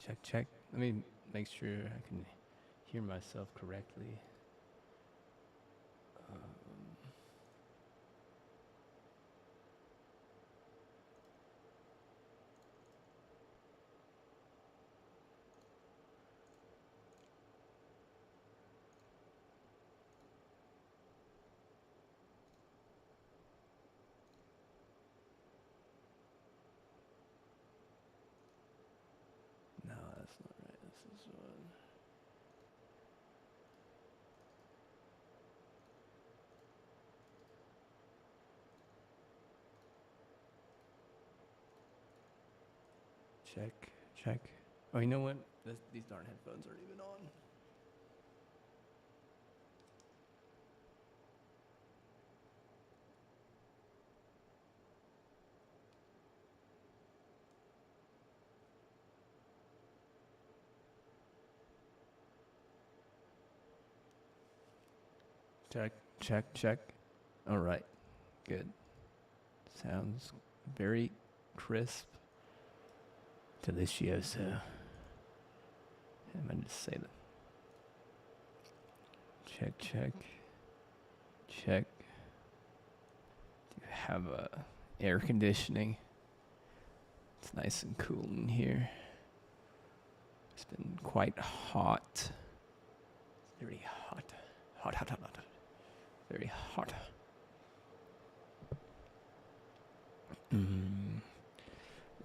Check, check. Let me make sure I can hear myself correctly. No, that's not right. This is one. Check, check. Oh, you know what? These darn headphones aren't even on. Check, check, check. All right, good. Sounds very crisp. Delicioso. I'm gonna just say that. Check, check, check. Do you have air conditioning? It's nice and cool in here. It's been quite hot. It's very hot. Hot, hot, hot, hot. Very hot. Let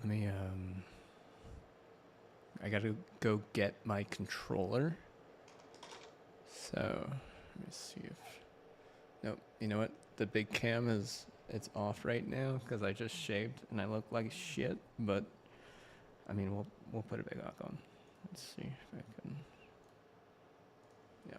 me, I gotta go get my controller. So, let me see if, nope, you know what? The big cam it's off right now because I just shaved and I look like shit, but, I mean, we'll put it back on. Let's see if I can, yeah.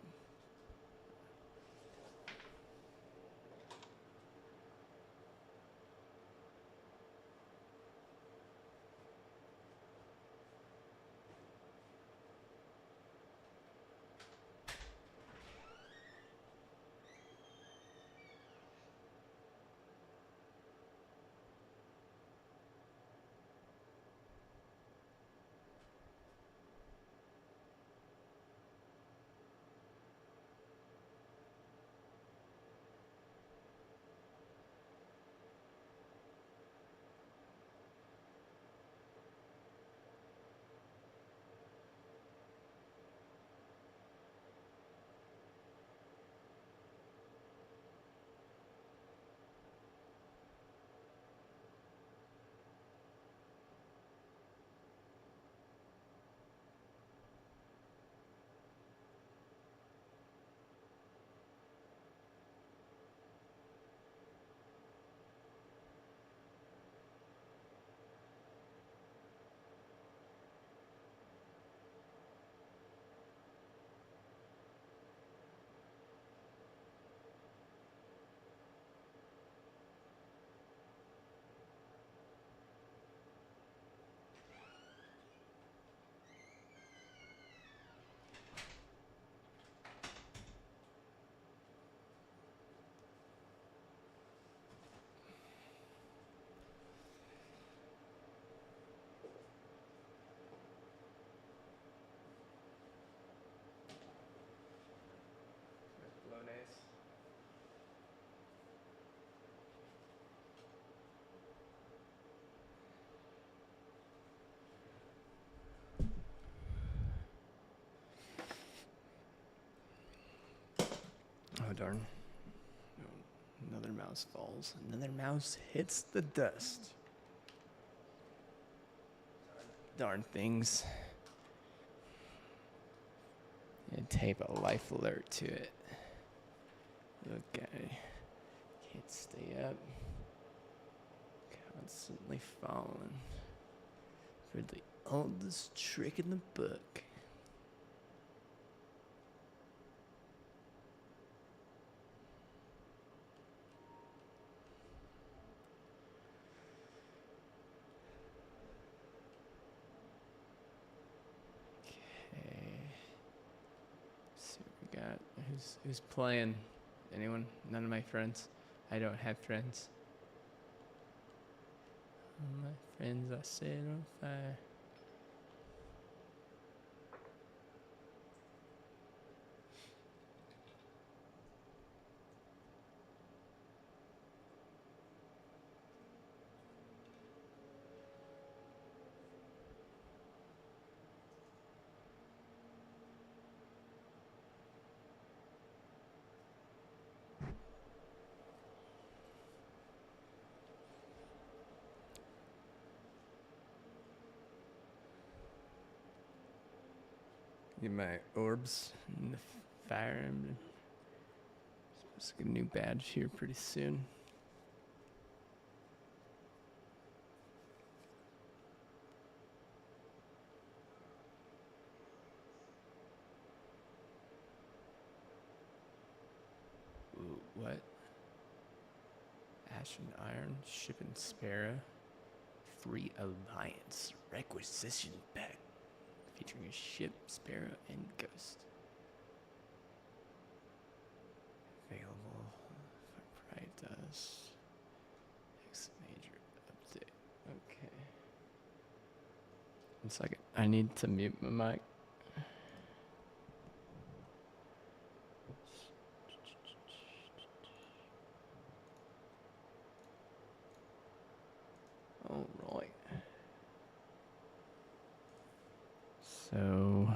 Bolognese. Oh, darn. Another mouse falls. Another mouse hits the dust. Darn things. And tape a life alert to it. Okay. Can't stay up. Constantly falling. For the oldest trick in the book. Got who's playing? Anyone? None of my friends. I don't have friends. All my friends are set on fire. Get my orbs in the fire. I'm supposed to get a new badge here pretty soon. Ooh, what? Ashen Iron, Ship and Sparrow. Free Alliance Requisition Pack. Featuring a ship, Sparrow, and Ghost. Available for Pride does. Next major update. Okay. 1 second. I need to mute my mic. All right. So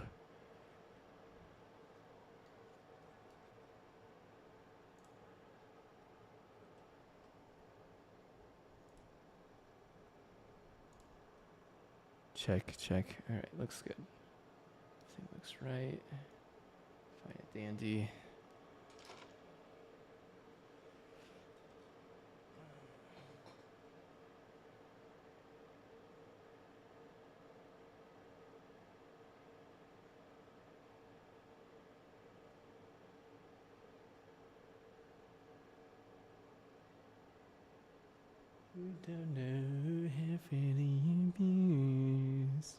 check. All right, looks good. Everything looks right. Fine, dandy. We don't know how really abuse.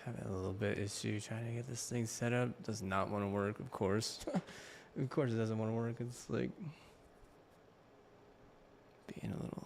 having a little bit issue trying to get this thing set up. Does not want to work, of course. Of course it doesn't want to work. It's like being a little.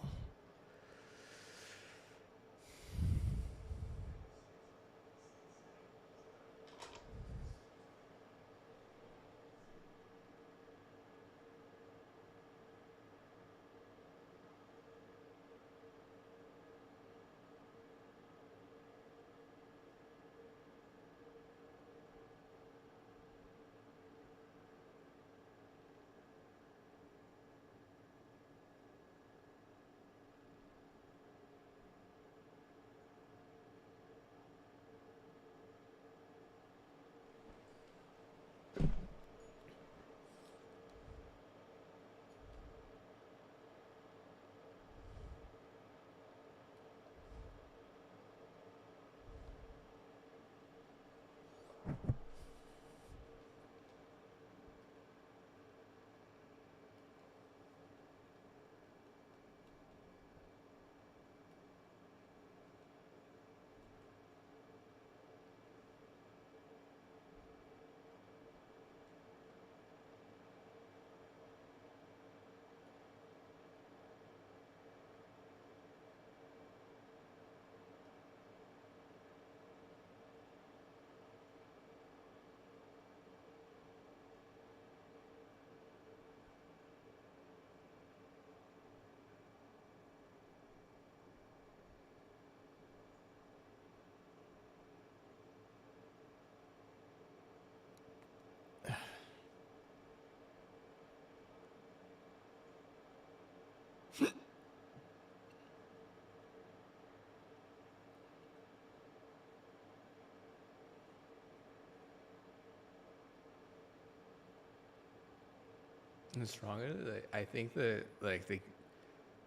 What's wrong with it? I think that like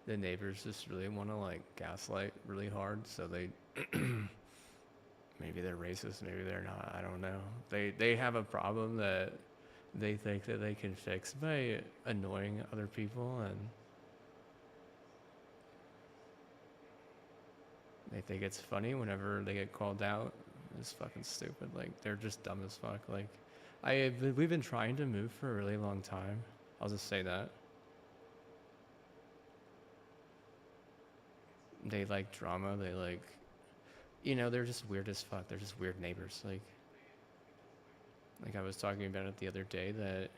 the neighbors just really want to like gaslight really hard, so they maybe they're racist, maybe they're not. I don't know. They have a problem that they think that they can fix by annoying other people, and they think it's funny whenever they get called out. It's fucking stupid. Like they're just dumb as fuck. Like we've been trying to move for a really long time. I'll just say that. They like drama. They like, they're just weird as fuck. They're just weird neighbors. Like I was talking about it the other day that,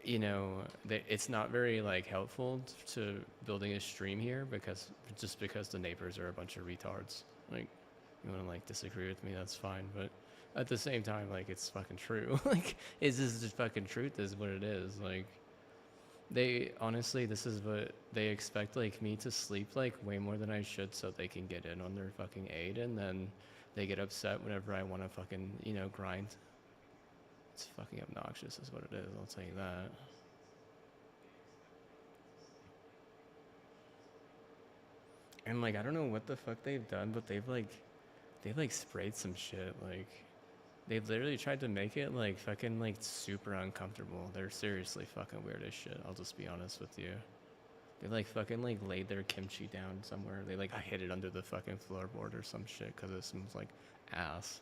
it's not very like helpful to building a stream here because the neighbors are a bunch of retards. Like, you want to like disagree with me, that's fine. But at the same time, like it's fucking true. Like, it's just the fucking truth is what it is. Like, this is what they expect, like me to sleep like way more than I should so they can get in on their fucking aid, and then they get upset whenever I want to fucking, grind. It's fucking obnoxious is what it is, I'll tell you that. And like I don't know what the fuck they've done, but they've sprayed some shit. Like they've literally tried to make it like fucking like super uncomfortable. They're seriously fucking weird as shit. I'll just be honest with you. They like fucking like laid their kimchi down somewhere. They like hid it under the fucking floorboard or some shit because it smells like ass.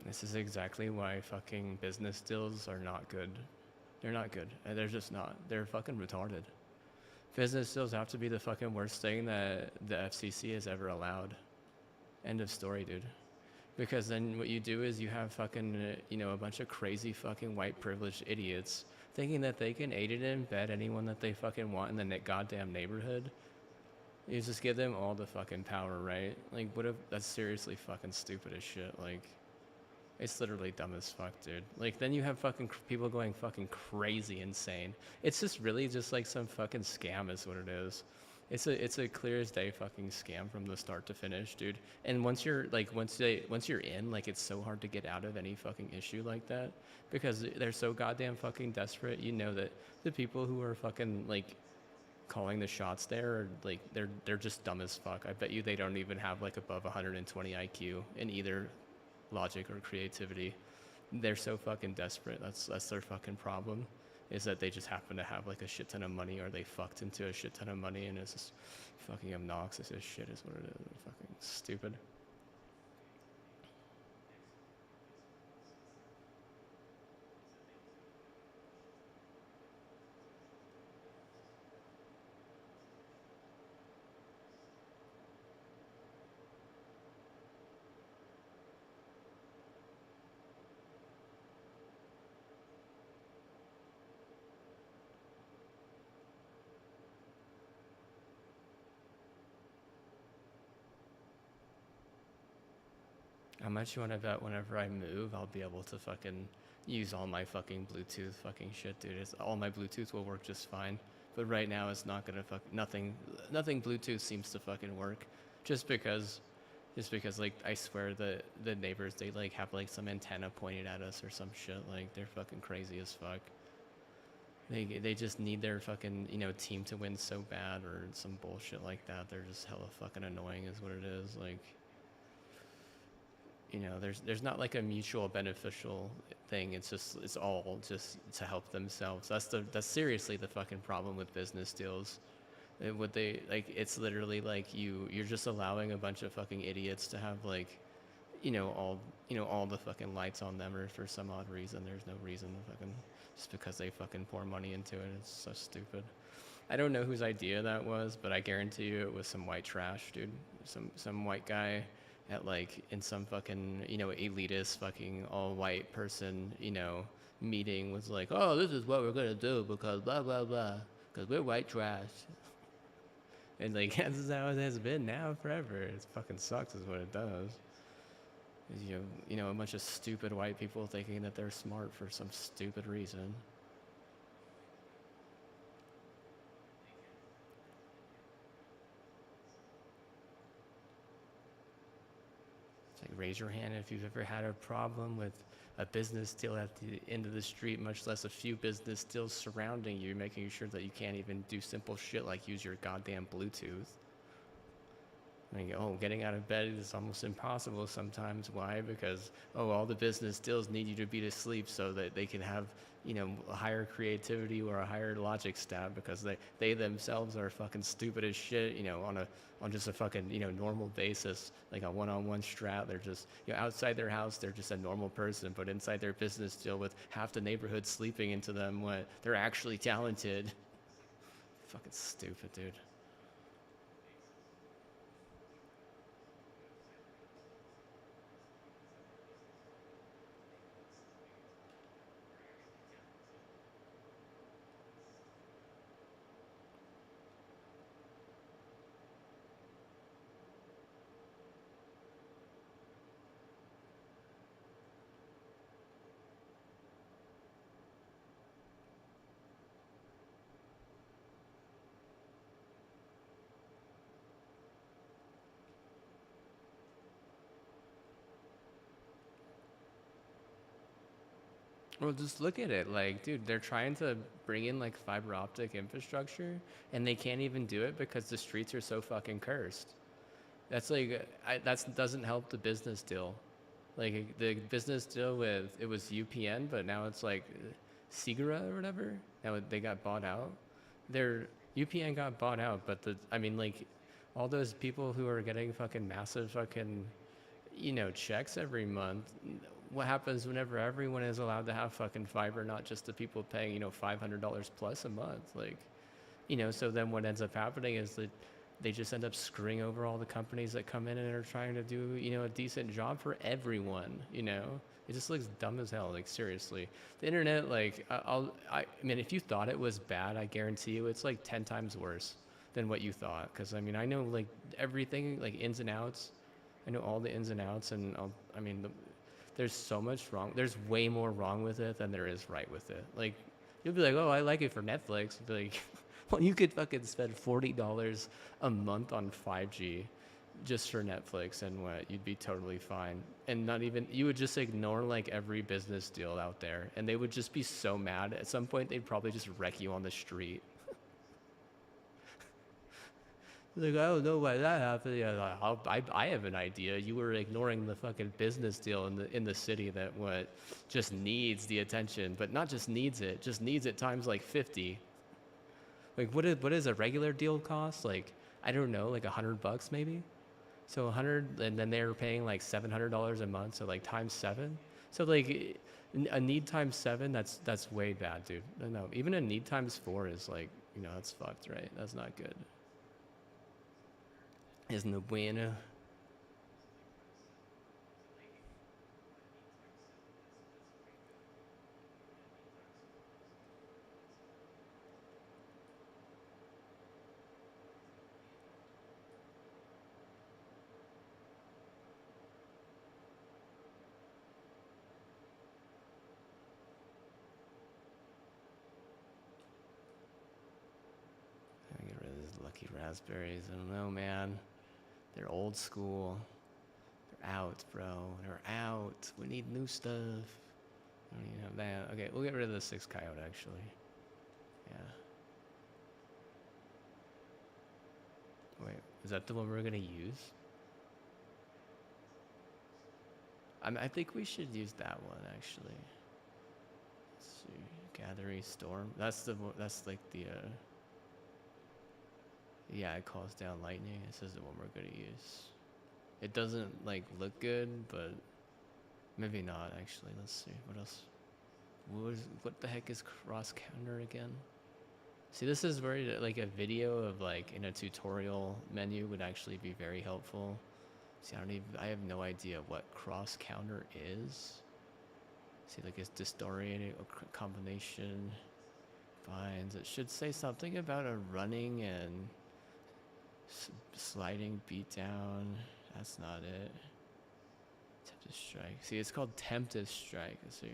This is exactly why fucking business deals are not good. They're not good. They're just not. They're fucking retarded. Business deals have to be the fucking worst thing that the FCC has ever allowed. End of story, dude. Because then what you do is you have fucking, a bunch of crazy fucking white privileged idiots thinking that they can aid and embed anyone that they fucking want in the goddamn neighborhood. You just give them all the fucking power, right? Like, what if that's seriously fucking stupid as shit? Like, it's literally dumb as fuck, dude. Like, then you have fucking people going fucking crazy insane. It's just really just like some fucking scam is what it is. It's a clear as day fucking scam from the start to finish, dude. And once you're in, like it's so hard to get out of any fucking issue like that because they're so goddamn fucking desperate. You know that the people who are fucking like calling the shots there are like they're just dumb as fuck. I bet you they don't even have like above 120 IQ in either logic or creativity. They're so fucking desperate. That's their fucking problem, is that they just happen to have like a shit ton of money, or they fucked into a shit ton of money, and it's just fucking obnoxious as shit is what it is. Fucking stupid. How much you want to bet whenever I move, I'll be able to fucking use all my fucking Bluetooth fucking shit, dude. All my Bluetooth will work just fine. But right now, it's not gonna nothing Bluetooth seems to fucking work, just because, like I swear the neighbors they like have like some antenna pointed at us or some shit. Like they're fucking crazy as fuck. They just need their fucking team to win so bad or some bullshit like that. They're just hella fucking annoying, is what it is. Like there's not like a mutual beneficial thing. It's all just to help themselves. That's seriously the fucking problem with business deals. What they like, it's literally like you're just allowing a bunch of fucking idiots to have like all the fucking lights on them, or for some odd reason there's no reason to fucking, just because they fucking pour money into it. It's so stupid. I don't know whose idea that was, but I guarantee you it was some white trash, dude. Some white guy at like in some fucking elitist fucking all white person meeting was like, oh, this is what we're gonna do because blah blah blah, because we're white trash. And like this is how it has been now forever. It fucking sucks, is what it does. Is a bunch of stupid white people thinking that they're smart for some stupid reason. Like, raise your hand if you've ever had a problem with a business deal at the end of the street, much less a few business deals surrounding you, making sure that you can't even do simple shit like use your goddamn Bluetooth. Like, oh, getting out of bed is almost impossible sometimes. Why? Because, oh, all the business deals need you to be asleep so that they can have, a higher creativity or a higher logic stat, because they themselves are fucking stupid as shit, on just a fucking, normal basis, like a one-on-one strat. They're just, outside their house, they're just a normal person, but inside their business deal with half the neighborhood sleeping into them, they're actually talented. Fucking stupid, dude. Well, just look at it. Like, dude, they're trying to bring in like fiber optic infrastructure, and they can't even do it because the streets are so fucking cursed. That's like, that doesn't help the business deal. Like the business deal with it was UPN, but now it's like Segura or whatever. Now they got bought out. Their UPN got bought out, but I mean, like, all those people who are getting fucking massive fucking checks every month. What happens whenever everyone is allowed to have fucking fiber, not just the people paying, $500 plus a month? Like, so then what ends up happening is that they just end up screwing over all the companies that come in and are trying to do, a decent job for everyone, It just looks dumb as hell, like, seriously. The internet, like, I mean, if you thought it was bad, I guarantee you it's like 10 times worse than what you thought. Because, I mean, I know, like, everything, like, ins and outs. I know all the ins and outs, and I mean, there's so much wrong. There's way more wrong with it than there is right with it. Like, you'll be like, oh, I like it for Netflix. You'll be like, You could fucking spend $40 a month on 5G just for Netflix, and what, you'd be totally fine. And not even, you would just ignore like every business deal out there, and they would just be so mad. At some point, they'd probably just wreck you on the street. Like, I don't know why that happened. Yeah, I have an idea. You were ignoring the fucking business deal in the city that what just needs the attention, but not just needs it times like 50. Like, what is a regular deal cost? Like, I don't know, like $100 maybe. So 100, and then they're paying like $700 a month. So like times 7. So like a need times 7. That's way bad, dude. No, even a need times 4 is like, that's fucked, right? That's not good. Isn't the bueno? I get rid of these lucky raspberries. I don't know, man. They're old school. They're out, bro. They're out. We need new stuff. I don't even have that. Okay, we'll get rid of the 6 coyote, actually. Yeah. Wait, is that the one we're gonna use? I think we should use that one, actually. Let's see. Gathering storm. That's like the yeah, it calls down lightning. This is the one we're gonna use. It doesn't like look good, but maybe not actually. Let's see. What else? What the heck is cross counter again? See, this is where like a video of like in a tutorial menu would actually be very helpful. See, I have no idea what cross counter is. See, like it's disorienting combination binds. It should say something about a running and sliding beatdown. That's not it. Tempted strike. See, it's called tempted strike. Let's see.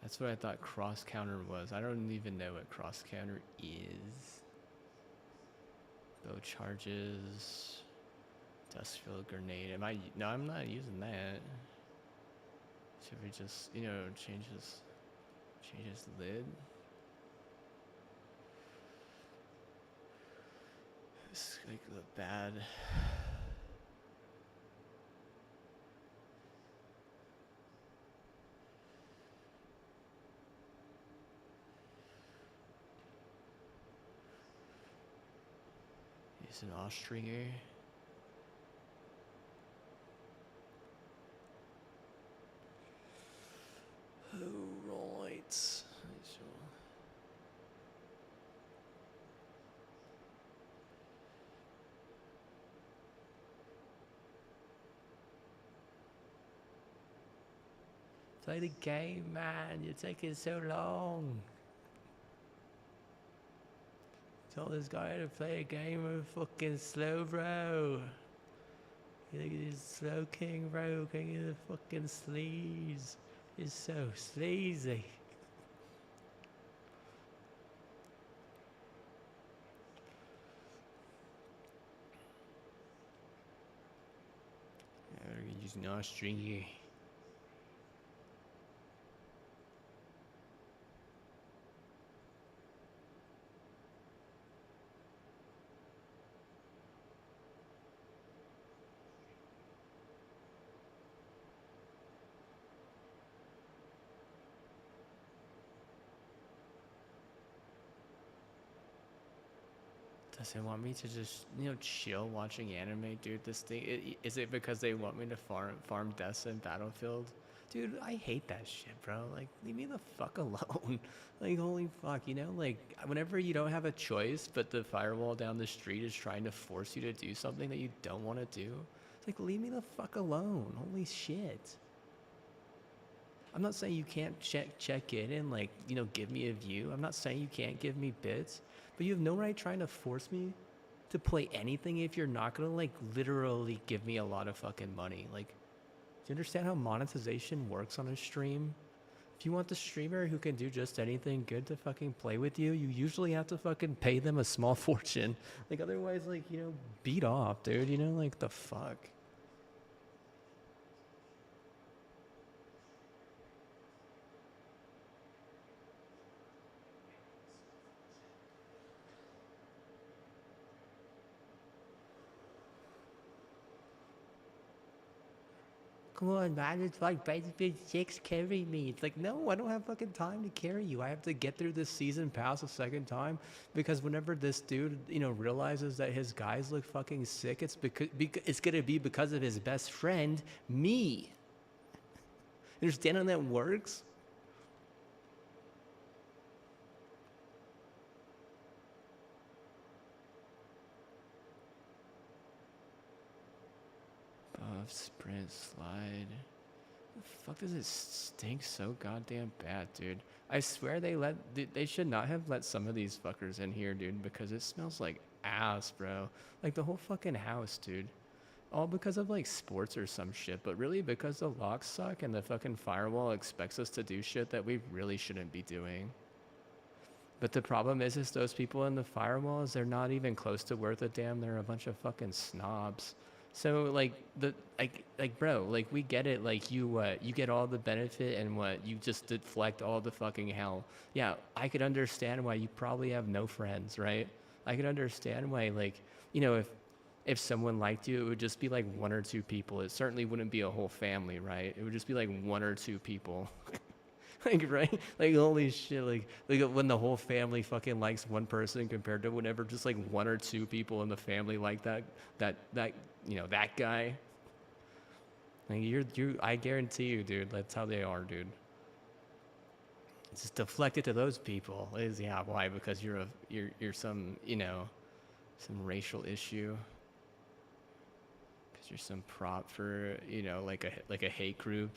That's what I thought cross counter was. I don't even know what cross counter is. Bow charges. Dustfield grenade. No, I'm not using that. Should we just, change his lid? It's like the bad. Use an Austringer. Oh, right. Play the game, man. You're taking so long. Tell this guy to play a game of fucking slow, bro. You think he's slow king, bro? King of the fucking sleaze. He's so sleazy. Yeah, we're using our stringy. Does it want me to just, chill watching anime, dude? This thing, is it because they want me to farm deaths in Battlefield? Dude, I hate that shit, bro. Like, leave me the fuck alone. Like, holy fuck, like, whenever you don't have a choice, but the firewall down the street is trying to force you to do something that you don't want to do, it's like, leave me the fuck alone. Holy shit. I'm not saying you can't check in and, like, give me a view. I'm not saying you can't give me bits. But you have no right trying to force me to play anything if you're not gonna, like, literally give me a lot of fucking money. Like, do you understand how monetization works on a stream? If you want the streamer who can do just anything good to fucking play with you, you usually have to fucking pay them a small fortune. Like otherwise, like, you know, beat off, dude. You know, like the fuck. Come on, man, it's like Battlefield 6 carry me. It's like, no, I don't have fucking time to carry you. I have to get through this season pass a second time because whenever this dude, you know, realizes that his guys look fucking sick, it's it's gonna be because of his best friend, me. Understand how that works? Buff, sprint, slide. The fuck does it stink so goddamn bad, dude? I swear they should not have let some of these fuckers in here, dude, because it smells like ass, bro. Like the whole fucking house, dude. All because of like sports or some shit, but really because the locks suck and the fucking firewall expects us to do shit that we really shouldn't be doing. But the problem is those people in the firewalls, they're not even close to worth a damn. They're a bunch of fucking snobs. So like bro, like we get it. Like you get all the benefit and what you just deflect all the fucking hell. Yeah, I could understand why you probably have no friends, right? I could understand why, like, you know, if someone liked you, it would just be like one or two people. It certainly wouldn't be a whole family, right? It would just be like one or two people. Like, right? Like, holy shit. Like when the whole family fucking likes one person compared to whenever just like one or two people in the family like that, you know, that guy. Like, I guarantee you, dude, that's how they are, dude. It's just deflected to those people. Yeah, why? Because you're some, you know, some racial issue. Because you're some prop for, you know, like a hate group.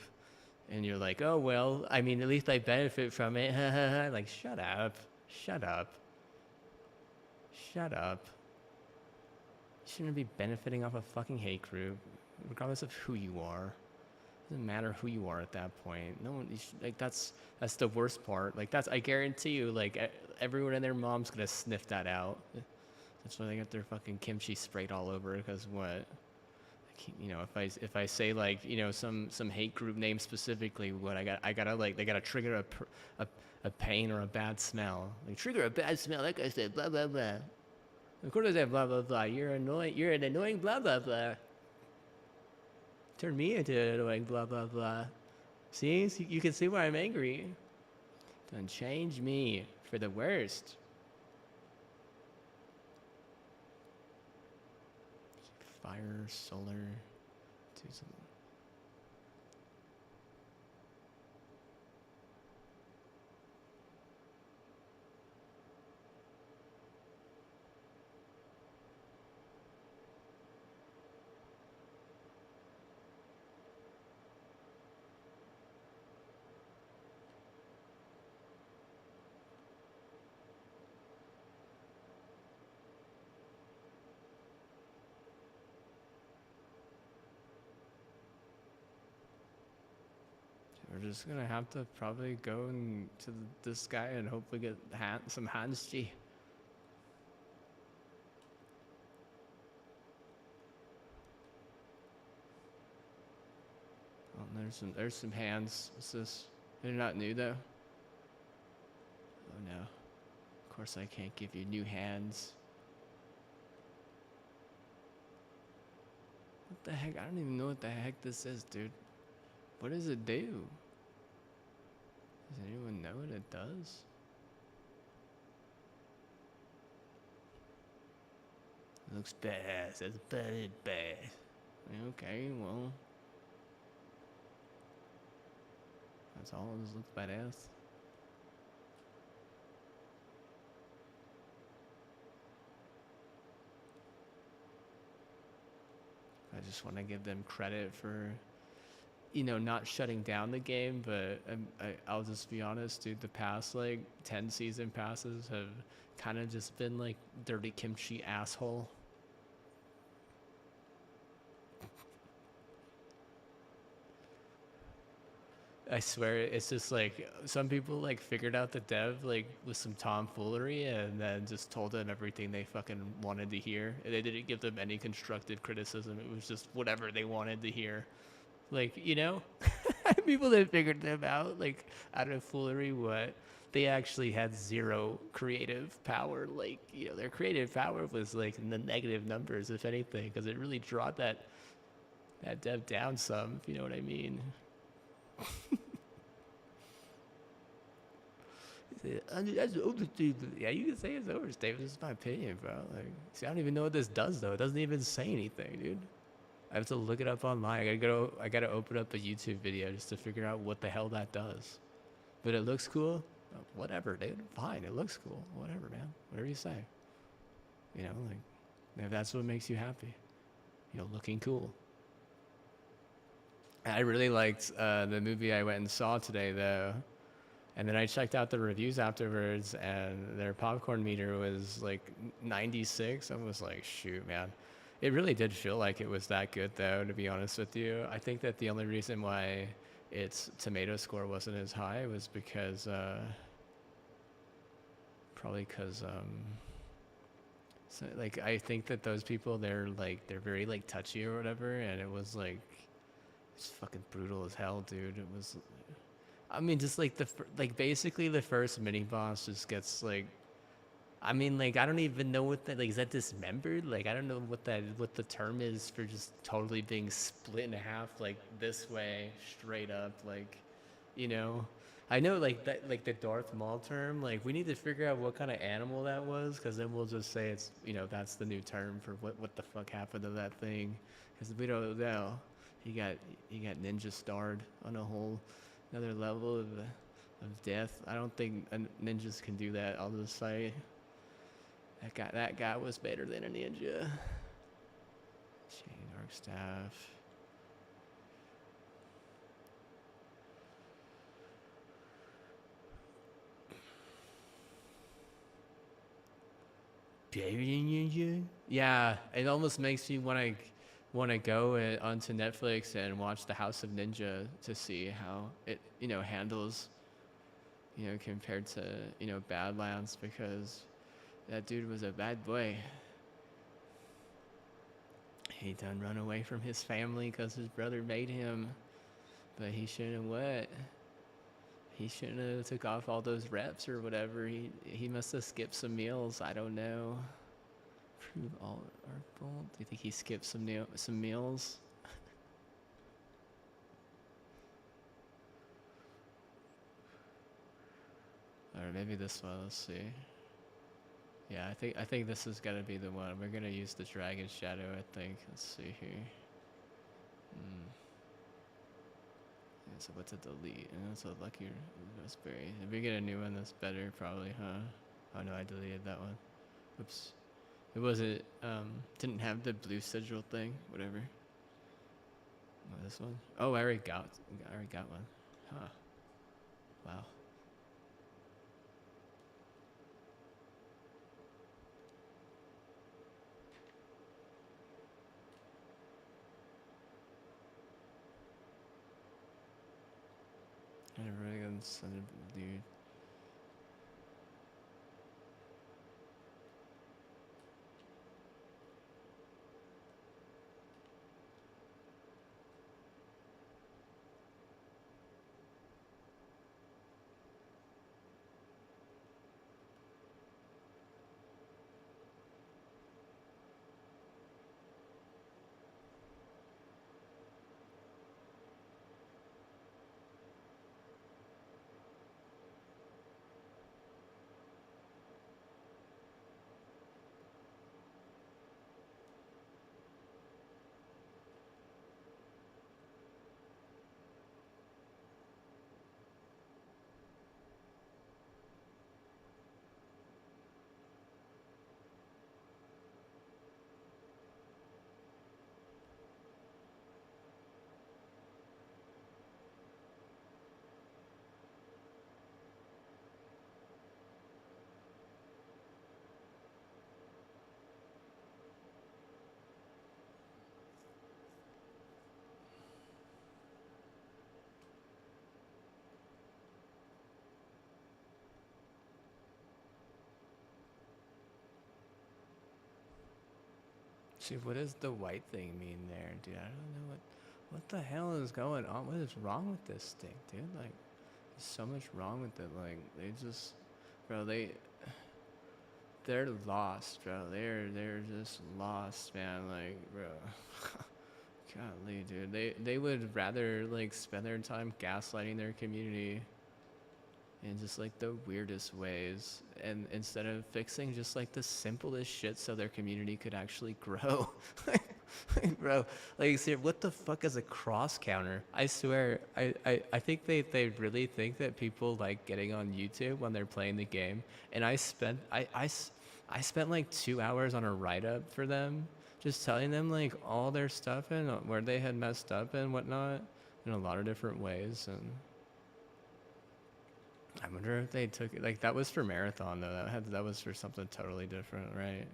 And you're like, oh, well, I mean, at least I benefit from it. Like, shut up. Shut up. Shut up. You shouldn't be benefiting off a fucking hate group, regardless of who you are. It doesn't matter who you are at that point. No one, like, that's the worst part. Like, I guarantee you, like, everyone and their mom's gonna sniff that out. That's why they got their fucking kimchi sprayed all over, because what? You know, if I say like, you know, some hate group name specifically, what I gotta like, they gotta trigger a pain or a bad smell. Like, trigger a bad smell, like I said, blah blah blah. Of course I said blah blah blah. You're annoying. You're an annoying blah blah blah. Turn me into an annoying blah blah blah. See, you can see why I'm angry. Don't change me for the worst. Fire, solar, do something. We're just gonna have to probably go to this guy and hopefully get some Hanji. Oh, there's some hands. What's this? They're not new though. Oh no. Of course I can't give you new hands. What the heck? I don't even know what the heck this is, dude. What does it do? Does anyone know what it does? It looks badass. That's bad. Okay, well. That's all. It just looks badass. I just want to give them credit for, you know, not shutting down the game, but I'll just be honest, dude, the past like 10 season passes have kind of just been like dirty kimchi asshole. I swear, it's just like some people like figured out the dev like with some tomfoolery and then just told them everything they fucking wanted to hear. And they didn't give them any constructive criticism. It was just whatever they wanted to hear. Like, people that figured them out like out of foolery, what they actually had zero creative power. Like, their creative power was like in the negative numbers, if anything, because it really brought that dev down some, if you know what I mean. That's overstatement. Yeah, you can say it's overstatement. It's my opinion, bro. Like, see, I don't even know what this does though. It doesn't even say anything, dude. I have to look it up online. I gotta open up a YouTube video just to figure out what the hell that does. But it looks cool. Whatever, dude. Fine, it looks cool. Whatever, man. Whatever you say. Like if that's what makes you happy, looking cool. I really liked the movie I went and saw today, though. And then I checked out the reviews afterwards, and their popcorn meter was like 96. I was like, shoot, man. It really did feel like it was that good, though, to be honest with you. I think that the only reason why its tomato score wasn't as high was because, probably because, so, like, I think that those people, they're very, like, touchy or whatever, and it was, like, it's fucking brutal as hell, dude. It was, I mean, just like basically the first mini boss just gets like, I mean, like, I don't even know what that, like, is that dismembered? Like, I don't know what the term is for just totally being split in half, like this way, straight up, like, you know. I know like that, like the Darth Maul term. Like, we need to figure out what kind of animal that was, because then we'll just say it's, that's the new term for what the fuck happened to that thing, because we don't know. He got ninja starred on a whole another level of death. I don't think ninjas can do that. I'll just say that guy was better than a ninja. Chain arc staff. Yeah, it almost makes me want to go onto Netflix and watch The House of Ninja to see how it handles compared to Badlands, because that dude was a bad boy. He done run away from his family because his brother made him, but he shouldn't have what? He shouldn't have took off all those reps or whatever. He must have skipped some meals. I don't know. Prove all our fault. Do you think he skipped some meals? Or maybe this one. Let's see. Yeah, I think this is gonna be the one. We're gonna use the Dragon Shadow, I think. Let's see here. Yeah, so what's a delete? And that's a lucky raspberry. If we get a new one, that's better, probably, huh? Oh no, I deleted that one. Oops. It wasn't. Didn't have the blue sigil thing. Whatever. Oh, this one. Oh, I already got one. Huh. Wow. I really gonna send it, dude. See, what does the white thing mean there, dude? I don't know what the hell is going on. What is wrong with this thing, dude? Like, there's so much wrong with it. Like, they just, bro, they're lost, bro. They're just lost, man. Like, bro. Golly, dude. They would rather like spend their time gaslighting their community in just like the weirdest ways, and instead of fixing just like the simplest shit so their community could actually grow. Like, bro, like, see, what the fuck is a cross counter? I swear, I think they really think that people like getting on YouTube when they're playing the game. And I spent like 2 hours on a write-up for them, just telling them like all their stuff and where they had messed up and whatnot in a lot of different ways. And I wonder if they took it, like, that was for marathon though. That was for something totally different, right?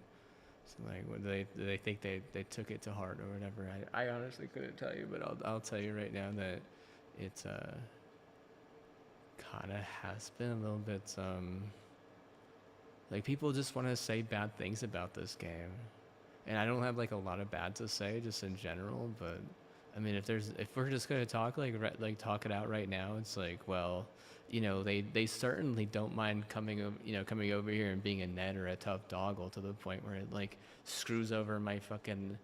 So like, what do they think they took it to heart or whatever? I honestly couldn't tell you, but I'll tell you right now that it kind of has been a little bit like, people just want to say bad things about this game, and I don't have like a lot of bad to say just in general. But I mean, if we're just gonna talk like talk it out right now, it's like, well, you know, they certainly don't mind coming over here and being a Ned or a tough doggle to the point where it like screws over my fucking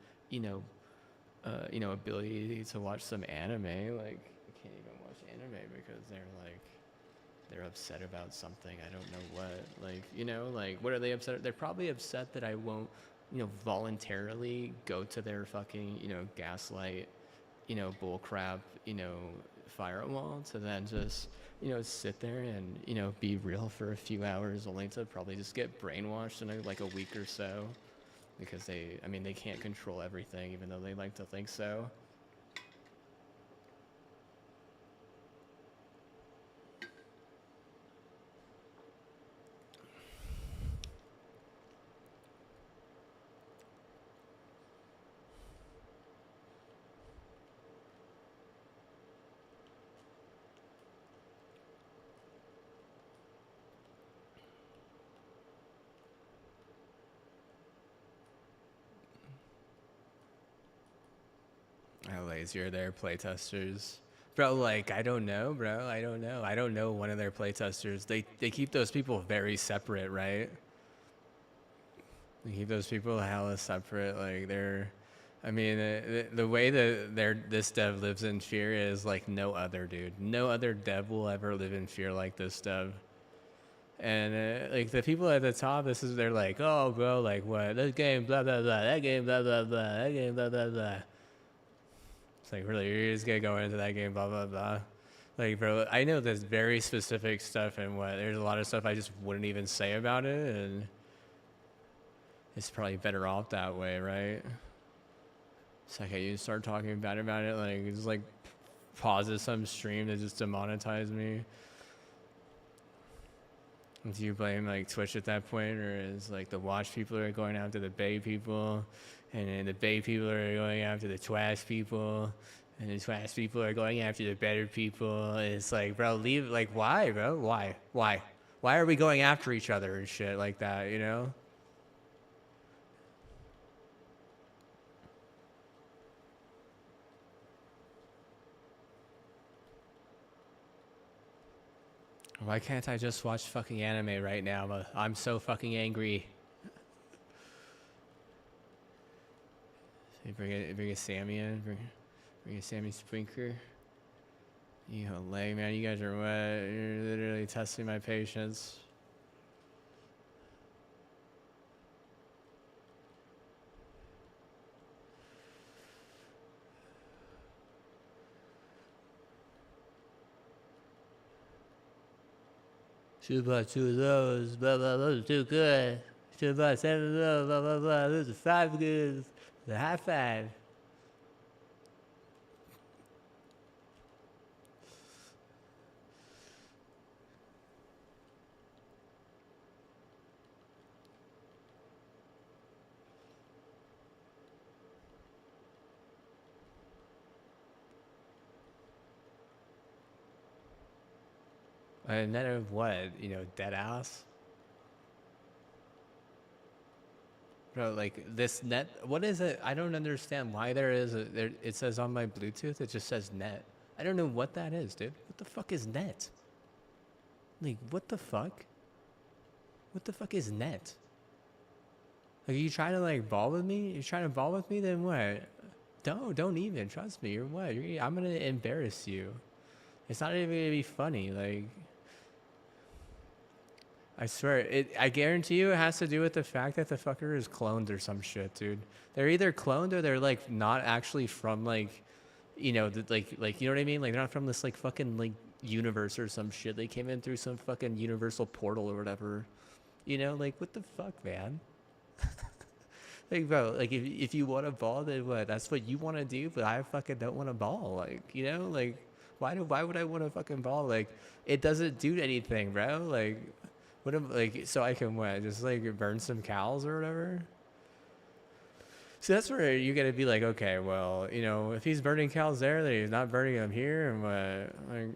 ability to watch some anime. Like, I can't even watch anime because they're upset about something. I don't know what. Like, like, what are they upset? They're probably upset that I won't, voluntarily go to their fucking, gaslight, bullcrap, firewall to then just, sit there and, be real for a few hours only to probably just get brainwashed in like a week or so, because they can't control everything even though they like to think so. How lazy are their playtesters? Bro, like, I don't know, bro. I don't know. I don't know one of their playtesters. They keep those people very separate, right? They keep those people hella separate. Like, the way that this dev lives in fear is like no other, dude. No other dev will ever live in fear like this dev. And like, the people at the top, they're like, oh, bro, like, what? This game, blah blah blah. That game, blah blah blah. That game, blah blah blah. It's like, really, you're just gonna go into that game, blah blah blah. Like, bro, I know there's very specific stuff, and there's a lot of stuff I just wouldn't even say about it, and it's probably better off that way, right? It's like, you start talking bad about it, like, it's like pauses some stream to just demonetize me. Do you blame like Twitch at that point, or is like the watch people are going after the Bay people, and then the Bay people are going after the Twash people, and the Twash people are going after the better people? And it's like, bro, leave. Like, why, bro? Why are we going after each other and shit like that? Why can't I just watch fucking anime right now? I'm so fucking angry. So bring a Sammy in. Bring a Sammy Sprinker. You lay, man. You guys are wet. You're literally testing my patience. Should have bought 2 of those, blah blah, those are too good. Should have bought 7 of those, blah blah blah, those are 5 good. The high five. And then of what? Dead ass? Bro, like this net, what is it? I don't understand why there is a, there, it says on my Bluetooth, it just says net. I don't know what that is, dude. What the fuck is net? Like, what the fuck? What the fuck is net? Like, are you trying to like ball with me? You're trying to ball with me? Then what? Don't even, trust me. You're what? I'm gonna embarrass you. It's not even gonna be funny. Like, I swear, I guarantee you it has to do with the fact that the fucker is cloned or some shit, dude. They're either cloned or they're like not actually from like, you know, like you know what I mean? Like they're not from this like fucking like universe or some shit. They came in through some fucking universal portal or whatever. You know, like what the fuck, man? Like, bro, like if you want a ball, then what? That's what you want to do. But I fucking don't want a ball. Like, you know, like why would I want a fucking ball? Like, it doesn't do anything, bro. Like. What am, like, so I can what? Just like burn some cows or whatever? So that's where you gotta be like, okay, well, you know, if he's burning cows there, then he's not burning them here, and what? Like,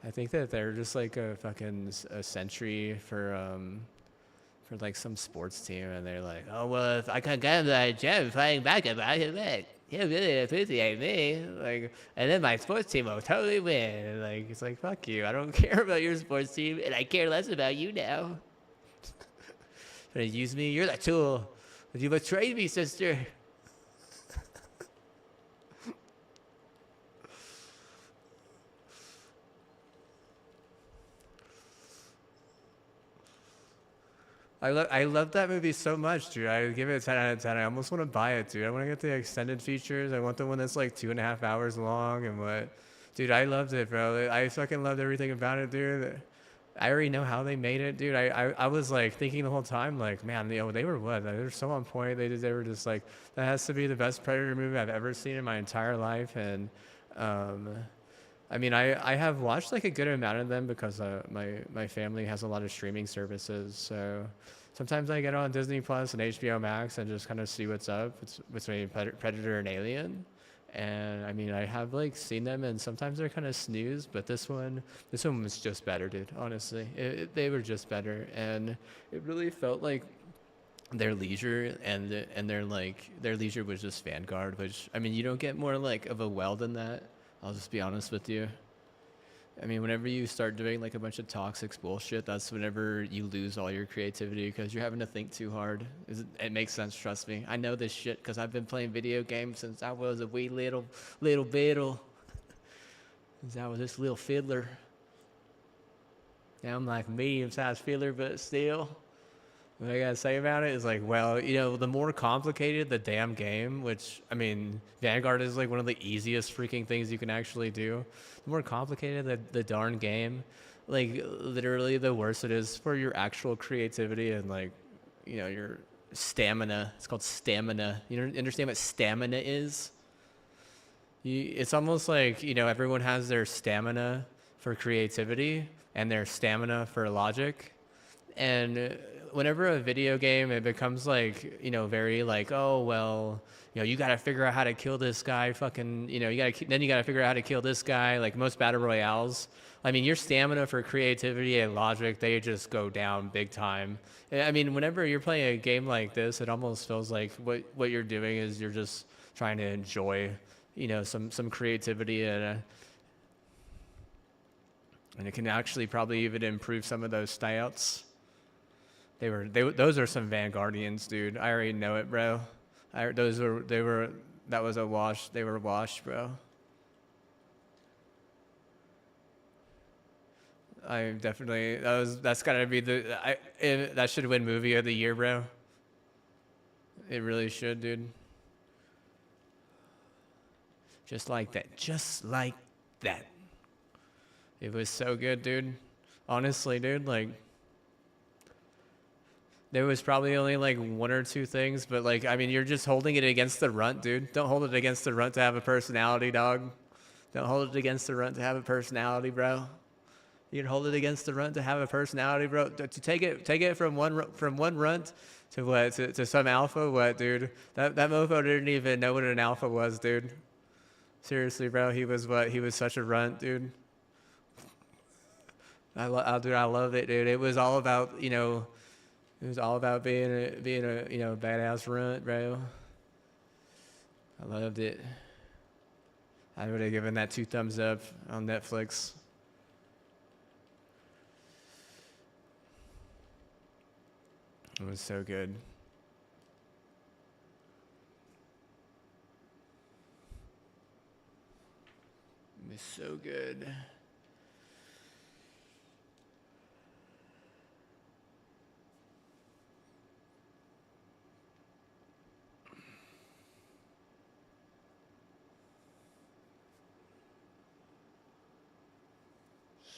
I think that they're just like a fucking a sentry for like some sports team, and they're like, oh well, if I can get him the gym playing basketball, he'll really appreciate me. Like, and then my sports team will totally win. Like, it's like, fuck you. I don't care about your sports team, and I care less about you now. Trying to use me? You're the tool. You betrayed me, sister. I love that movie so much, dude. I give it a 10 out of 10. I almost want to buy it, dude. I want to get the extended features. I want the one that's like 2.5 hours long and what. Dude, I loved it, bro. I fucking loved everything about it, dude. I already know how they made it, dude. I was like thinking the whole time, like, man, you know, they were what? They were so on point. They were just like, that has to be the best Predator movie I've ever seen in my entire life. And I mean, I have watched like a good amount of them because my family has a lot of streaming services. So sometimes I get on Disney Plus and HBO Max and just kind of see what's up. It's between Predator and Alien. And I mean, I have like seen them, and sometimes they're kind of snooze, but this one was just better, dude. Honestly, they were just better, and it really felt like their leisure and their leisure was just Vanguard, which I mean, you don't get more like of a well than that. I'll just be honest with you. I mean, whenever you start doing like a bunch of toxic bullshit, that's whenever you lose all your creativity because you're having to think too hard. It makes sense, trust me. I know this shit because I've been playing video games since I was a wee little biddle. Since I was this little fiddler. Now I'm like a medium-sized fiddler, but still. What I gotta say about it is like, well, you know, the more complicated the damn game, which, I mean, Vanguard is like one of the easiest freaking things you can actually do. The more complicated the darn game, like literally the worse it is for your actual creativity and like, you know, your stamina. It's called stamina. You understand what stamina is? It's almost like, you know, everyone has their stamina for creativity and their stamina for logic. And whenever a video game, it becomes like, you know, very like, oh, well, you know, you got to figure out how to kill this guy, fucking, you know, then you got to figure out how to kill this guy, like most battle royales. I mean, your stamina for creativity and logic, they just go down big time. I mean, whenever you're playing a game like this, it almost feels like what you're doing is you're just trying to enjoy, you know, some creativity and it can actually probably even improve some of those stats. Those are some Vanguardians, dude. I already know it, bro. That was a wash. They were washed, bro. I definitely, that's gotta be that should win movie of the year, bro. It really should, dude. Just like that. Just like that. It was so good, dude. Honestly, dude, like, there was probably only like one or two things, but like, I mean, you're just holding it against the runt, dude. Don't hold it against the runt to have a personality, dog. Don't hold it against the runt to have a personality, bro. You can hold it against the runt to have a personality, bro. To take it from one runt to what to some alpha, what, dude? That mofo didn't even know what an alpha was, dude. Seriously, bro. He was such a runt, dude. Dude, I love it, dude. It was all about, you know, It was all about being a badass runt, bro. I loved it. I would have given that 2 thumbs up on Netflix. It was so good. It was so good.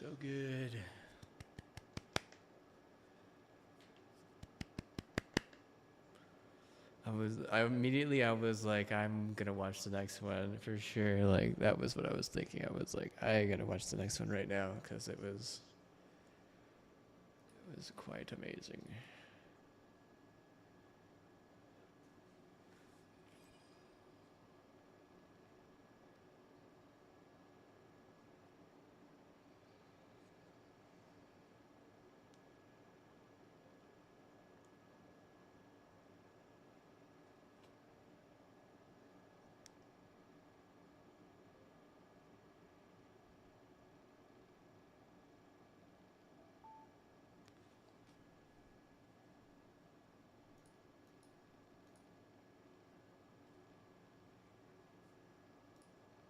So good. I was like, I'm gonna watch the next one for sure. Like that was what I was thinking. I was like, I gotta watch the next one right now because it was quite amazing.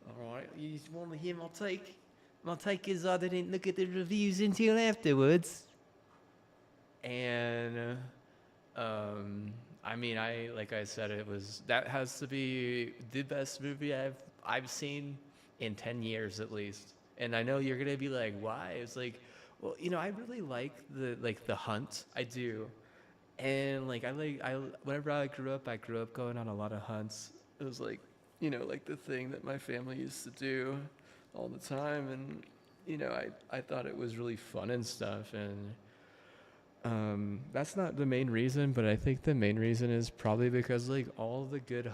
All right, you just want to hear my take? My take is I didn't look at the reviews until afterwards, and I mean, I like I said, it was that has to be the best movie I've seen in 10 years at least. And I know you're gonna be like, why? It's like, well, I really like the hunt. I do, and I whenever I grew up going on a lot of hunts. It was like, like the thing that my family used to do all the time, and I thought it was really fun and stuff, and that's not the main reason, but I think the main reason is probably because like all the good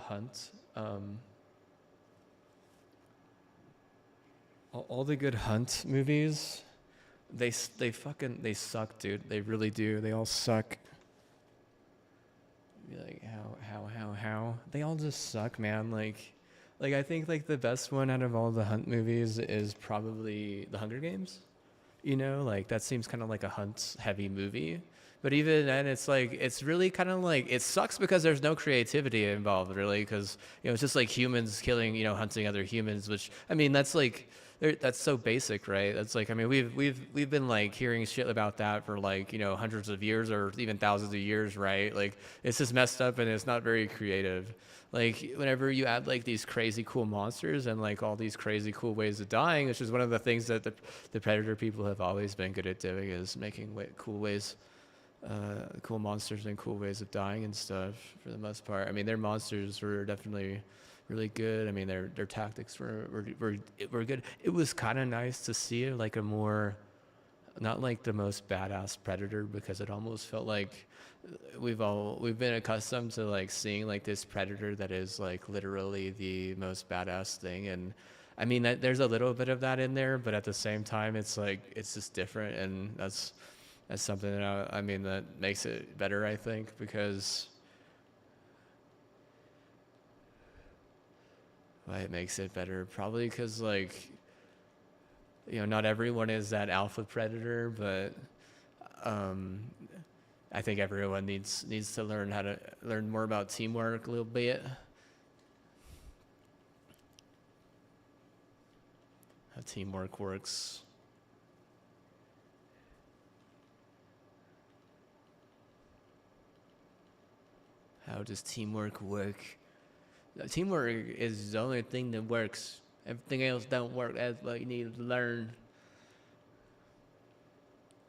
all the good hunt movies, they suck, dude. They really do. They all suck. Be like, how? They all just suck, man. Like I think like the best one out of all the hunt movies is probably The Hunger Games. Like that seems kind of like a hunt heavy movie. But even then, it's like it's really kind of like it sucks because there's no creativity involved, really, because it's just like humans killing, hunting other humans. Which I mean, that's like that's so basic, right? That's like I mean, we've been like hearing shit about that for like hundreds of years or even thousands of years, right? Like it's just messed up and it's not very creative. Like whenever you add like these crazy cool monsters and like all these crazy cool ways of dying, which is one of the things that the predator people have always been good at doing, is making cool ways, cool monsters and cool ways of dying and stuff. For the most part, I mean, their monsters were definitely really good. I mean, their tactics were good. It was kind of nice to see like a more, not like the most badass predator, because it almost felt like we've been accustomed to like seeing like this predator that is like literally the most badass thing. And I mean there's a little bit of that in there, but at the same time it's like it's just different, and that's something that I mean that makes it better, I think, because why it makes it better probably because like not everyone is that alpha predator, but um I think everyone needs to learn how to learn more about teamwork a little bit. How teamwork works. How does teamwork work? Teamwork is the only thing that works. Everything else don't work. That's what you need to learn.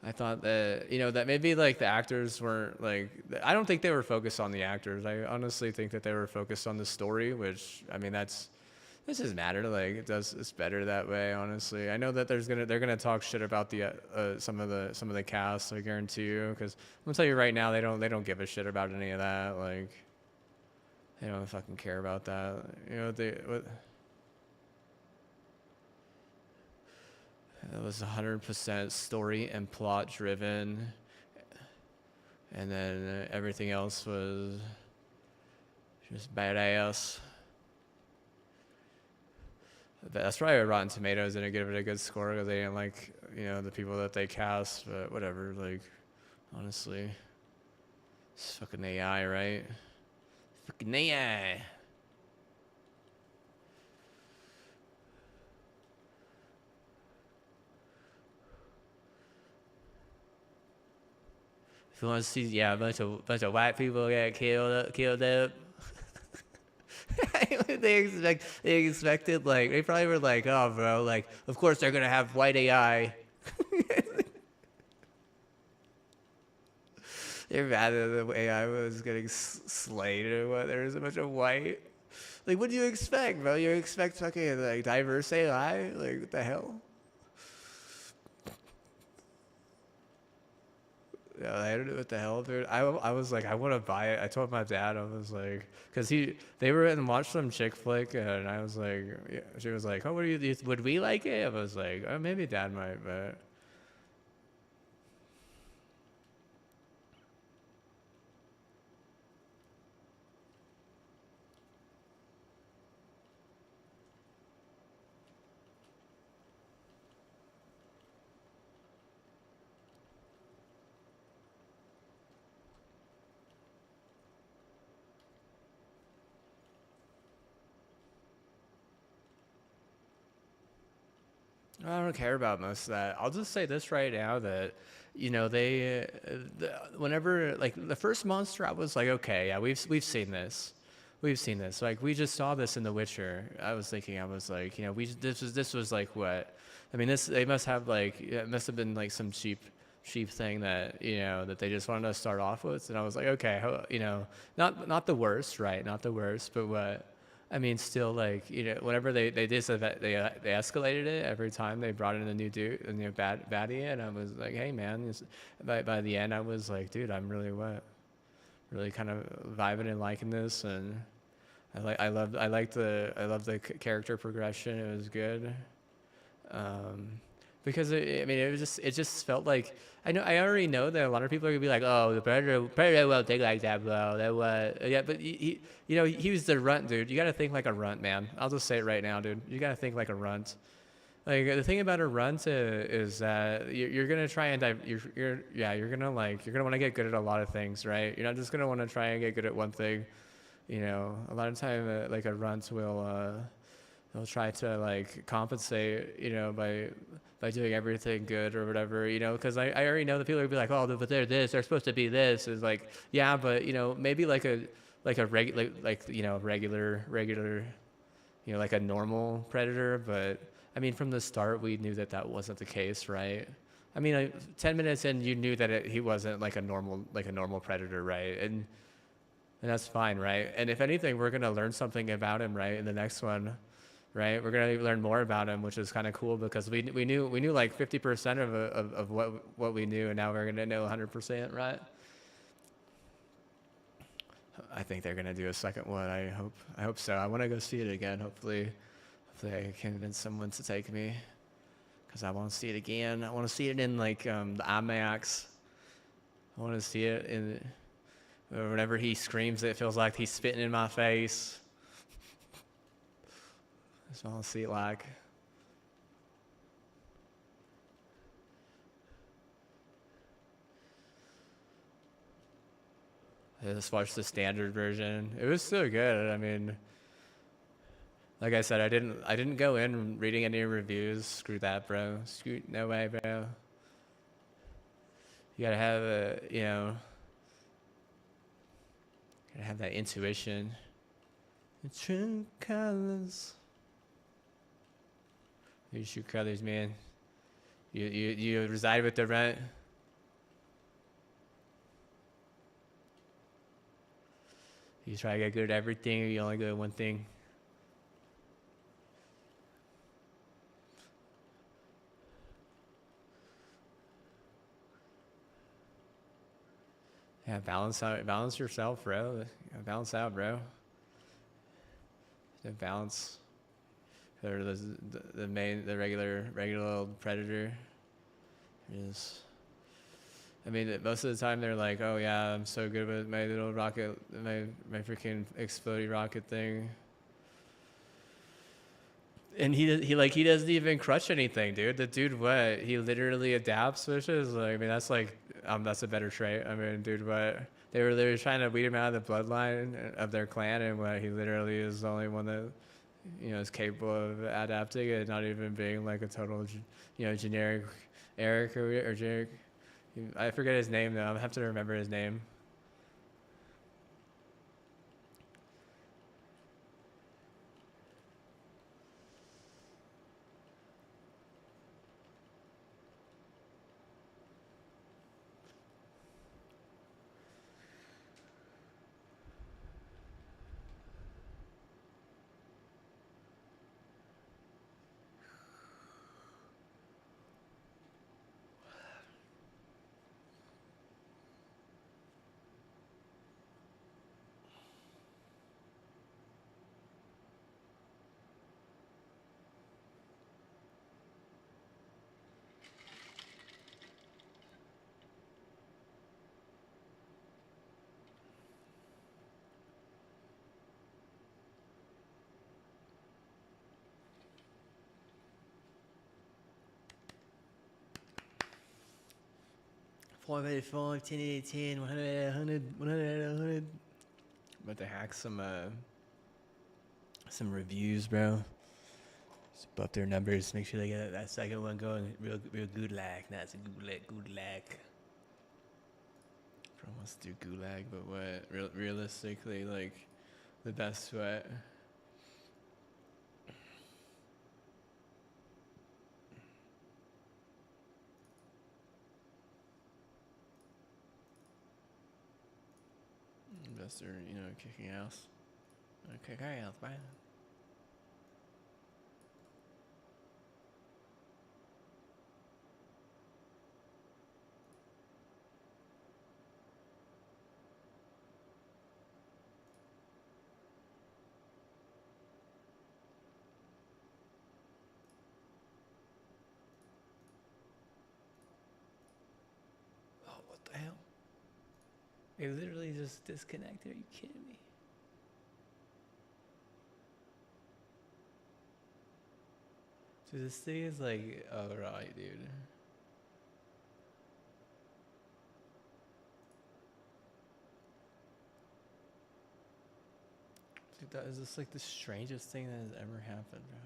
I thought that that maybe like the actors weren't like, I don't think they were focused on the actors. I honestly think that they were focused on the story, which I mean this doesn't matter. Like it's better that way, honestly. I know that they're gonna talk shit about the some of the cast. I guarantee you, because I'm gonna tell you right now, they don't give a shit about any of that. Like they don't fucking care about that. It was 100% story and plot driven. and then everything else was just badass. That's probably why Rotten Tomatoes didn't give it a good score because they didn't like, the people that they cast. But whatever, like, honestly, it's fucking AI, right? Fucking AI. If you want to see, yeah, a bunch of white people get killed up. They expected, like, they probably were like, oh, bro, like, of course they're gonna have white AI. They're mad that the AI was getting slayed or what? There was a bunch of white. Like, what do you expect, bro? You expect fucking like diverse AI? Like, what the hell? Yeah, I don't know what the hell, dude. I was like, I want to buy it. I told my dad, I was like, because they were in watch some chick flick, and I was like, yeah, she was like, oh, what do you, would we like it? I was like, oh, maybe dad might, but. I don't care about most of that. I'll just say this right now that, whenever like the first monster, I was like, okay, yeah, we've seen this, Like we just saw this in The Witcher. I was thinking, I was like, this was like what, I mean, this they must have like it must have been like some cheap thing that that they just wanted to start off with, and I was like, okay, not the worst, right? Not the worst, but what. I mean, still, like, whenever they did so that they escalated it every time they brought in a new dude, a new baddie, and I was like, hey man, by the end I was like, dude, I'm really kind of vibing and liking this, and I love the character progression. It was good. Because I mean, it just felt like I already know that a lot of people are gonna be like, oh, the predator won't think like that, bro. That was yeah, but he was the runt, dude. You gotta think like a runt, man. I'll just say it right now, dude. You gotta think like a runt. Like the thing about a runt is that you're gonna try and you're gonna want to get good at a lot of things, right? You're not just gonna want to try and get good at one thing. A lot of time like a runt will. They'll try to like compensate, by doing everything good or whatever, because I already know the people will be like, oh, but they're this, they're supposed to be this. Is like, yeah, but maybe regular, like a normal predator. But I mean, from the start, we knew that wasn't the case, right? I mean, 10 minutes in, you knew that he wasn't like a normal predator, right? And that's fine, right? And if anything, we're gonna learn something about him, right, in the next one. Right, we're gonna learn more about him, which is kind of cool because we knew like 50% of what we knew, and now we're gonna know 100%, right? I think they're gonna do a second one. I hope so. I want to go see it again. Hopefully I can convince someone to take me because I want to see it again. I want to see it in like the IMAX. I want to see it in whenever he screams. It feels like he's spitting in my face. I just want to see it like. I just watched the standard version. It was so good. I mean, like I said, I didn't go in reading any reviews. Screw that, bro. No way, bro. You gotta have gotta have that intuition. The true colors. Your true colors, man. You reside with the rent. You try to get good at everything, or you only good at one thing. Yeah, balance yourself, bro. Balance out, bro. Balance. Or the regular old predator is. I mean, most of the time they're like, "Oh yeah, I'm so good with my little rocket, my freaking explodey rocket thing." And he doesn't even crush anything, dude. The dude, what, he literally adapts switches. Like, I mean, that's a better trait. I mean, dude, what, they were trying to weed him out of the bloodline of their clan, and what, he literally is the only one that, you know, is capable of adapting and not even being like a total, you know, generic Eric or generic. I forget his name though. I have to remember his name. Four by 4, 10 8 10, 100 100 100 100. About to hack some reviews, bro. Just buff their numbers. Make sure they get that second one going real good lag. That's a good lag. Bro wants to do gulag, but what? Realistically, like the best sweat. Investor, you know, kicking ass. Kick ass, man. Oh, what the hell? It literally just disconnected. Are you kidding me? Dude, this thing is like, alright, dude. Dude, that is just like the strangest thing that has ever happened, bro.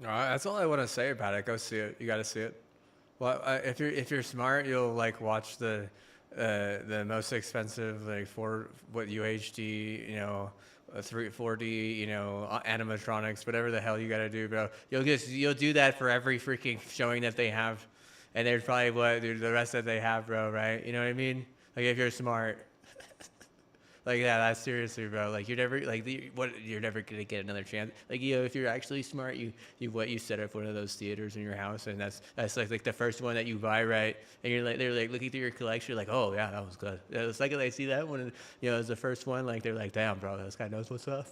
That's all I want to say about it. Go see it. You got to see it. Well, if you're smart, you'll like watch the most expensive like four what UHD, three 4D, animatronics, whatever the hell you gotta do, bro. You'll do that for every freaking showing that they have, and there's probably what dude, the rest that they have, bro. Right? You know what I mean? Like if you're smart. Like yeah, that's seriously, bro. Like you're never you're never gonna get another chance. Like if you're actually smart, you set up one of those theaters in your house, and that's like the first one that you buy, right? And they're like looking through your collection, like oh yeah, that was good. Yeah, the second they see that one, as the first one, like they're like damn, bro, this guy knows what's up.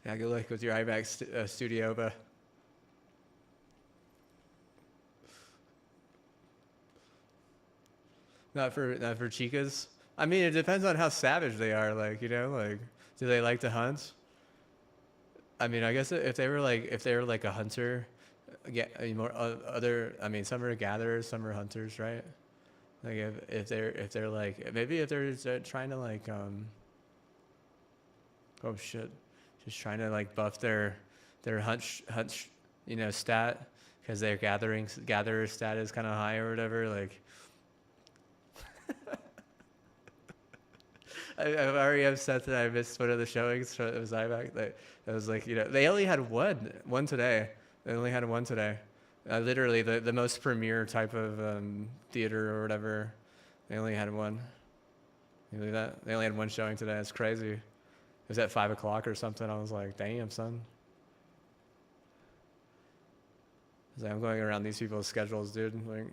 Yeah, good luck with your IMAX studio, but. Not for chicas. I mean, it depends on how savage they are. Like, like, do they like to hunt? I mean, I guess if they were like a hunter, yeah, more other. I mean, some are gatherers, some are hunters, right? Like if they're like maybe if they're trying to like oh shit, just trying to like buff their stat because their gatherer stat is kind of high or whatever. Like I'm already upset that I missed one of the showings. So it was IMAX. It was like they only had one today. They only had one today. Literally the most premier type of theater or whatever. They only had one. You believe that? They only had one showing today. It's crazy. It was at 5 o'clock or something. I was like, damn, son. I was like, I'm going around these people's schedules, dude. Like.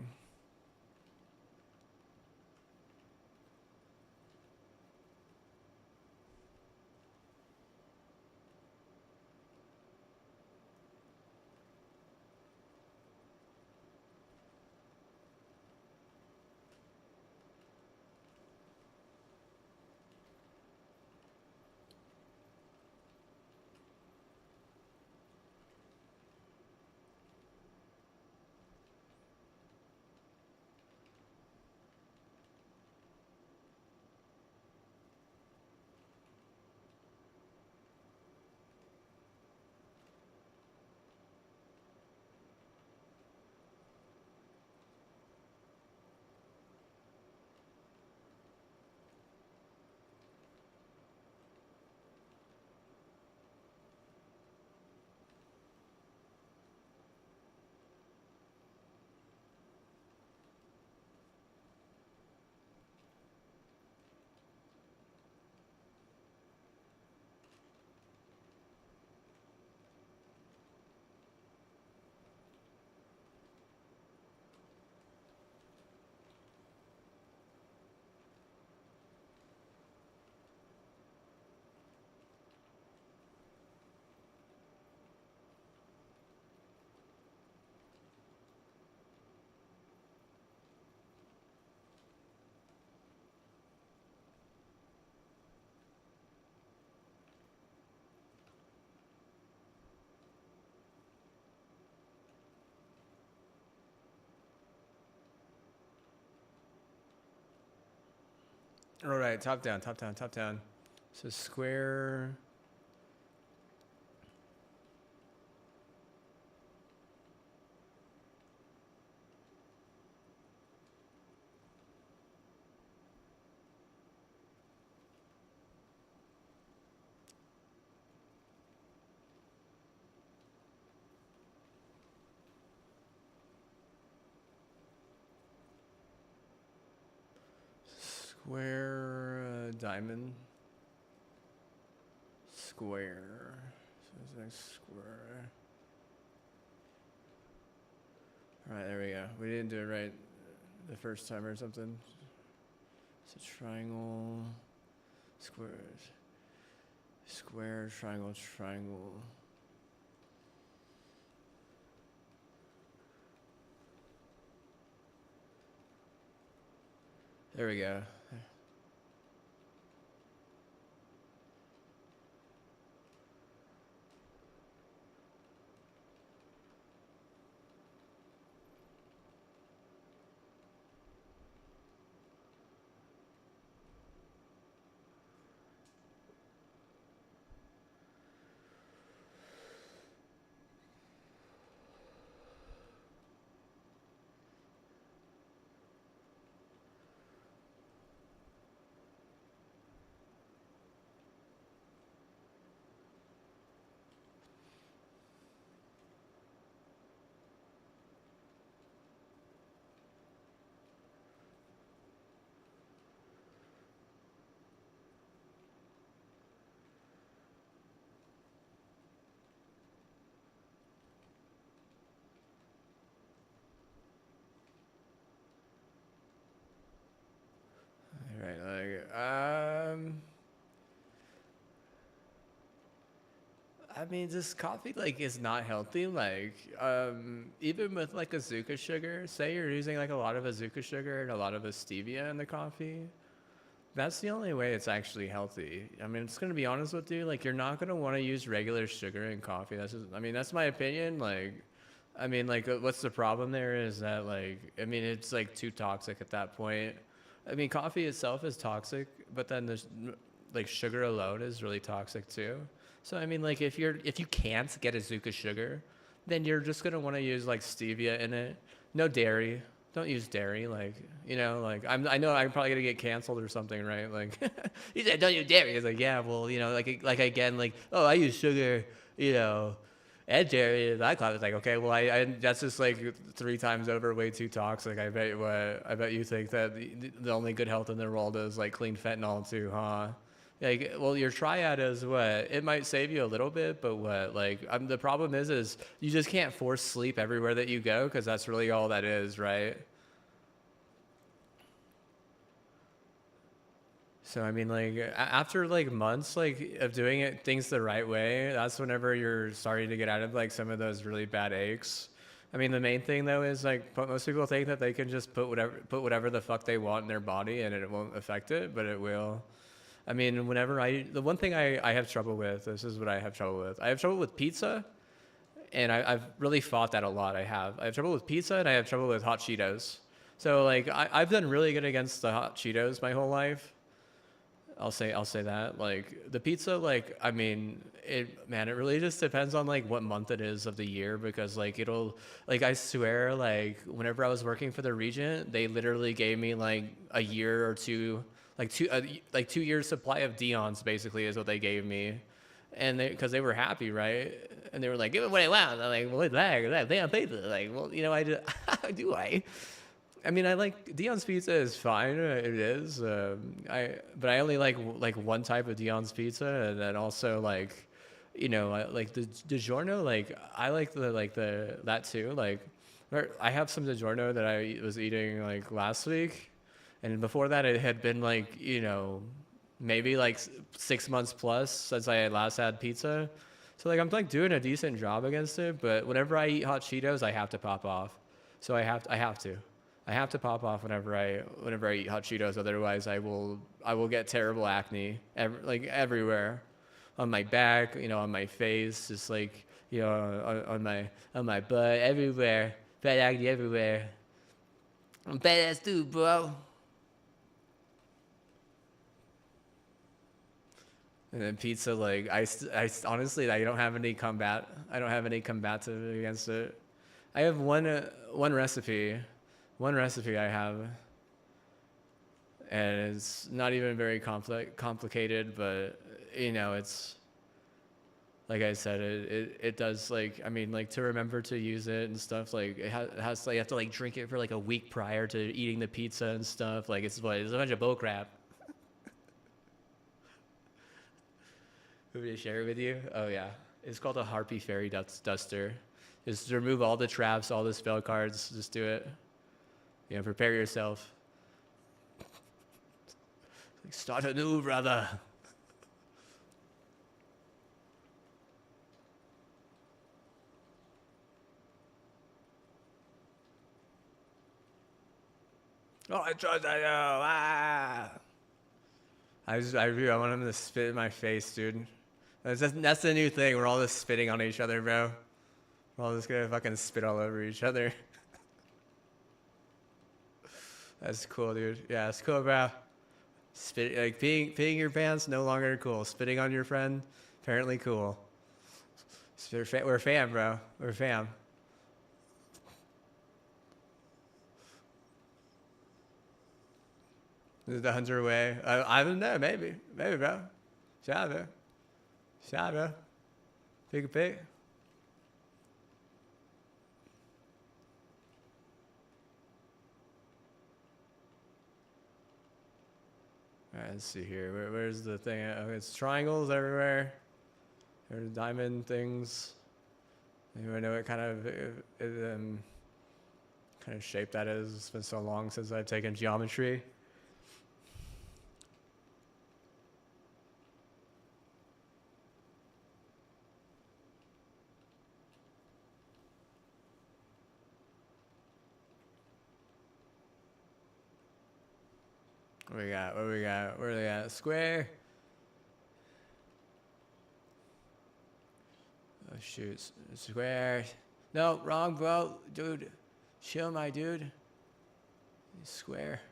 All right, top down, top down, top down. So square. Square diamond. Square. So it's like square. All right, there we go. We didn't do it right the first time or something. It's a triangle. Squares. Square, triangle, triangle. There we go. Um, I mean, this coffee like is not healthy. Like, even with like azuka sugar, say you're using like a lot of azuka sugar and a lot of a stevia in the coffee. That's the only way it's actually healthy. I mean, it's gonna be honest with you. Like, you're not gonna want to use regular sugar in coffee. That's just, I mean, that's my opinion. Like, I mean, like, what's the problem there is that like, I mean, it's like too toxic at that point. I mean, coffee itself is toxic, but then there's like sugar alone is really toxic too. So I mean, like, if you can't get Azuka sugar, then you're just gonna want to use like stevia in it. No dairy. Don't use dairy. Like, like I know I'm probably gonna get canceled or something, right? Like, he said don't use dairy. It's like, yeah, well, like again, like, oh, I use sugar, you know, and dairy. And I thought it's like, okay, well, I that's just like 3 times over, way too toxic. I bet you think that the only good health in the world is like clean fentanyl too, huh? Like, well, your triad is what? It might save you a little bit, but what? Like, the problem is you just can't force sleep everywhere that you go because that's really all that is, right? So I mean, like, after like months like of doing it things the right way, that's whenever you're starting to get out of like some of those really bad aches. I mean, the main thing though is like most people think that they can just put whatever the fuck they want in their body and it won't affect it, but it will. I mean, the one thing I have trouble with, this is what I have trouble with. I have trouble with pizza, and I've really fought that a lot. I have trouble with pizza, and I have trouble with hot Cheetos. So like I've done really good against the hot Cheetos my whole life. I'll say that. Like the pizza, like I mean, it really just depends on like what month it is of the year because like it'll like I swear like whenever I was working for the Regent, they literally gave me like a year or two like 2 years supply of Dion's basically is what they gave me, and because they were happy, right? And they were like, give me what I want. I'm like, well, what's that? They on pizza. Like, well, I just do I. I mean, I like Dion's pizza is fine. It is. But I only like one type of Dion's pizza, and then also like, like the DiGiorno. Like I like the that too. Like, I have some DiGiorno that I was eating like last week, and before that it had been like maybe like 6 months plus since I had last had pizza. So like I'm like doing a decent job against it, but whenever I eat hot Cheetos, I have to pop off. So I have to. I have to pop off whenever I eat hot Cheetos. Otherwise, I will get terrible acne like everywhere, on my back, on my face, just like on my butt, everywhere, fat acne everywhere. I'm badass dude, bro. And then pizza, like I honestly I don't have any combat. I don't have any combative against it. I have one recipe. One recipe I have, and it's not even very complicated, but it's like I said, it does like I mean like to remember to use it and stuff like it has like you have to like drink it for like a week prior to eating the pizza and stuff like it's a bunch of bull crap. Who did I share it with you? Oh yeah, it's called a Harpy Fairy Duster. Just remove all the traps, all the spell cards. Just do it. Prepare yourself. Like, start anew, brother. Oh, I trust I know. Ah. I want him to spit in my face, dude. That's the new thing. We're all just spitting on each other, bro. We're all just gonna fucking spit all over each other. That's cool, dude. Yeah, it's cool, bro. Spit like peeing your pants no longer cool. Spitting on your friend apparently cool. We're fam, bro. We're fam. Is the hunter way? I don't know. Maybe, bro. Shout out, bro. Pick a pick. All right, let's see here. Where's the thing? Oh, it's triangles everywhere. There's diamond things. Anyone know what kind of shape that is? It's been so long since I've taken geometry. What we got? What we got? Where they got? Square. Oh shoot, square. No, wrong, bro, dude. Chill, my dude. Square.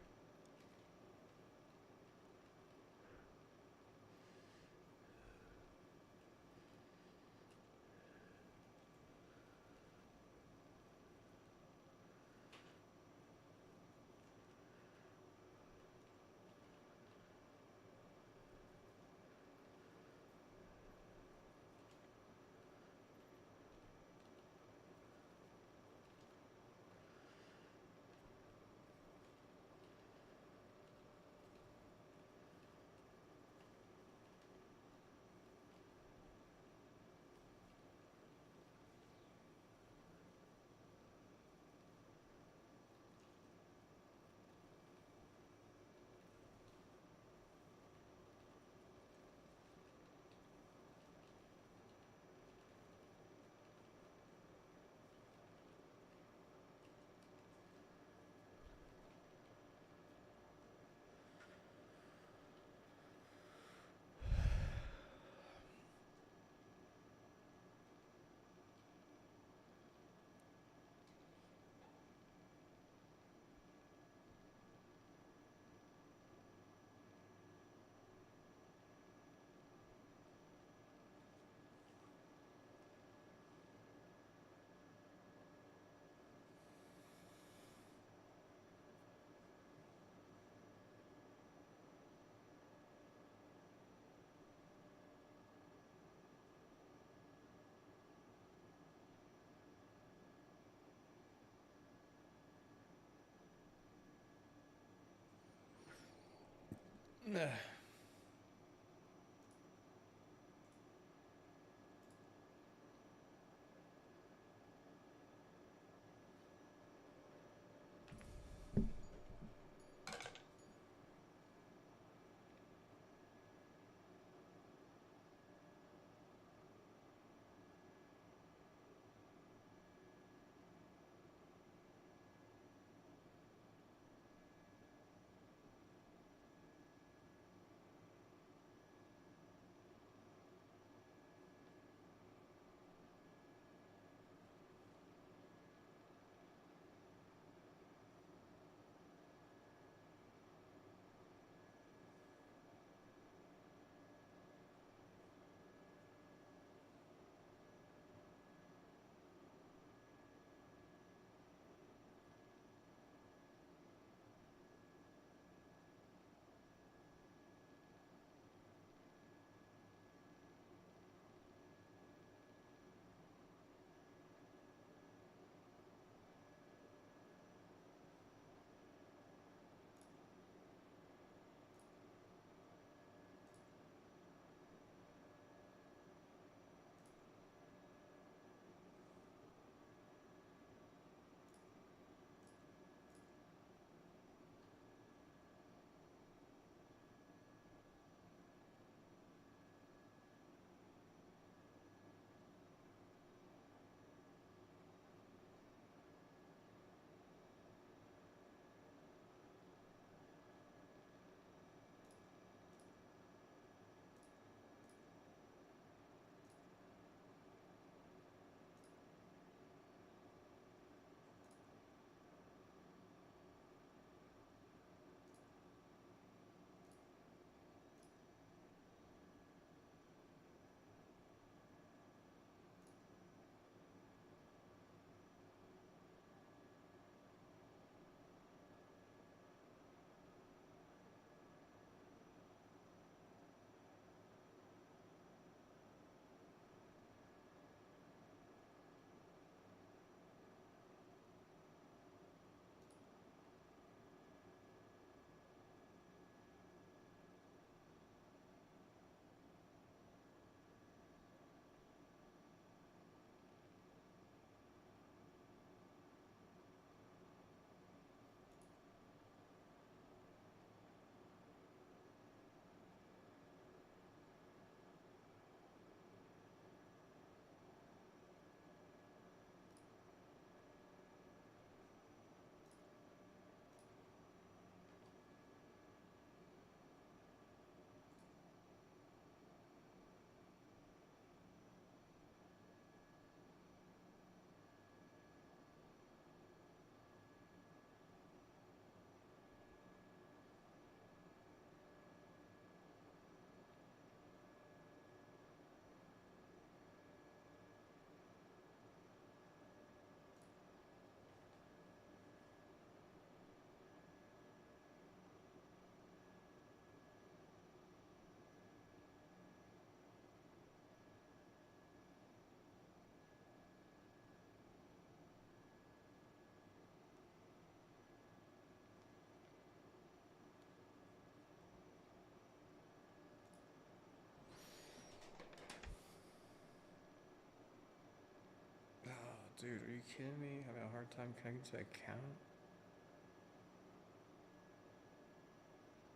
Dude, are you kidding me? Having a hard time connecting to account?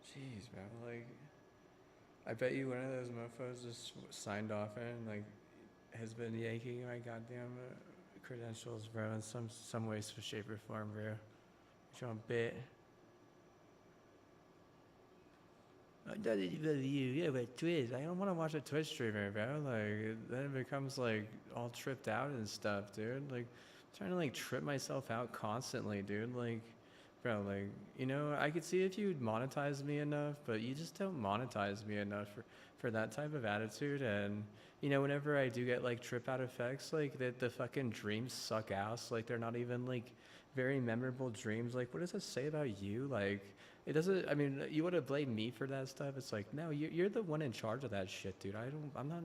Jeez, bro. Like, I bet you one of those mofos just signed off and like has been yanking my goddamn credentials, bro, in some way, shape, or form, bro. Which one bit? Yeah, but Twitch. I don't want to watch a Twitch streamer, bro. Like, then it becomes like all tripped out and stuff, dude. Like, I'm trying to like trip myself out constantly, dude. Like, bro, like, you know, I could see if you'd monetize me enough, but you just don't monetize me enough for that type of attitude. And you know, whenever I do get like trip out effects, like the fucking dreams suck ass. Like, they're not even like very memorable dreams. Like, what does that say about you? Like, it doesn't. I mean, you want to blame me for that stuff? It's like, no, you're the one in charge of that shit, dude. I'm not.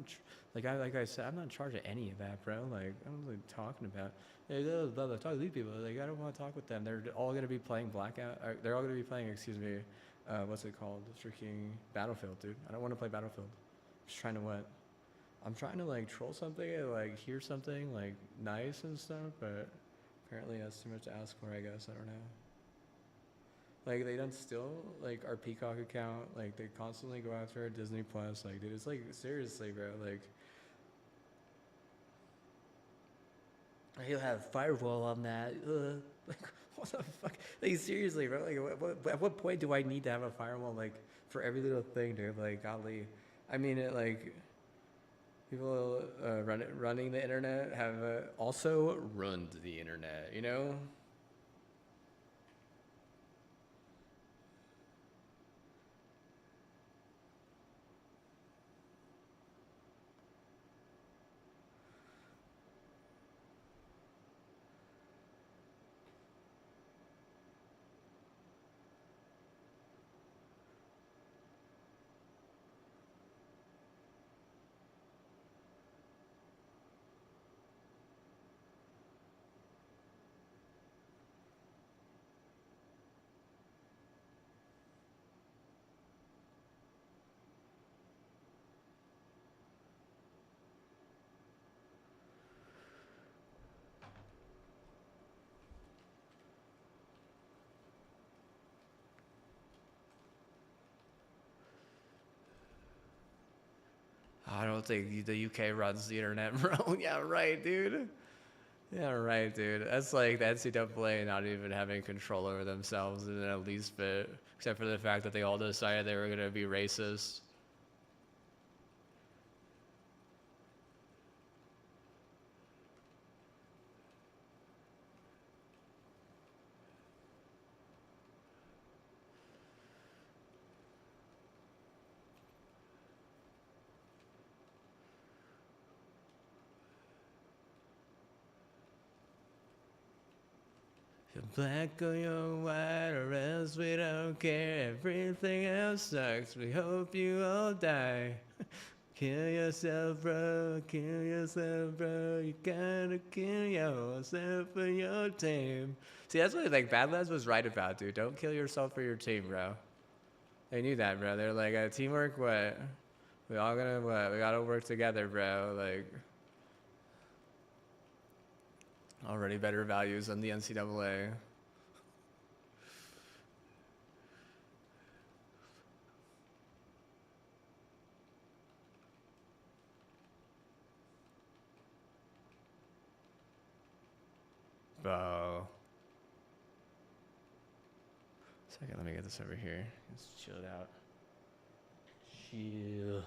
Like I said, I'm not in charge of any of that, bro. Like, I'm like talking about. Hey, blah, blah, talk to these people. Like, I don't want to talk with them. They're all gonna be playing Blackout. They're all gonna be playing. Excuse me. What's it called? Freaking Battlefield, dude. I don't want to play Battlefield. I'm just trying to what? I'm trying to like troll something and like hear something like nice and stuff, but apparently that's too much to ask for. I guess I don't know. Like, they don't steal like our Peacock account. Like, they constantly go after our Disney Plus. Like, dude, it's like seriously, bro. Like, he'll have firewall on that. Like, what the fuck? Like, seriously, bro. Like, at what point do I need to have a firewall? Like, for every little thing, dude. Like, golly. I mean, it like people running the internet have also ruined the internet. You know. I don't think the UK runs the internet, bro. Yeah, right, dude. Yeah, right, dude. That's like the NCAA not even having control over themselves in the least bit, except for the fact that they all decided they were going to be racist. You're black or you're white or else we don't care. Everything else sucks. We hope you all die. Kill yourself, bro. Kill yourself, bro. You gotta kill yourself for your team. See, that's what like Badlands was right about, dude. Don't kill yourself for your team, bro. They knew that, bro. They're like, teamwork, what? We all gonna what? We gotta work together, bro. Like, already better values than the NCAA. Bro. Second, let me get this over here. Let's chill it out. Chill.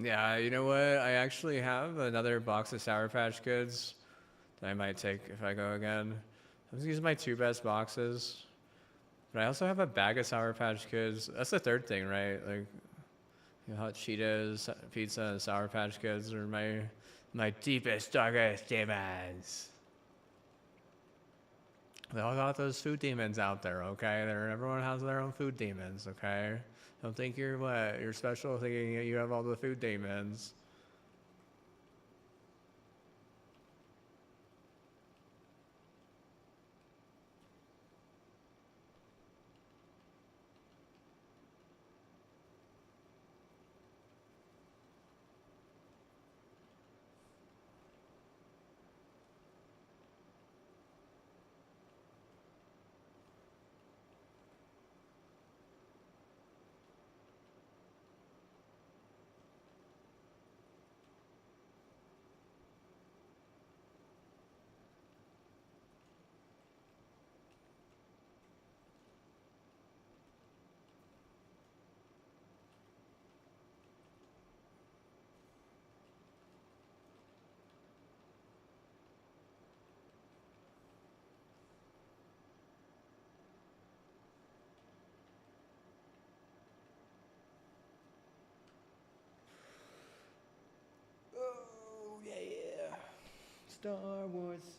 Yeah, you know what? I actually have another box of Sour Patch Kids that I might take if I go again. These are my two best boxes. But I also have a bag of Sour Patch Kids. That's the third thing, right? Like, you know, hot Cheetos, pizza, and Sour Patch Kids are my deepest, darkest demons. They all got those food demons out there, okay? Everyone has their own food demons, okay? Don't think you're what? You're special thinking you have all the food demons. Oh, yeah. Star Wars.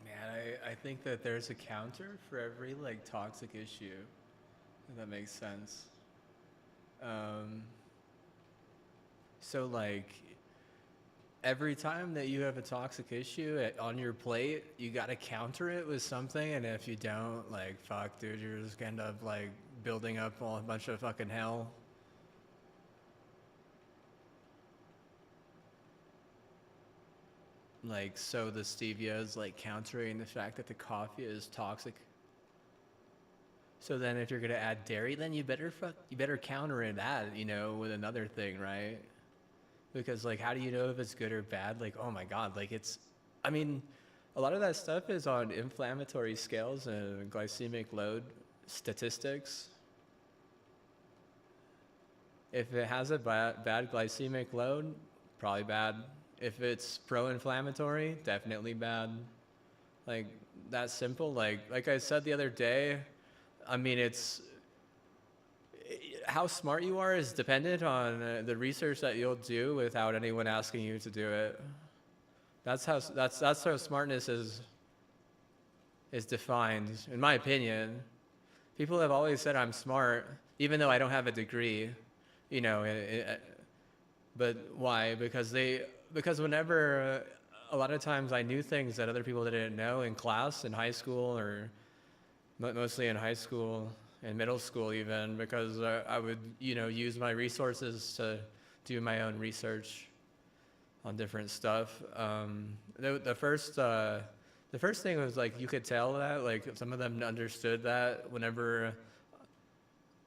Man, I think that there's a counter for every like toxic issue. If that makes sense. Um, so like every time that you have a toxic issue on your plate, you gotta counter it with something, and if you don't, like fuck, dude, you're just gonna end up like building up a bunch of fucking hell. Like so, the stevia is like countering the fact that the coffee is toxic. So then, if you're gonna add dairy, then you better counter it that with another thing, right? Because like, how do you know if it's good or bad? Like, oh my god, like I mean, a lot of that stuff is on inflammatory scales and glycemic load statistics. If it has a bad glycemic load, probably bad. If it's pro-inflammatory, definitely bad. Like that simple. Like I said the other day, I mean it's how smart you are is dependent on the research that you'll do without anyone asking you to do it. That's how smartness is defined, in my opinion. People have always said I'm smart, even though I don't have a degree, you know. But why? Because whenever a lot of times I knew things that other people didn't know in class, in high school, or mostly in high school and middle school even, because I would use my resources to do my own research on different stuff. The first thing was like you could tell that like some of them understood that whenever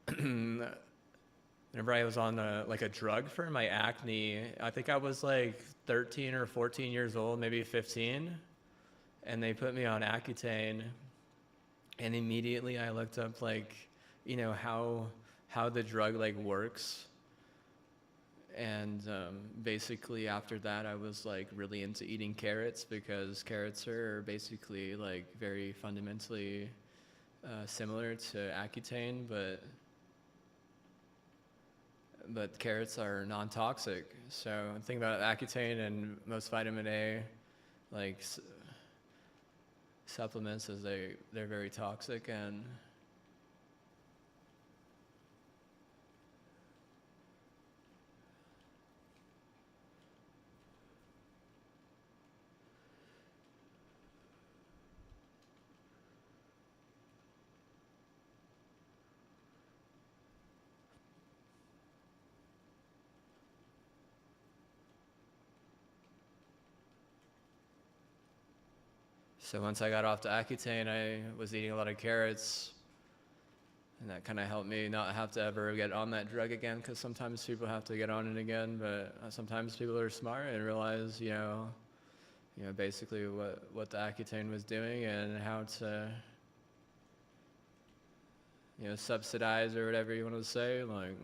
whenever I was on like a drug for my acne. I think I was like 13 or 14 years old, maybe 15, and they put me on Accutane, and immediately I looked up like how the drug like works. And basically after that, I was like really into eating carrots because carrots are basically like very fundamentally similar to Accutane, but carrots are non-toxic. So the thing about Accutane and most vitamin A, like supplements, is they're very toxic. And so once I got off the Accutane, I was eating a lot of carrots, and that kind of helped me not have to ever get on that drug again, because sometimes people have to get on it again, but sometimes people are smart and realize, basically what the Accutane was doing and how to, subsidize or whatever you want to say, like.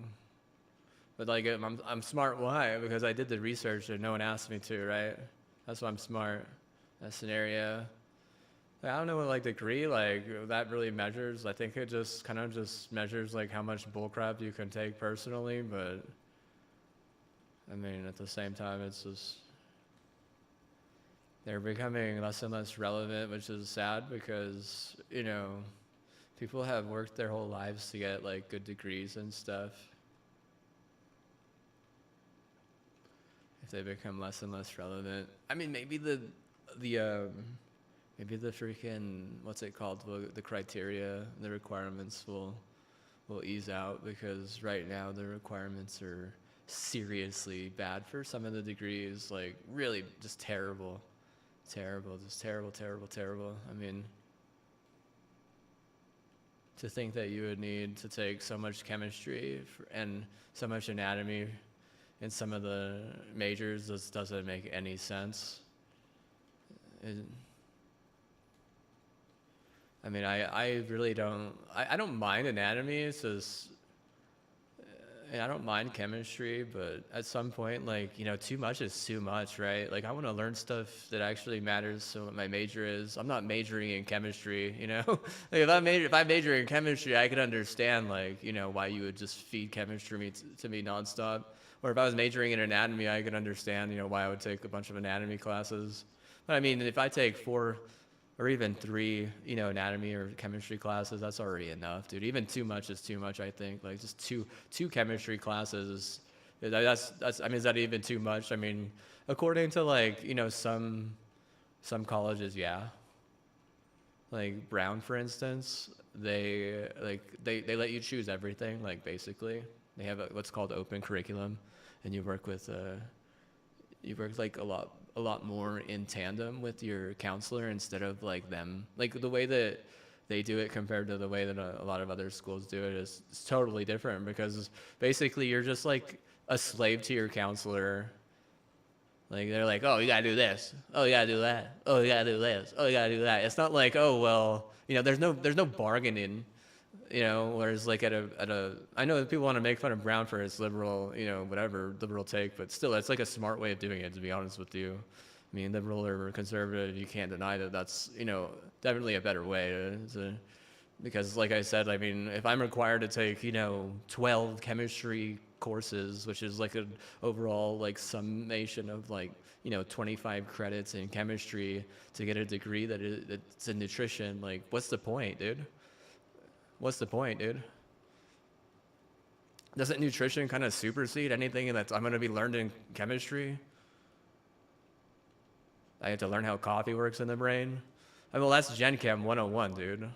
But like I'm smart. Why? Because I did the research and no one asked me to, right? That's why I'm smart. That scenario. Like, I don't know what like degree like that really measures. I think it just kind of just measures like how much bullcrap you can take personally. But I mean, at the same time, it's just they're becoming less and less relevant, which is sad because people have worked their whole lives to get like good degrees and stuff. If they become less and less relevant, I mean, maybe the freaking what's it called, the criteria, the requirements will ease out, because right now the requirements are seriously bad for some of the degrees, like really just terrible, just terrible. I mean, to think that you would need to take so much chemistry and so much anatomy in some of the majors just doesn't make any sense. I mean, I really don't. I don't mind anatomy. It's just, and I don't mind chemistry. But at some point, like too much is too much, right? Like I want to learn stuff that actually matters. So what my major is, I'm not majoring in chemistry. Like if I major in chemistry, I could understand like why you would just feed chemistry to me nonstop. Or if I was majoring in anatomy, I could understand why I would take a bunch of anatomy classes. But I mean, if I take 4 or even 3, anatomy or chemistry classes, that's already enough, dude. Even too much is too much, I think. Like just two chemistry classes, that's. I mean, is that even too much? I mean, according to like some colleges, yeah. Like Brown, for instance, they let you choose everything. Like basically, they have what's called open curriculum, and you work like a lot more in tandem with your counselor instead of like them. Like the way that they do it compared to the way that a lot of other schools do it is totally different, because basically you're just like a slave to your counselor. Like they're like, oh, you gotta do this. Oh, you gotta do that. Oh, you gotta do this. Oh, you gotta do that. It's not like, oh, well, there's no bargaining. You know, whereas like I know that people want to make fun of Brown for his liberal, you know, whatever liberal take, but still, it's like a smart way of doing it. To be honest with you, I mean, liberal or conservative, you can't deny that that's, you know, definitely a better way because like I said, I mean, if I'm required to take, you know, 12 chemistry courses, which is like an overall like summation of like, you know, 25 credits in chemistry to get a degree that's in nutrition, like what's the point, dude? What's the point, dude? Doesn't nutrition kind of supersede anything that I'm going to be learned in chemistry? I have to learn how coffee works in the brain. I mean, well, that's Gen Chem 101, dude.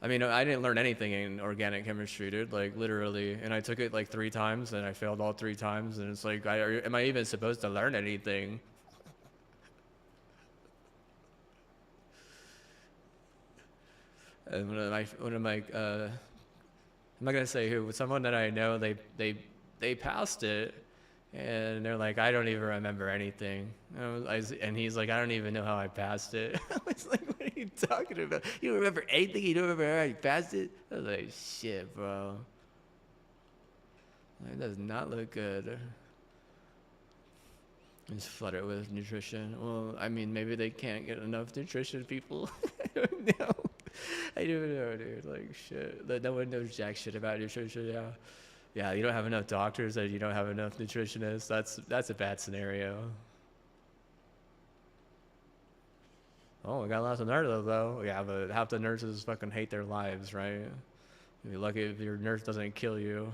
I mean, I didn't learn anything in organic chemistry, dude. Like literally, and I took it like 3 times, and I failed all 3 times. And it's like, am I even supposed to learn anything? And one of my I'm not gonna say who, but someone that I know, they passed it, and they're like, I don't even remember anything. And he's like, I don't even know how I passed it. I was like, what are you talking about? You don't remember anything? You don't remember how you passed it? I was like, shit, bro. It does not look good. Just flooded with nutrition. Well, I mean, maybe they can't get enough nutrition, people. I don't know. I don't know, dude. Like, shit. No one knows jack shit about nutrition, yeah. Yeah, you don't have enough doctors and you don't have enough nutritionists. That's a bad scenario. Oh, we got lots of nurses, though. Yeah, but half the nurses fucking hate their lives, right? You'd be lucky if your nurse doesn't kill you.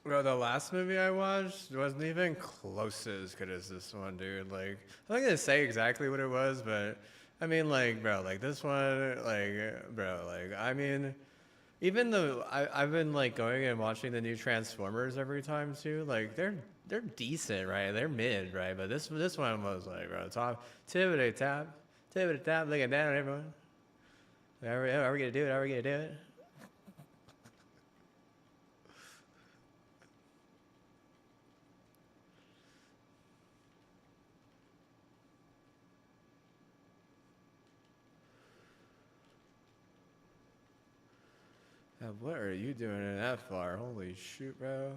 Bro, the last movie I watched wasn't even close as good as this one, dude. Like, I'm not gonna say exactly what it was, but I mean, like, bro, like this one, like, bro, like, I mean, even though I've been like going and watching the new Transformers every time too, like they're decent, right? They're mid, right? But this one was like, bro, top tippity tap, looking down on everyone. Are we gonna do it? Are we gonna do it? What are you doing in that far? Holy shoot, bro.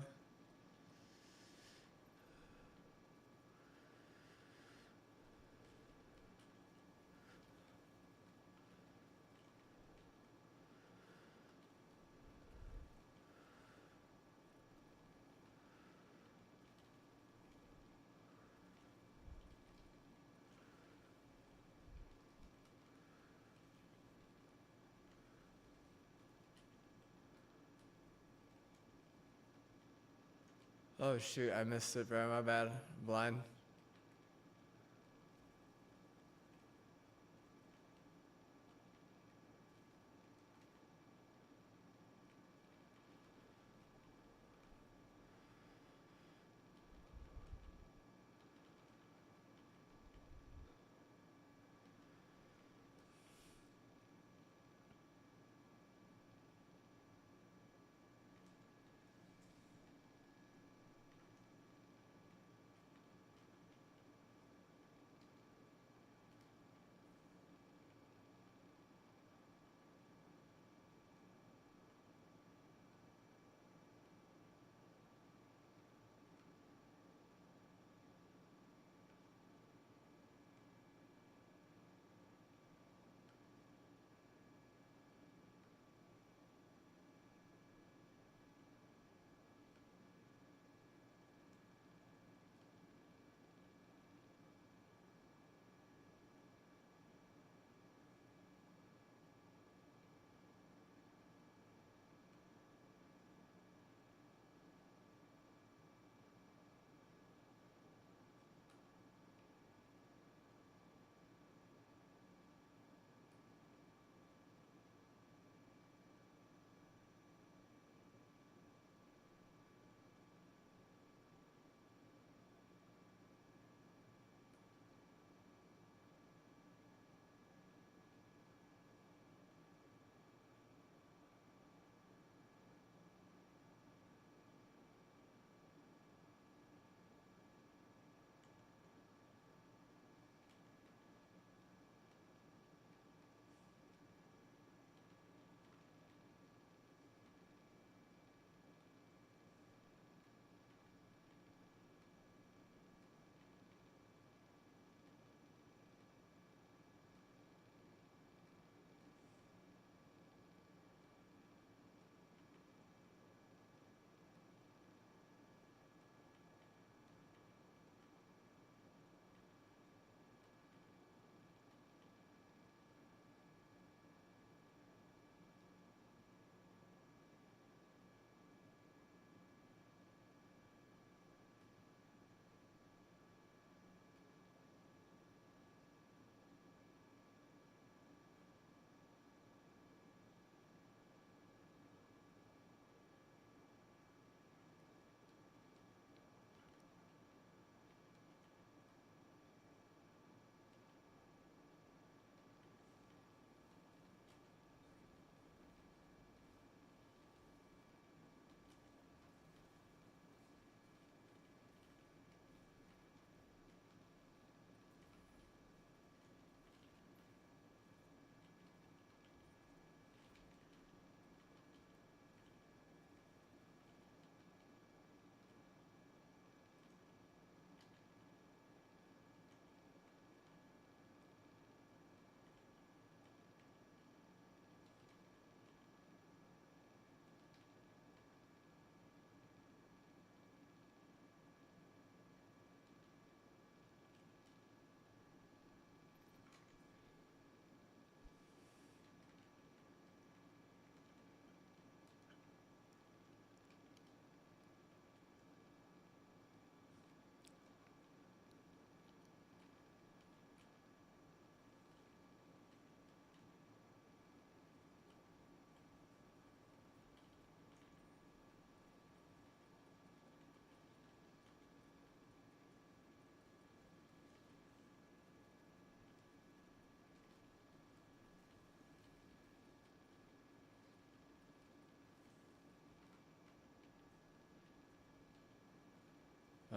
Oh shoot, I missed it, bro. My bad. Blind.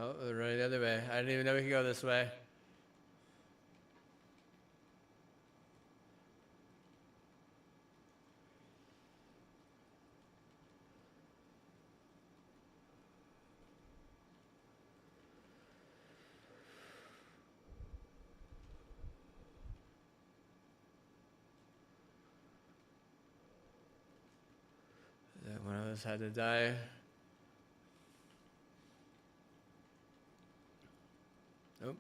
Oh, we're running the other way. I didn't even know we could go this way. One of us had to die. Nope.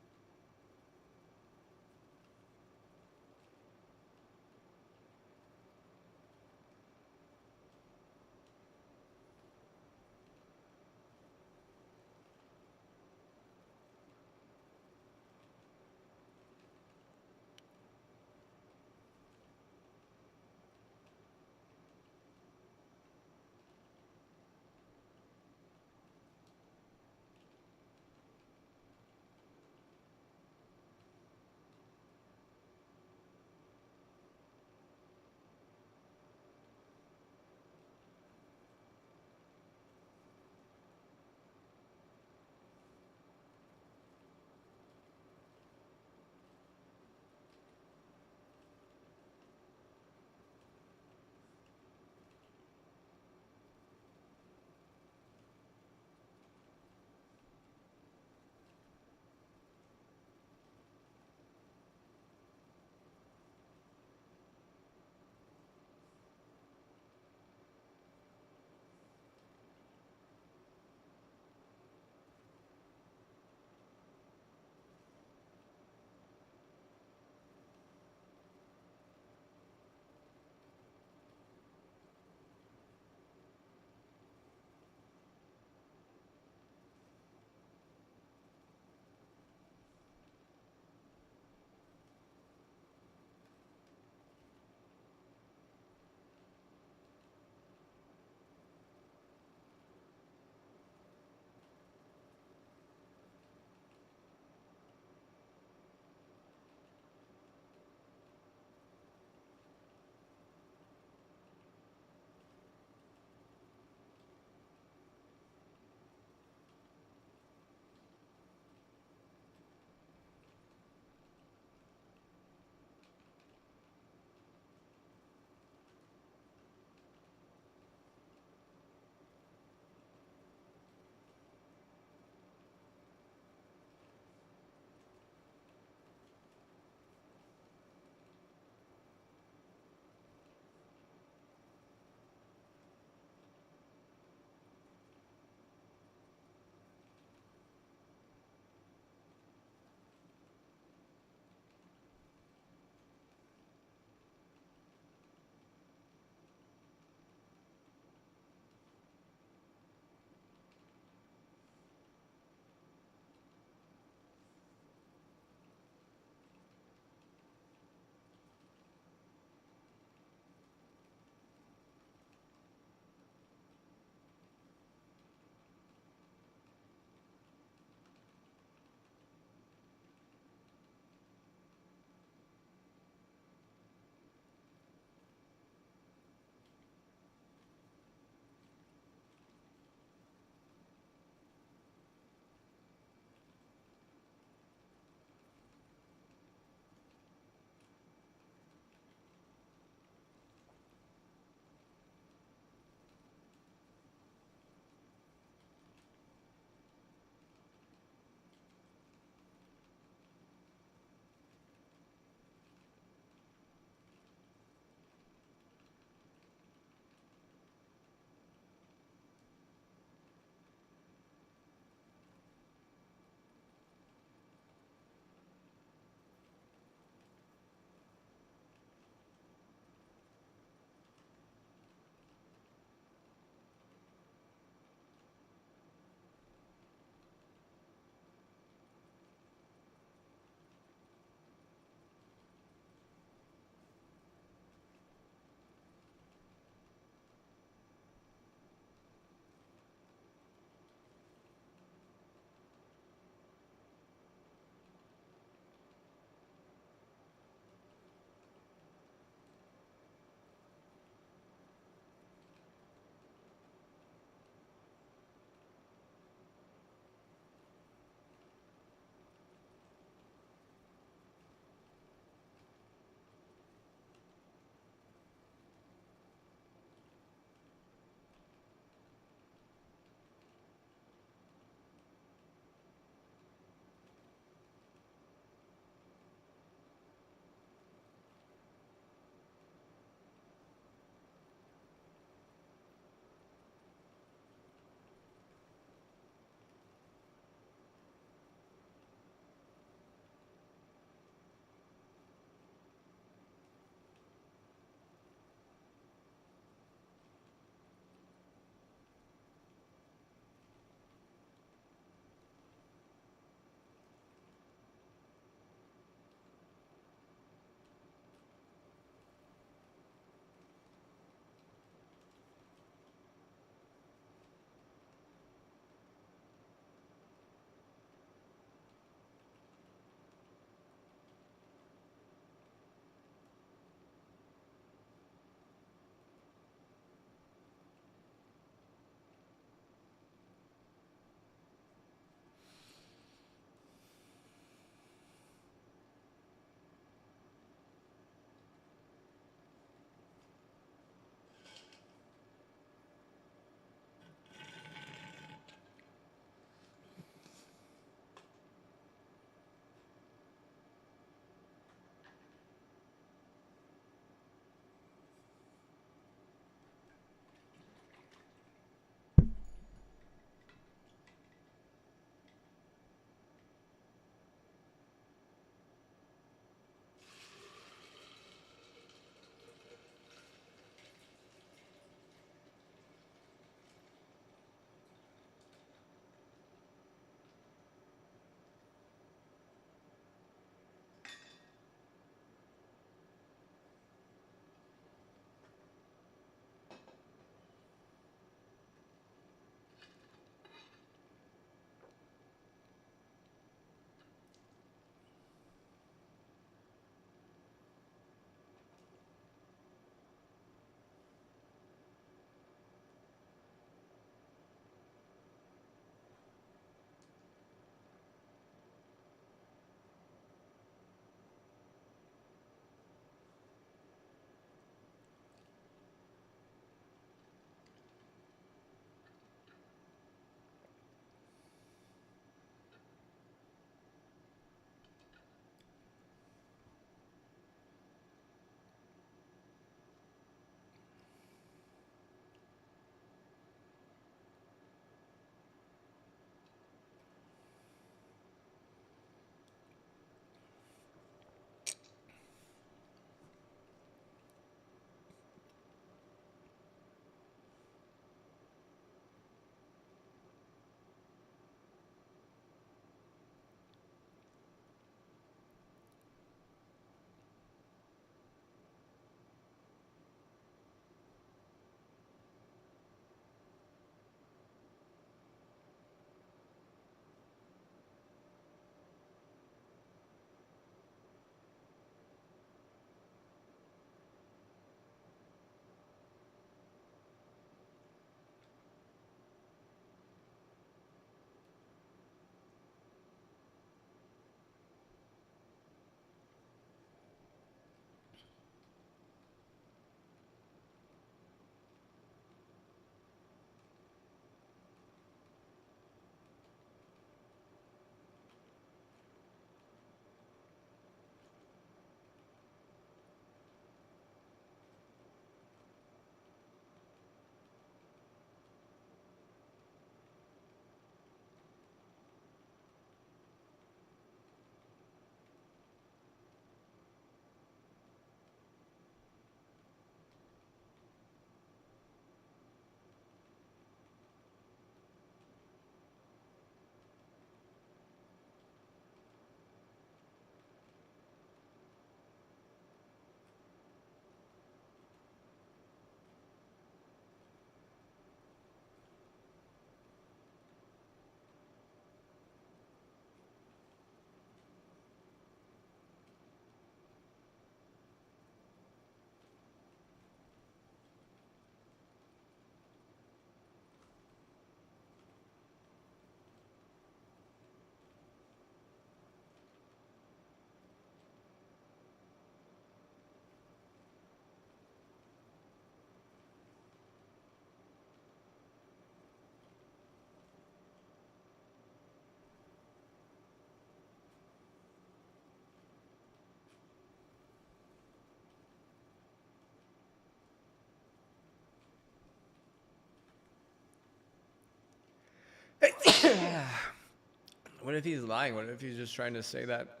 What if he's lying? What if he's just trying to say that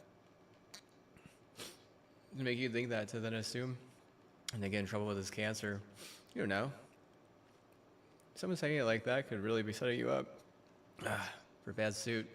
to make you think that, to then assume and then get in trouble with his cancer? You don't know. Someone saying it like that could really be setting you up for a bad suit.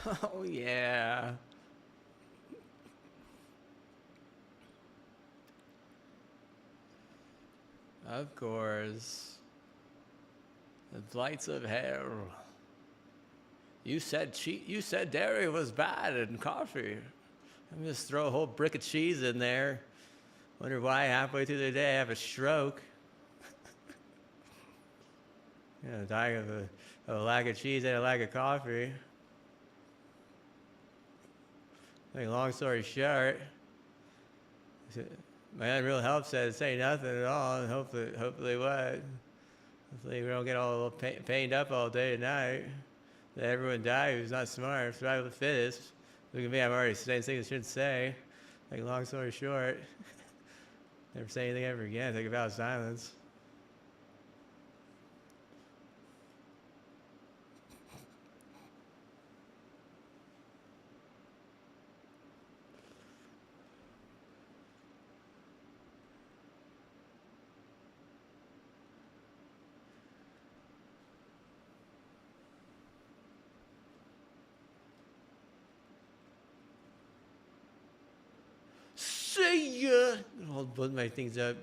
Oh, yeah. Of course. The blights of hell. You said you said dairy was bad in coffee. I'm just throw a whole brick of cheese in there. Wonder why halfway through the day I have a stroke. Dying of a lack of cheese and a lack of coffee. Long story short, my unreal help said say nothing at all, and hopefully what? Hopefully we don't get all pained up all day and night. That everyone die who's not smart, survival of the fittest. Look at me, I'm already saying things I shouldn't say. Long story short, never say anything ever again. Take a vow of silence. See ya! I'll put my things up.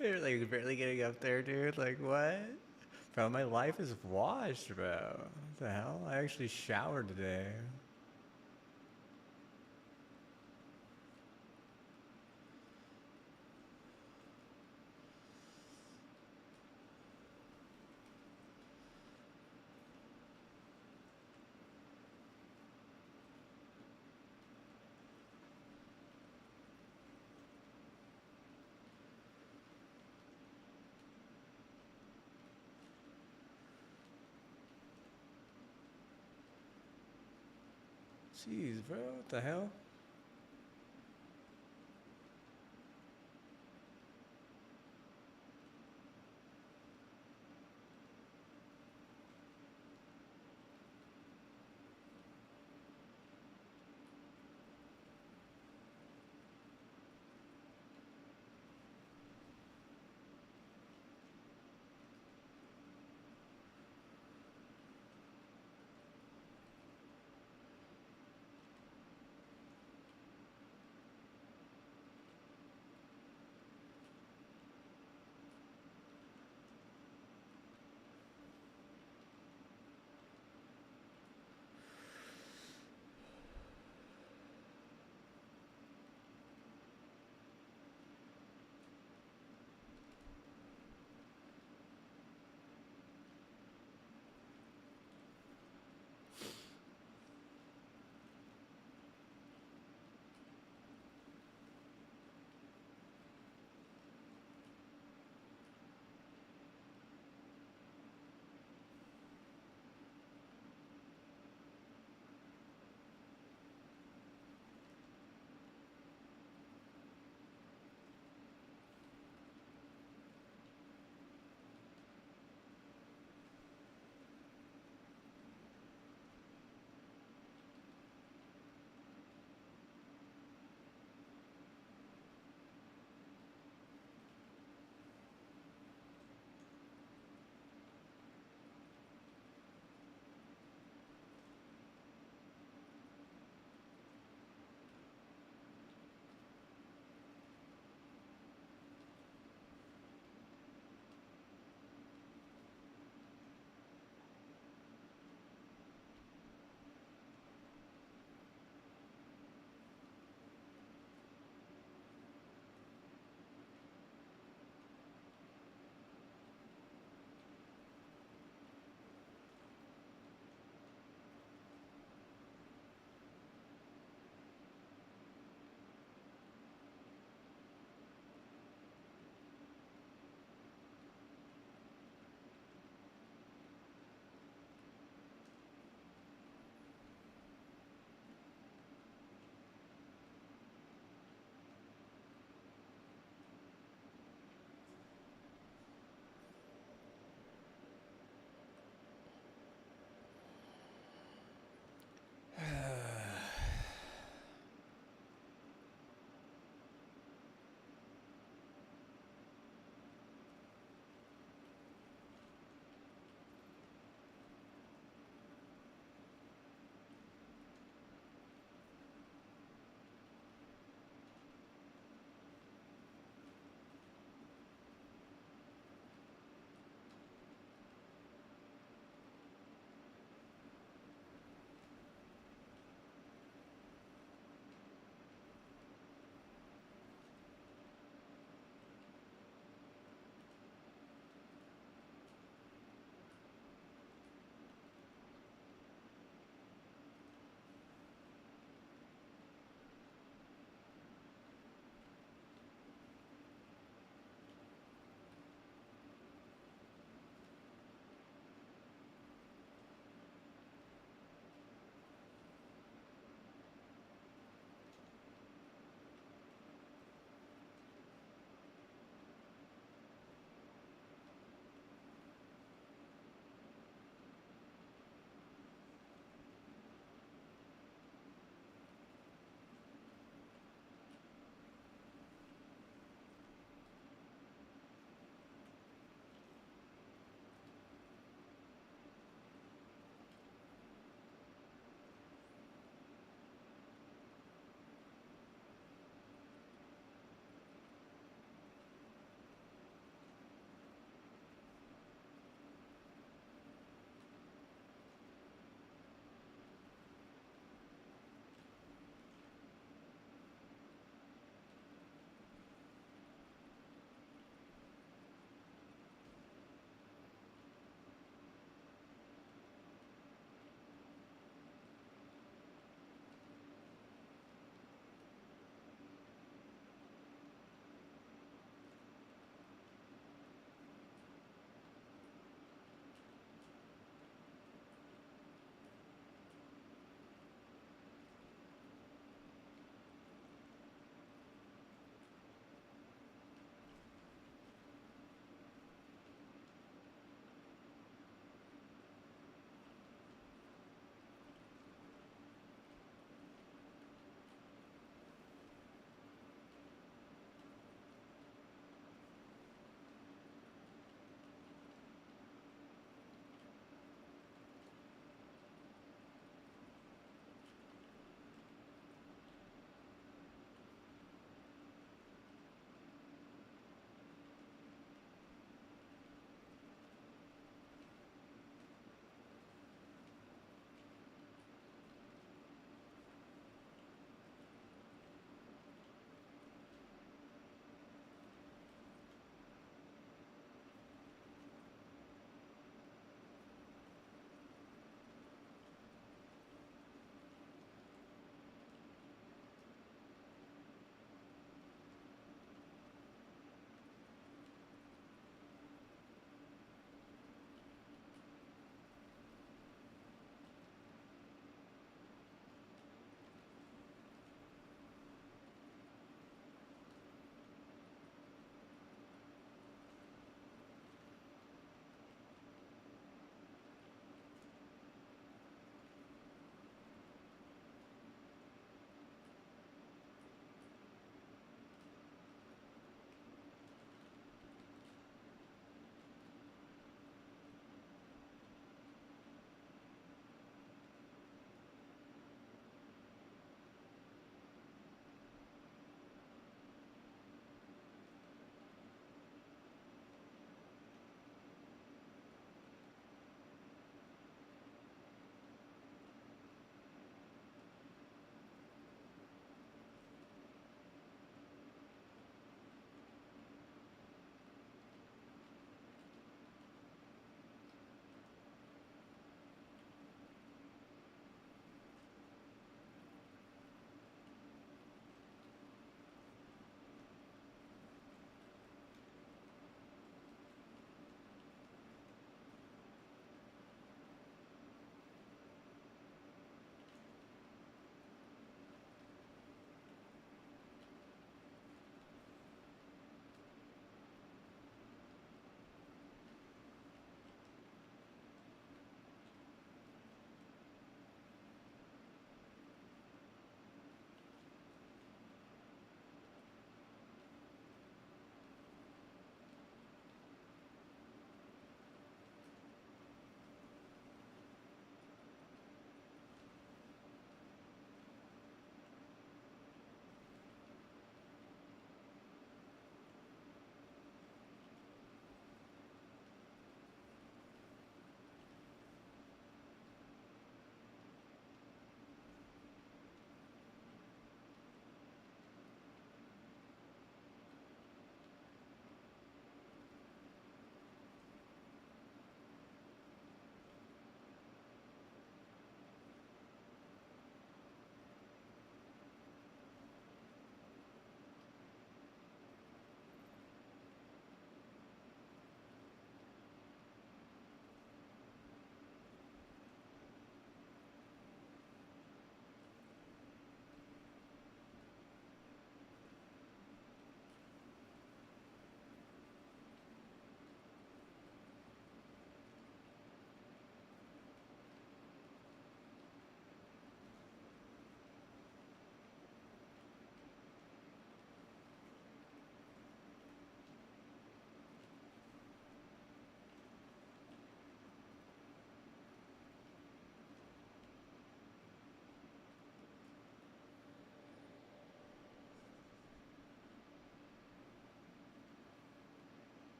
You're like barely getting up there, dude. Like what? Bro, my life is washed, bro. What the hell? I actually showered today. Jeez, bro. What the hell?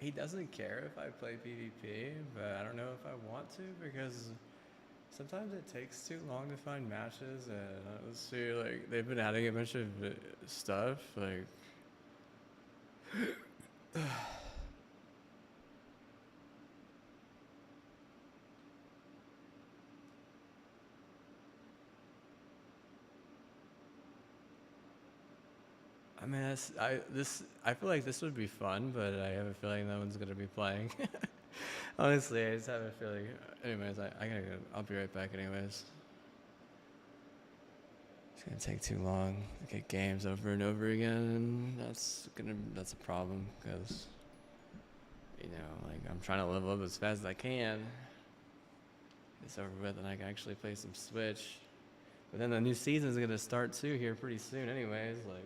he doesn't care if I play PvP, but I don't know if I want to because sometimes it takes too long to find matches, and let's see, like they've been adding a bunch of stuff, like. I mean, I feel like this would be fun, but I have a feeling no one's gonna be playing. Honestly, I just have a feeling. Anyways, I gotta go. I'll be right back. Anyways, it's gonna take too long to get games over and over again, and that's a problem because like I'm trying to level up as fast as I can. It's over with, and I can actually play some Switch. But then the new season's gonna start too here pretty soon. Anyways, like.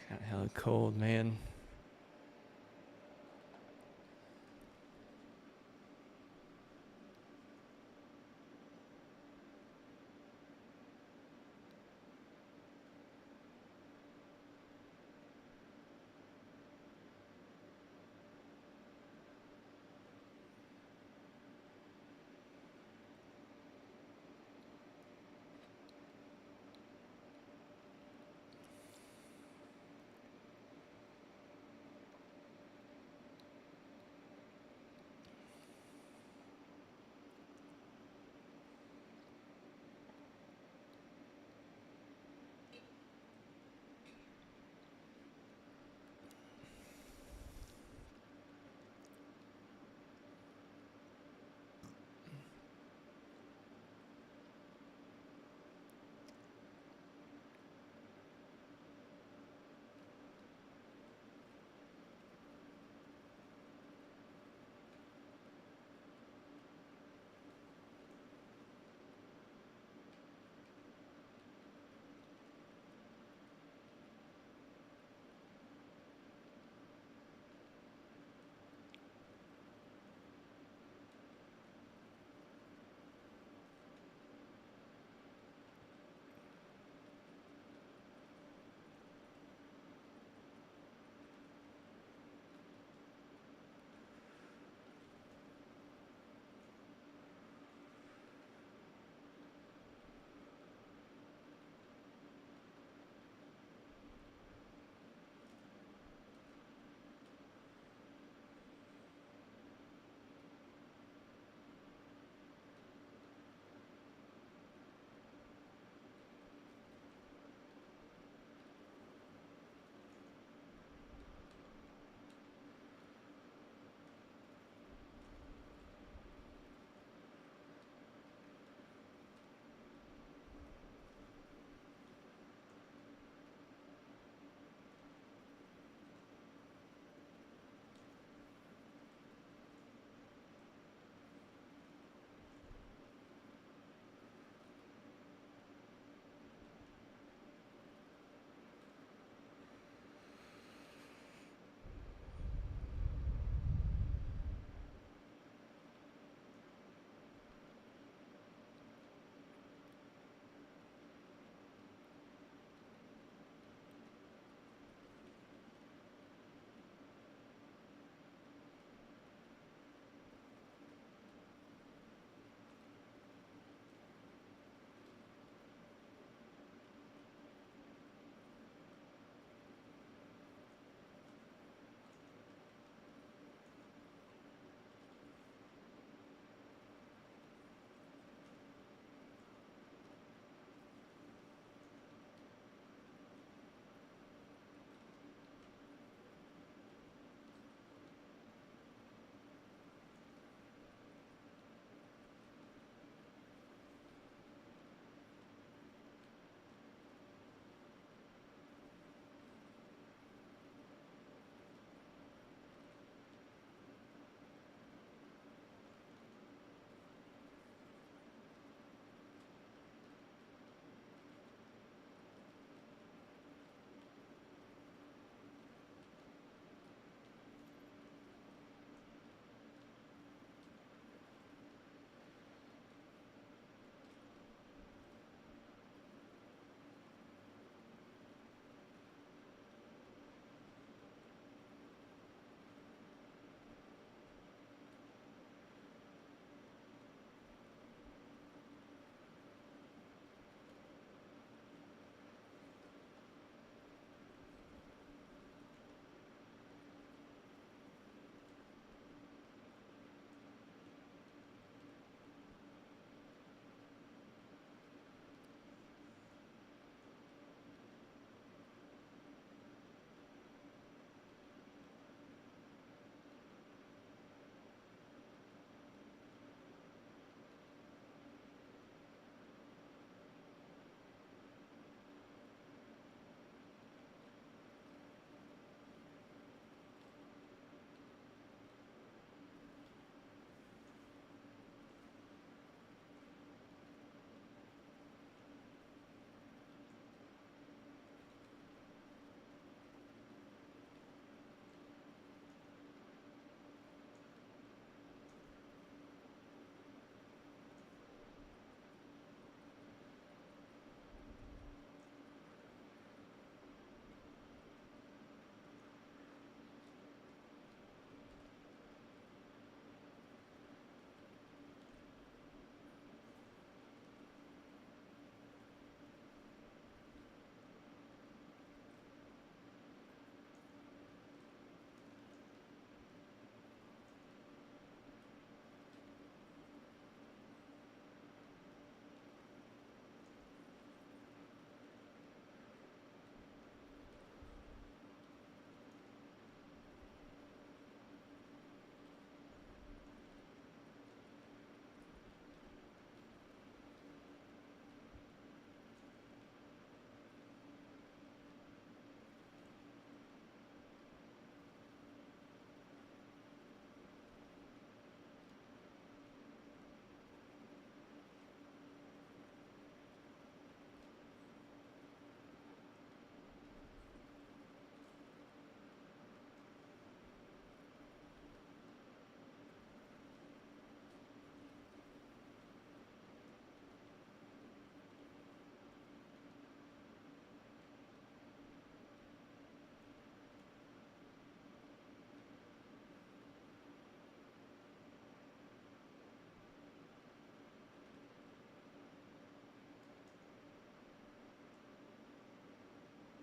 Kind of hella cold, man.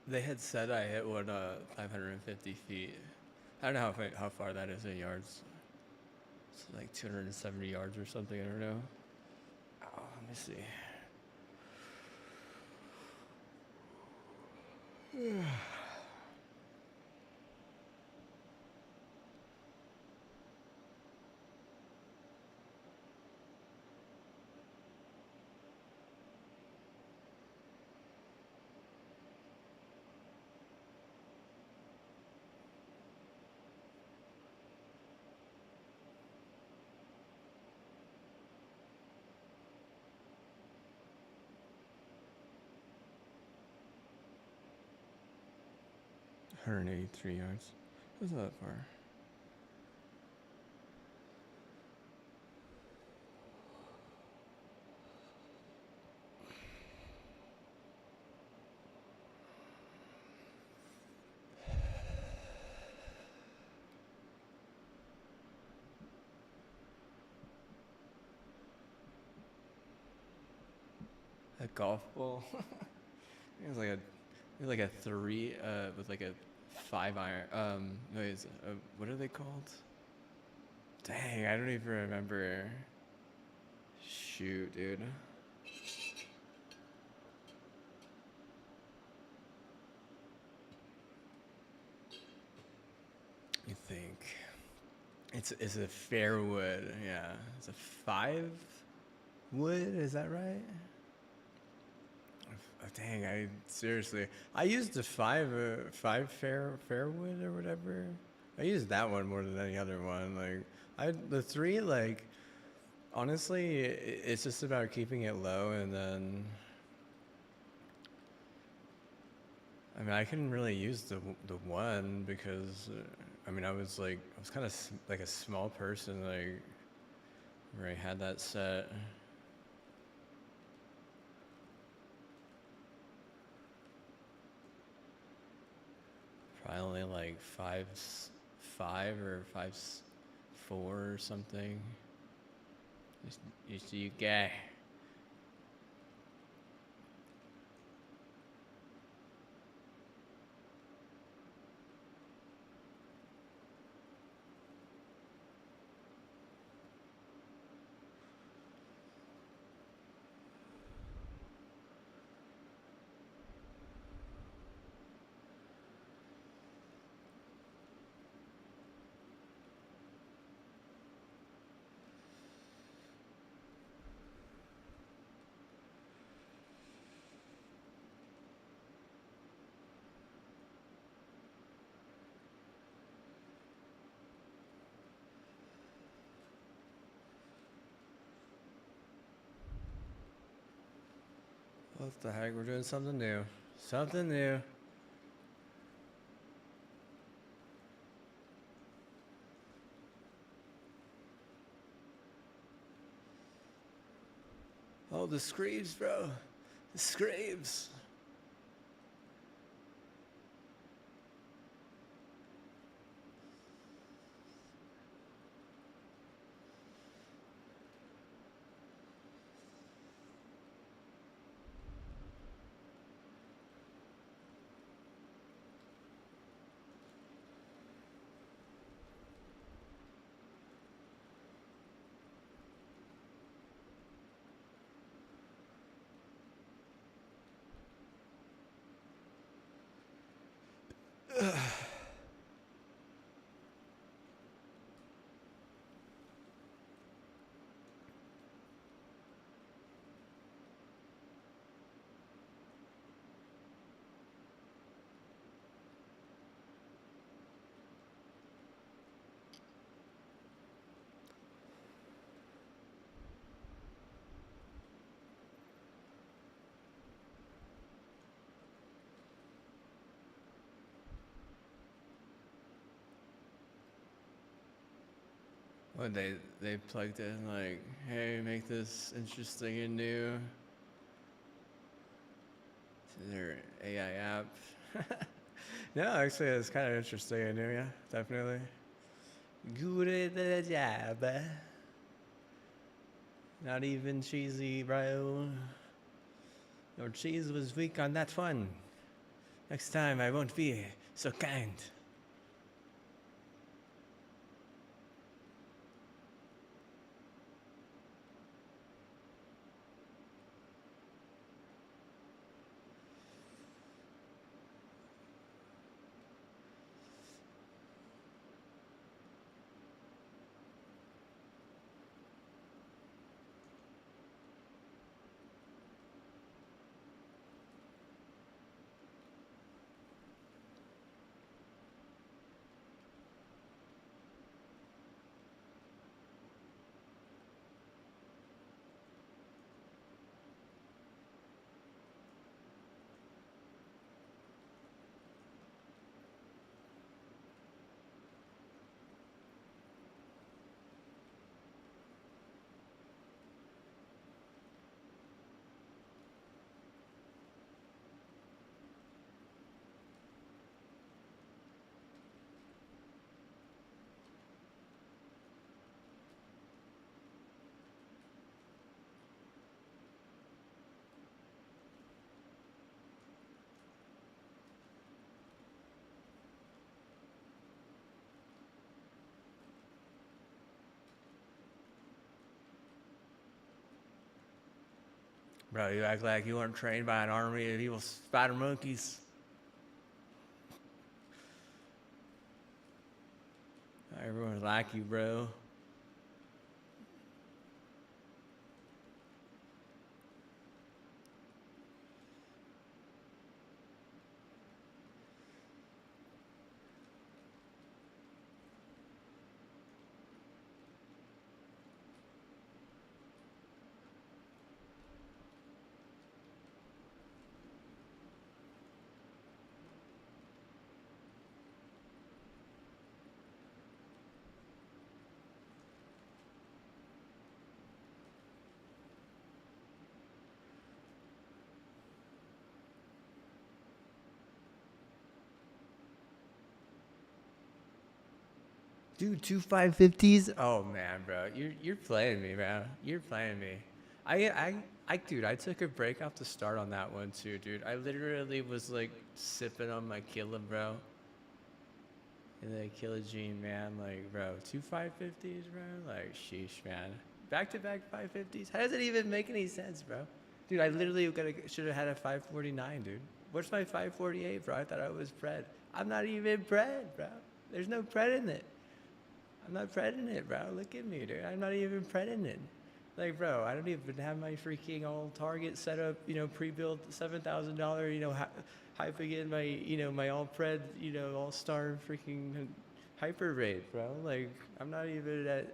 They had said I hit one 550 feet. I don't know how far that is in yards. It's like 270 yards or something. I don't know. Oh, let me see. 183 yards. That's not that far. A golf ball. It was like a three with like a 5 iron. What are they called? Dang, I don't even remember. Shoot, dude. You think it's a fair wood? Yeah, it's a 5 wood. Is that right? Oh, dang, I seriously, I used the five fairwood or whatever. I used that one more than any other one. The three, like, honestly, it's just about keeping it low, and then I mean, I couldn't really use the one because I mean, I was kind of like a small person, like where I had that set. Probably only like 5'5" or 5'4" or something. You see, you guy. What the heck? We're doing something new. Something new. Oh, the screams, bro. The screams. When they plugged in like, hey, make this interesting and new to their AI app. No, actually, it's kind of interesting and new. Yeah, definitely. Good job. Not even cheesy, bro. Your cheese was weak on that one. Next time I won't be so kind. Bro, you act like you weren't trained by an army of evil spider monkeys. Everyone's like you, bro. Dude, two 550s? Oh man, bro, you're playing me, man. You're playing me. Dude, I took a break off the start on that one too, dude. I literally was like sipping on my Killa, bro. And the Killa Gene, man, like, bro, two 550s, bro. Like, sheesh, man. Back to back 550s. How does it even make any sense, bro? Dude, I literally should have had a 549, dude. Where's my 548, bro? I thought I was pred. I'm not even pred, bro. There's no pred in it. I'm not predding it, bro. Look at me, dude. I'm not even predding it. Like, bro, I don't even have my freaking all target set up, pre-built $7,000, hyping in my, my all pred, all star freaking hyper rate, bro. Like, I'm not even at,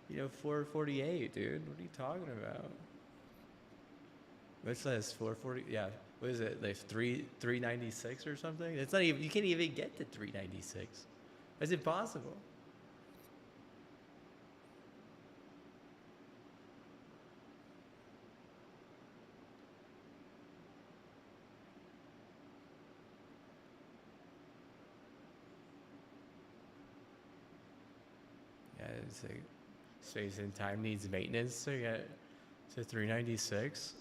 448, dude. What are you talking about? What's this? 440? Yeah. What is it? Like 396 or something? It's not even. You can't even get to 396. It's impossible. Yeah, it's like space and time needs maintenance to get to 396.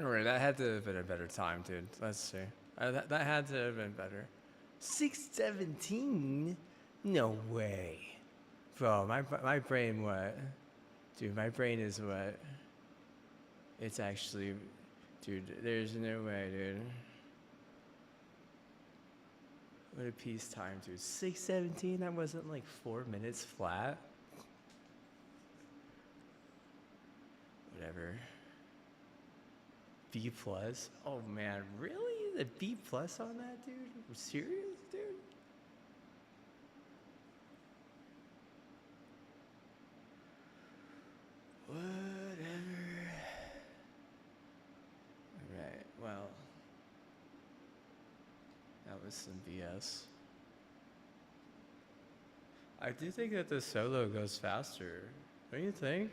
Alright, that had to have been a better time, dude. Let's see. That had to have been better. 6:17? No way. Bro, my brain what? Dude, my brain is what? It's actually... Dude, there's no way, dude. What a peacetime, dude. 6:17? That wasn't like 4 minutes flat? Whatever. B plus? Oh man, really? The B plus on that, dude? Serious, dude? Whatever. Alright, well. That was some BS. I do think that the solo goes faster. Don't you think?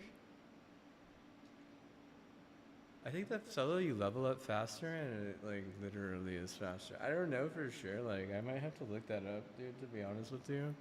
I think that solo you level up faster and it like literally is faster. I don't know for sure. Like I might have to look that up, dude, to be honest with you.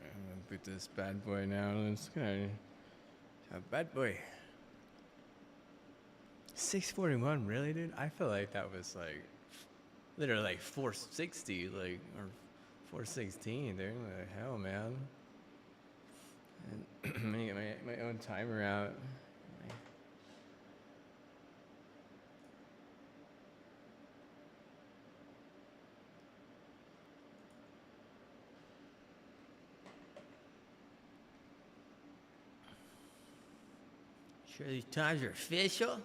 I'm gonna boot this bad boy now. Let's go. Bad boy. 641, really, dude? I feel like that was like literally like 460, like or 416, dude. Like hell, man. And I'm gonna get my own timer out. Sure, these times are official.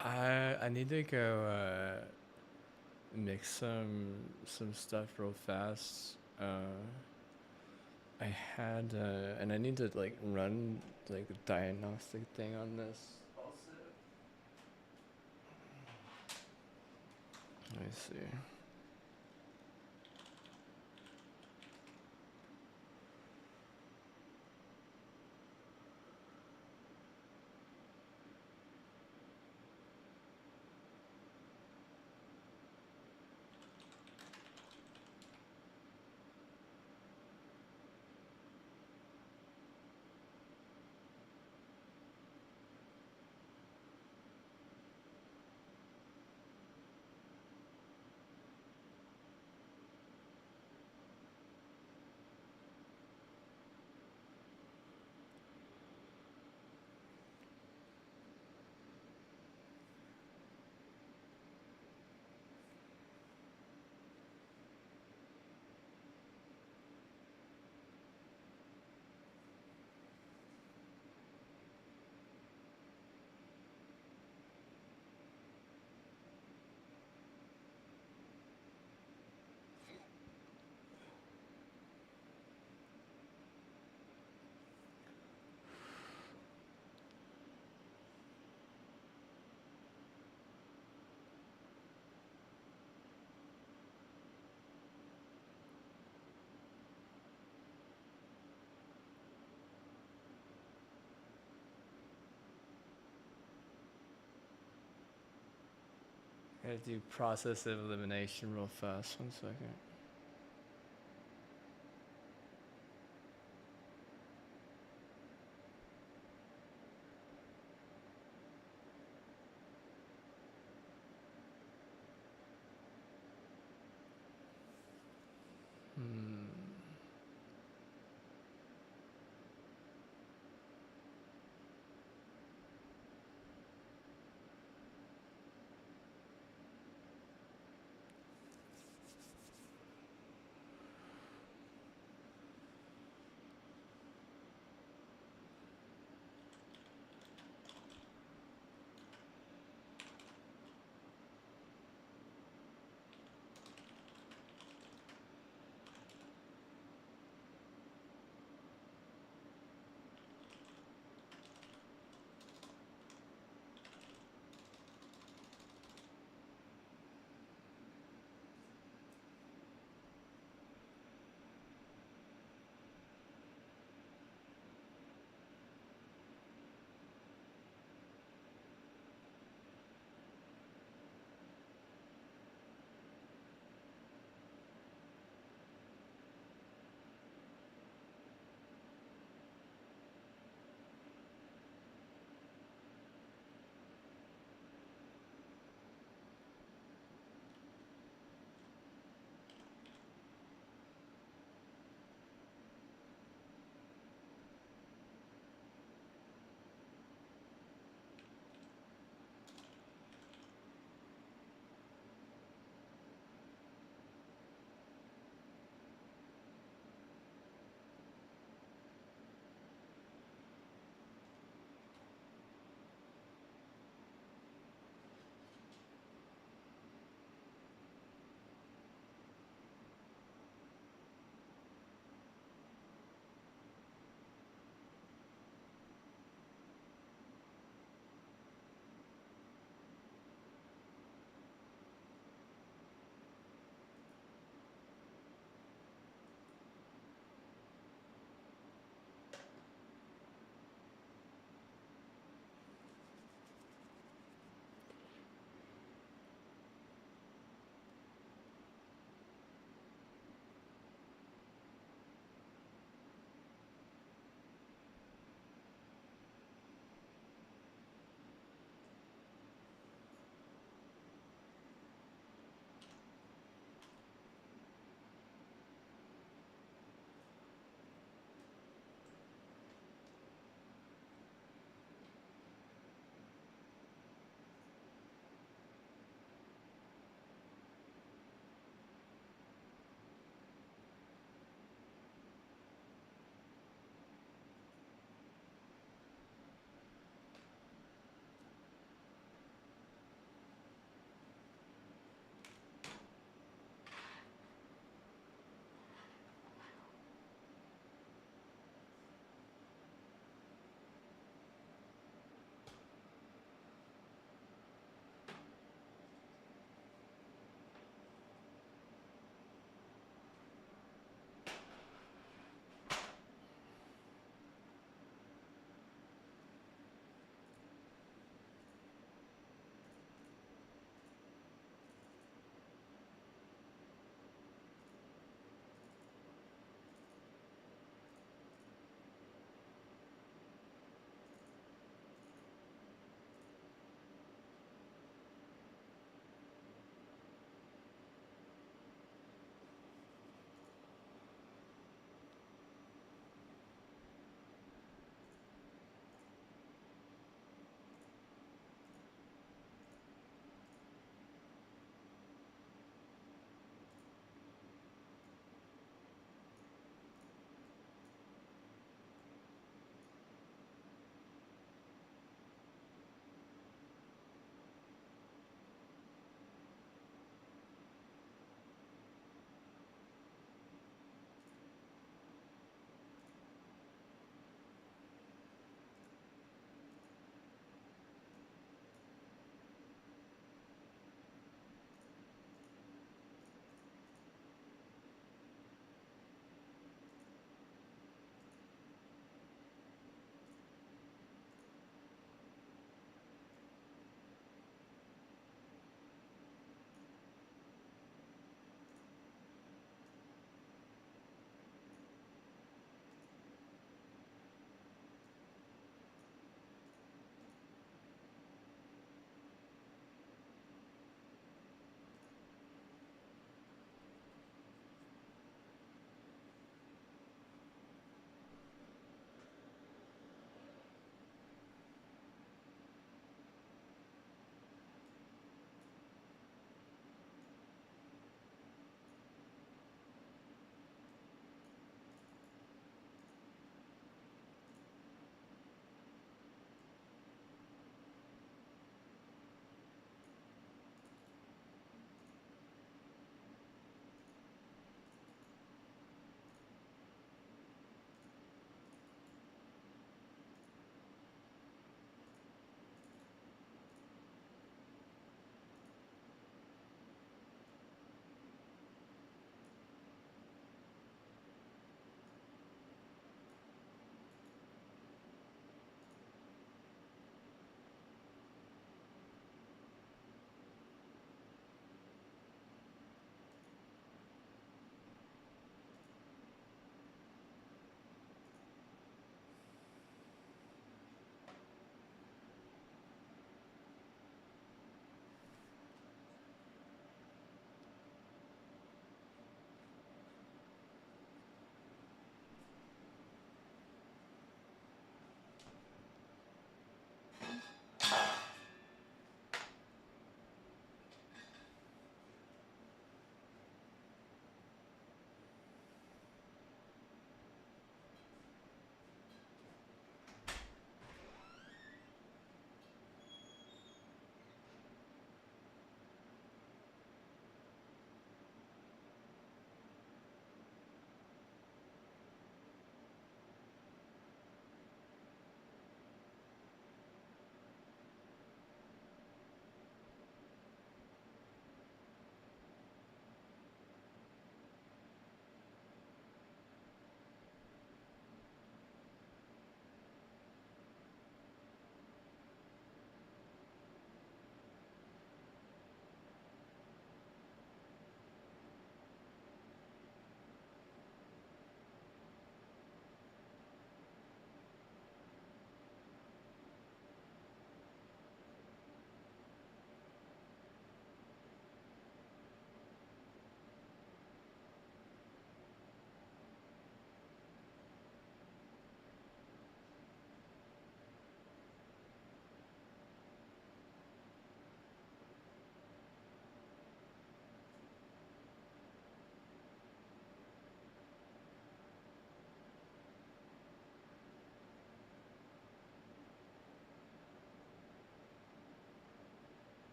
I need to go mix some stuff real fast. I had and I need to like run like a diagnostic thing on this. Also, let me see. Gotta do process of elimination real fast. 1 second. Hmm.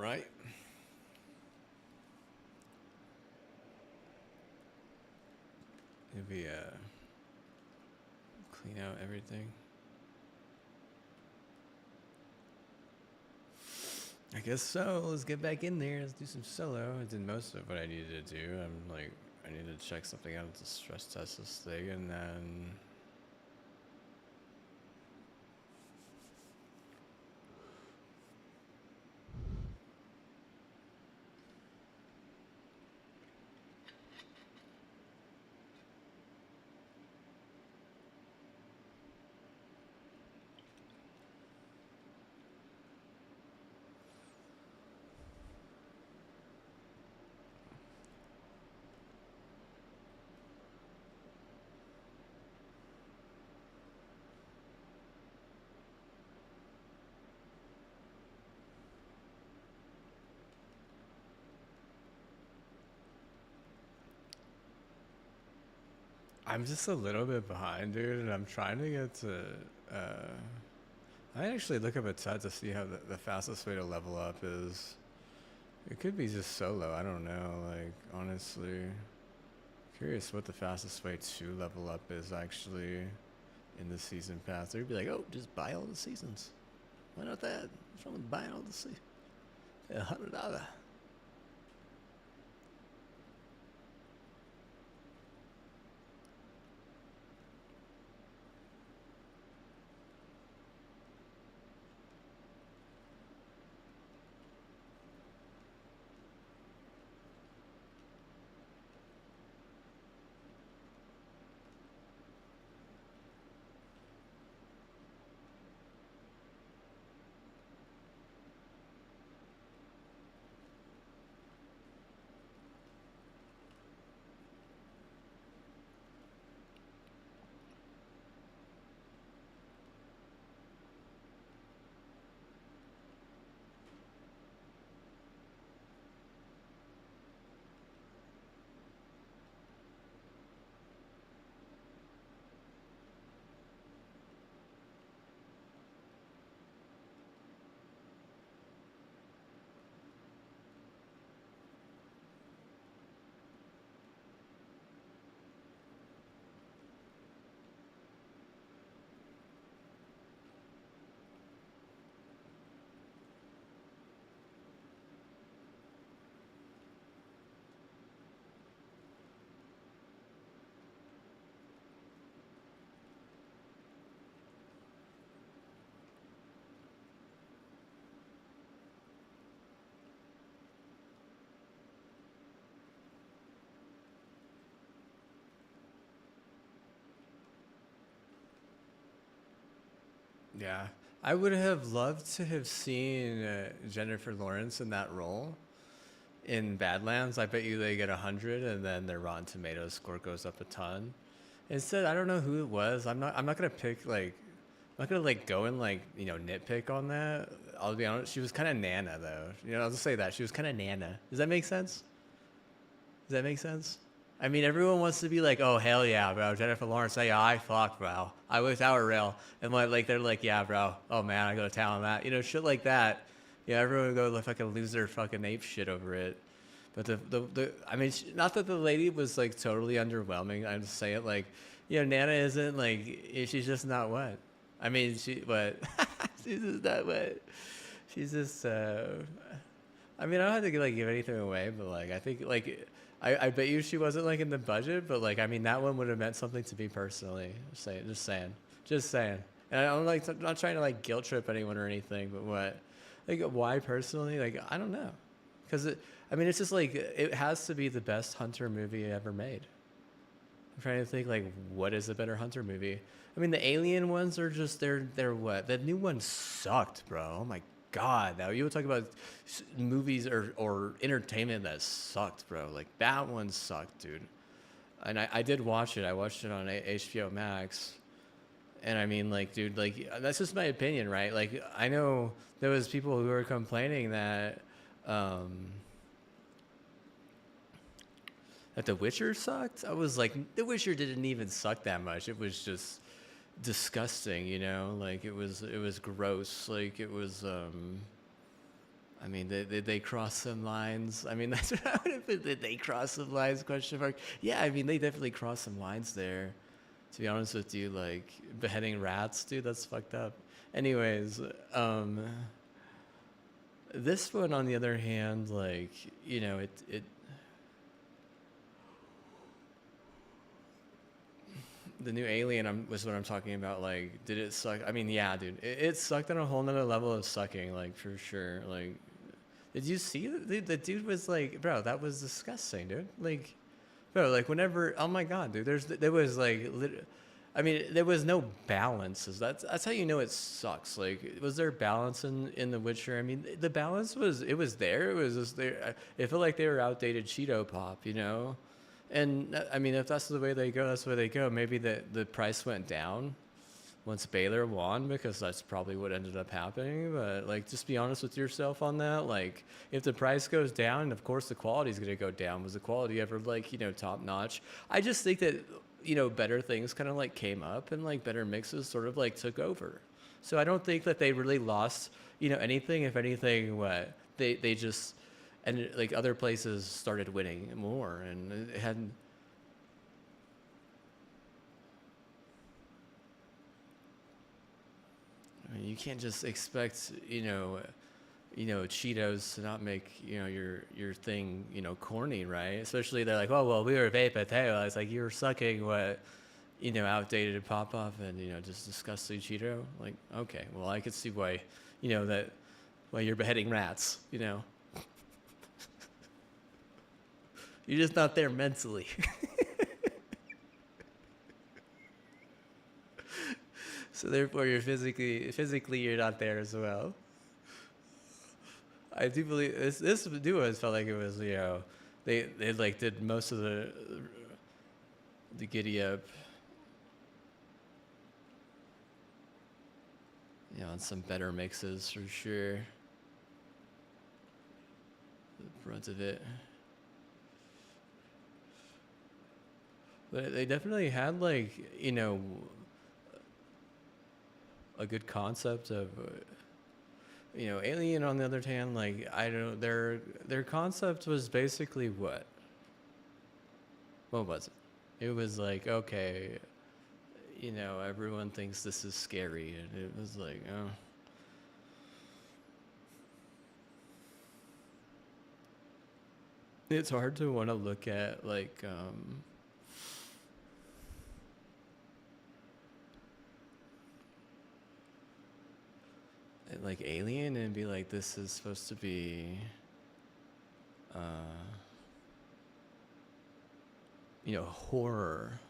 right? Maybe clean out everything. I guess so. Let's get back in there. Let's do some solo. I did most of what I needed to do. I'm like, I need to check something out to stress test this thing, and then I'm just a little bit behind, dude, and I'm trying to get to. I actually look up a TED to see how the fastest way to level up is. It could be just solo. I don't know. Like honestly, curious what the fastest way to level up is actually in the season pass. They'd be like, oh, just buy all the seasons. Why not that? What's wrong with buying all the seasons? $100. Yeah, I would have loved to have seen Jennifer Lawrence in that role in Badlands. I bet you they get 100, and then their Rotten Tomatoes score goes up a ton. Instead, I don't know who it was. I'm not gonna pick like. I'm not gonna like go and like nitpick on that. I'll be honest. She was kind of Nana though. I'll just say that she was kind of Nana. Does that make sense? Does that make sense? I mean, everyone wants to be like, oh hell yeah, bro, Jennifer Lawrence. Hey, I fuck, bro. I was our rail, and like they're like, yeah, bro. Oh man, I go to town on that. Shit like that. Yeah, everyone would go like fucking lose their fucking ape shit over it. But I mean, not that the lady was like totally underwhelming. I'm just saying like, Nana isn't like she's just not what. I mean, but she's just not what. She's just. I mean, I don't have to like give anything away, but like I think like I bet you she wasn't like in the budget, but like I mean that one would have meant something to me personally. Just saying. And I'm like I'm not trying to like guilt trip anyone or anything, but what, like why personally? Like I don't know, because I mean it's just like it has to be the best Hunter movie ever made. I'm trying to think like what is a better Hunter movie. I mean the Alien ones are just they're what, the new one sucked, bro. Oh my God, now you would talk about movies or entertainment that sucked, bro. Like that one sucked, dude. And I did watch it. I watched it on HBO Max. And I mean, like, dude, like that's just my opinion, right? Like I know there was people who were complaining that that The Witcher sucked. I was like, The Witcher didn't even suck that much. It was just disgusting, like it was gross. Like it was I mean, they cross some lines. I mean, that's what I would have been. Did they cross some lines? Question mark. Yeah, I mean, they definitely crossed some lines there. To be honest with you, like beheading rats, dude, that's fucked up. Anyways, this one on the other hand, like it the new Alien was what I'm talking about. Like, did it suck? I mean, yeah, dude, it sucked on a whole nother level of sucking, like for sure. Like, did you see the dude was like, bro, that was disgusting, dude. Like, bro, like whenever, oh my god, dude, there was like, I mean, there was no balance. That's how you know it sucks. Like, was there balance in The Witcher? I mean, the balance was there. It was just there. It felt like they were outdated Cheeto pop, you know. And I mean, if that's the way they go, that's the way they go. Maybe the price went down once Baylor won, because that's probably what ended up happening. But like, just be honest with yourself on that. Like, if the price goes down, of course the quality is going to go down. Was the quality ever like top notch? I just think that better things kind of like came up, and like better mixes sort of like took over. So I don't think that they really lost anything. If anything, what they just, and like other places started winning more, and it hadn't. I mean, you can't just expect Cheetos to not make your thing corny, right? Especially they're like, oh well, we were vape potato. It's like you were sucking what outdated pop off and just disgusting Cheeto. Like, okay, well I could see why that why you're beheading rats. You're just not there mentally. So therefore, you're physically you're not there as well. I do believe this duo felt like it was they like did most of the giddy up on some better mixes for sure. The brunt of it. But they definitely had like a good concept of Alien. On the other hand, like I don't their concept was basically what was it? It was like, okay, everyone thinks this is scary, and it was like, oh, it's hard to want to look at like Alien and be like, this is supposed to be horror.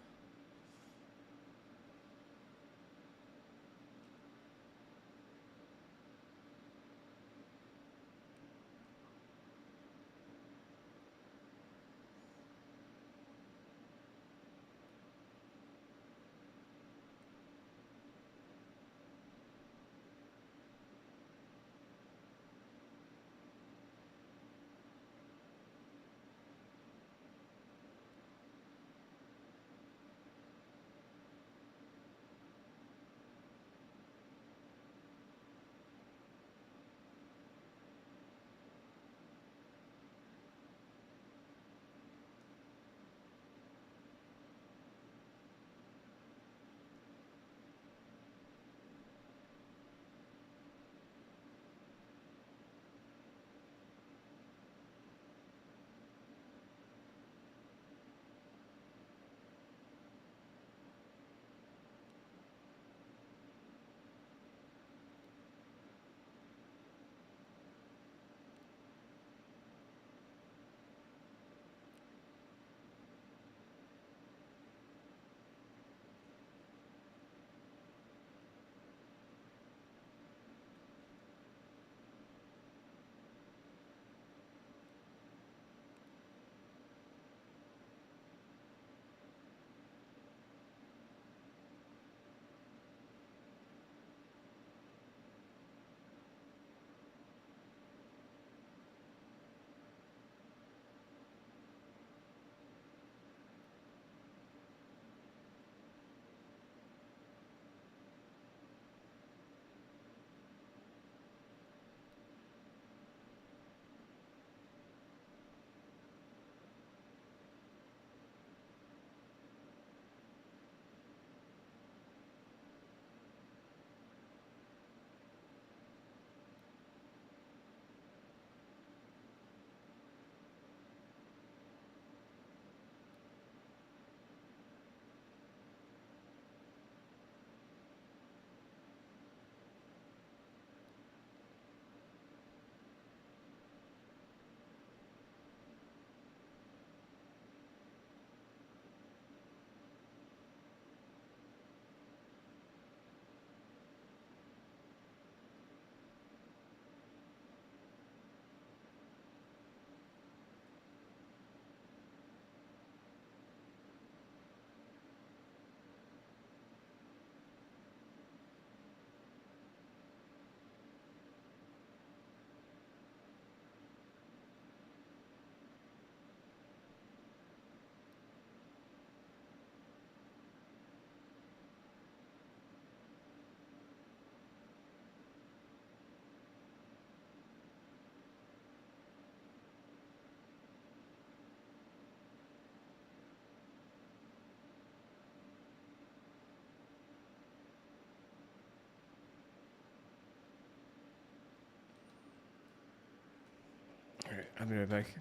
I'll be right back.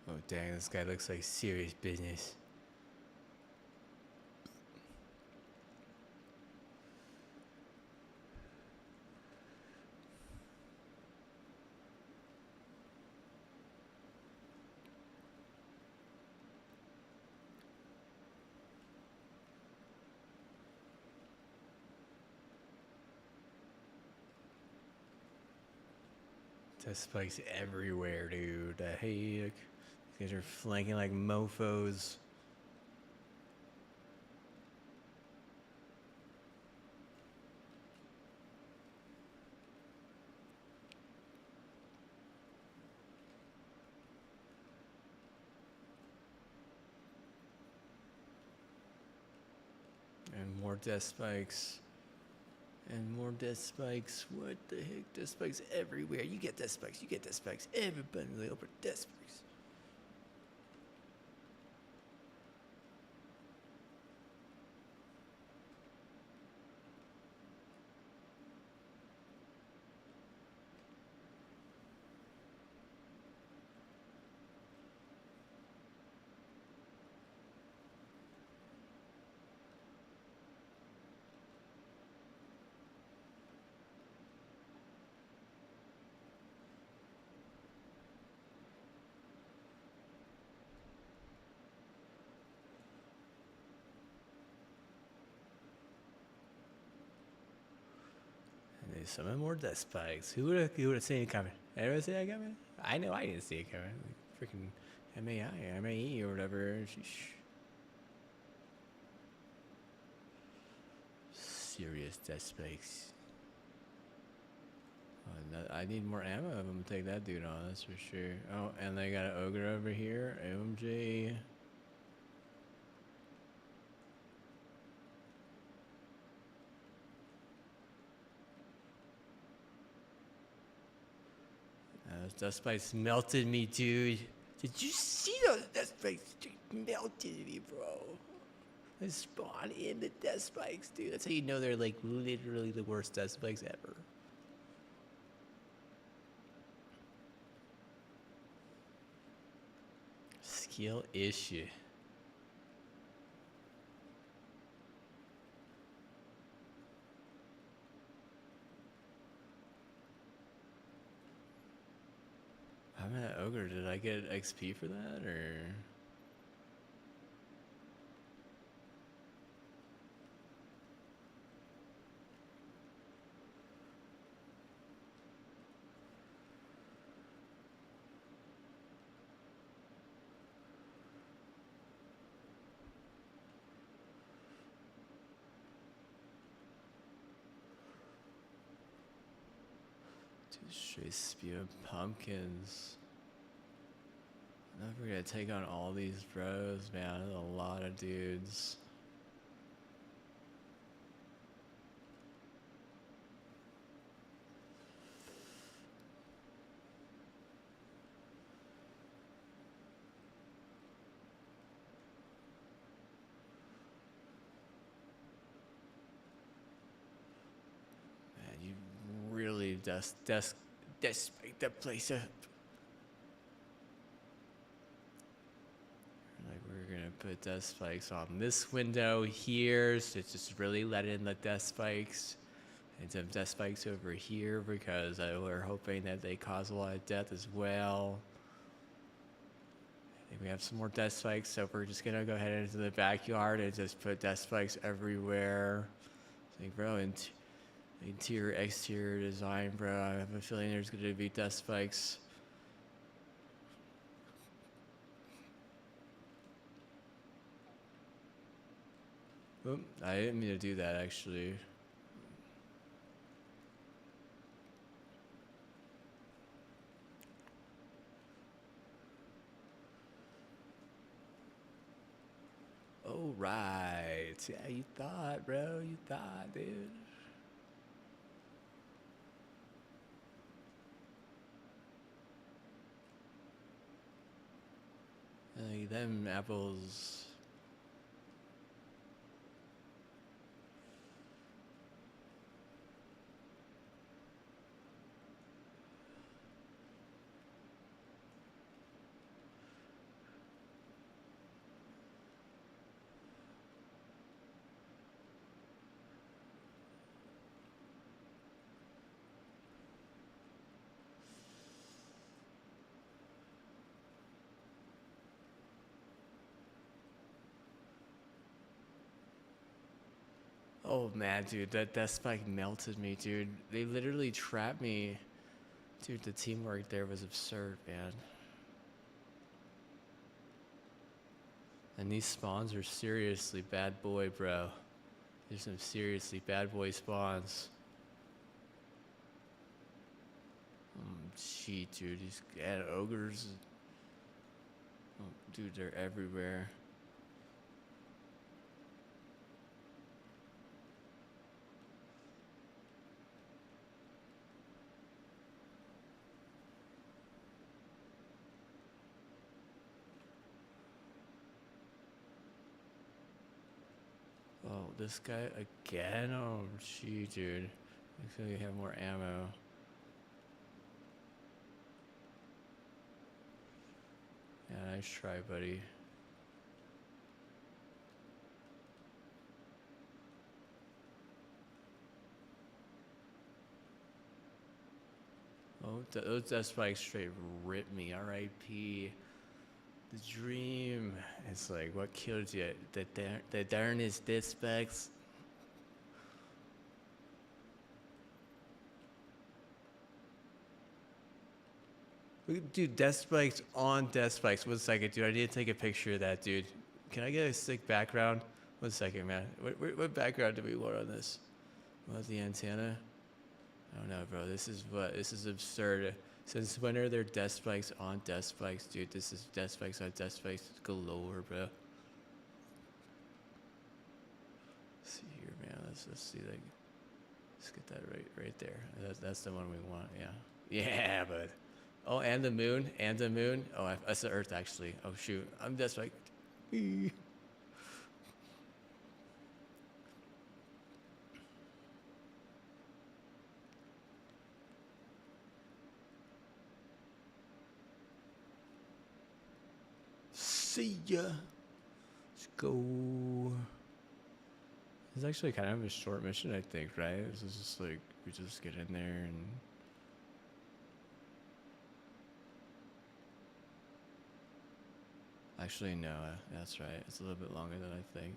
Oh, dang, this guy looks like serious business. Test spikes everywhere, dude. The heck? These guys are flanking like mofos. And more death spikes. And more death spikes. What the heck? Death spikes everywhere. You get death spikes. You get death spikes. Everybody lay over death spikes. summon more death spikes. Who would have seen it coming? Anyone see that coming? I know I didn't see it coming. Like, freaking MAE or whatever. Sheesh. Serious death spikes. Oh, no, I need more ammo. I'm gonna take that dude on. That's for sure. Oh, and they got an ogre over here. OMG. Those dust spikes melted me, dude. Did you see those dust spikes? Melted me, bro. They spawn in the dust spikes, dude. That's how you know they're like literally the worst dust spikes ever. Skill issue. I'm an ogre. Did I get XP for that or? Dude, straight spew of pumpkins. I'm never gonna take on all these bros, man. There's a lot of dudes. Man, you really just spike the place up. Like we're gonna put dust spikes on this window here, so it's just really let in the dust spikes, and some dust spikes over here because we're hoping that they cause a lot of death as well. I think we have some more dust spikes, so we're just gonna go ahead into the backyard and just put dust spikes everywhere. Like, bro, interior, exterior design, bro. I have a feeling there's gonna be dust spikes. Oop, I didn't mean to do that, actually. Oh, right. Yeah, you thought, bro. You thought, dude. Like, them apples. Oh man, dude, that spike melted me, dude. They literally trapped me. Dude, the teamwork there was absurd, man. And these spawns are seriously bad boy, bro. There's some seriously bad boy spawns. Shit, dude, these ogres. Oh, dude, they're everywhere. Oh, this guy again? Oh, gee, dude. Looks like you have more ammo. Yeah, nice try, buddy. Oh, those dust spikes straight ripped me. R.I.P. The dream. It's like, what killed you? The darnest dust spikes. Dude, desk spikes on desk spikes. 1 second, dude. I need to take a picture of that, dude. Can I get a sick background? 1 second, man. What background do we want on this? What's the antenna? I don't know, bro. This is absurd. Since when are there desk spikes on desk spikes, dude? This is desk spikes on desk spikes galore, bro. Let's see here, man. Let's see, like, let's get that right there. That's the one we want. Yeah. Yeah, bud. Oh, and the moon, and the moon. Oh, that's the Earth actually. Oh shoot, I'm just like. See ya. Let's go. It's actually kind of a short mission, I think, right? This is just like we just get in there and. Actually, no, that's right. It's a little bit longer than I think.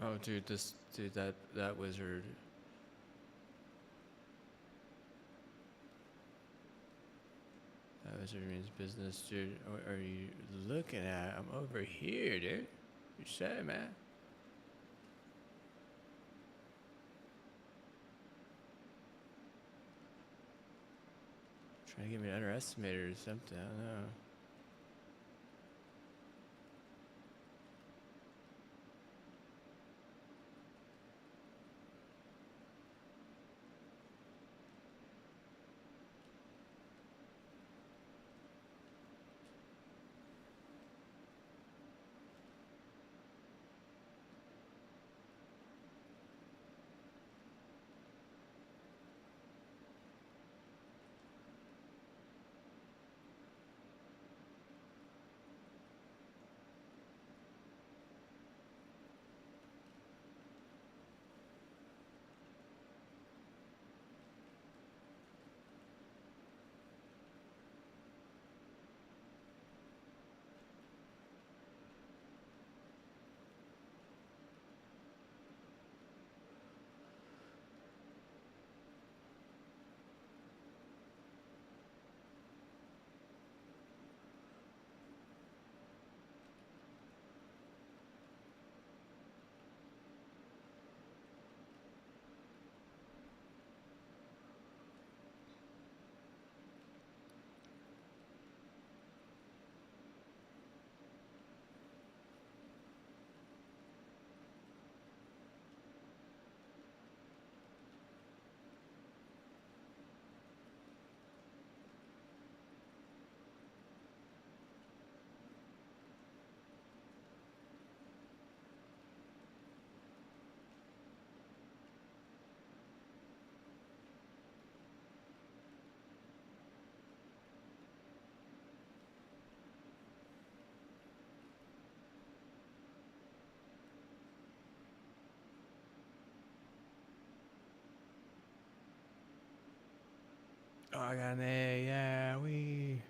Oh, dude, that wizard. That wizard means business, dude. What are you looking at? I'm over here, dude. You say, man. Trying to get me to underestimate or something. I don't know. I got an A. Yeah, we.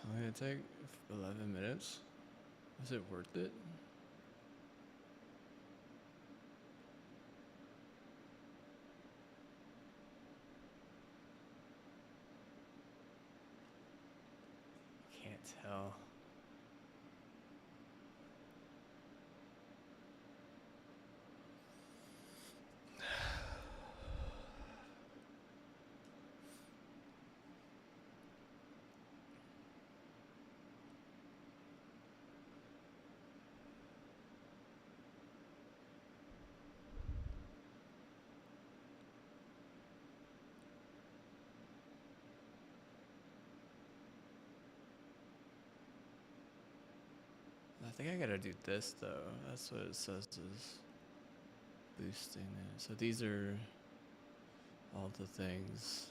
How long did it take? 11 minutes. Was it worth it? Can't tell. I think I gotta do this though. That's what it says is boosting it. So these are all the things.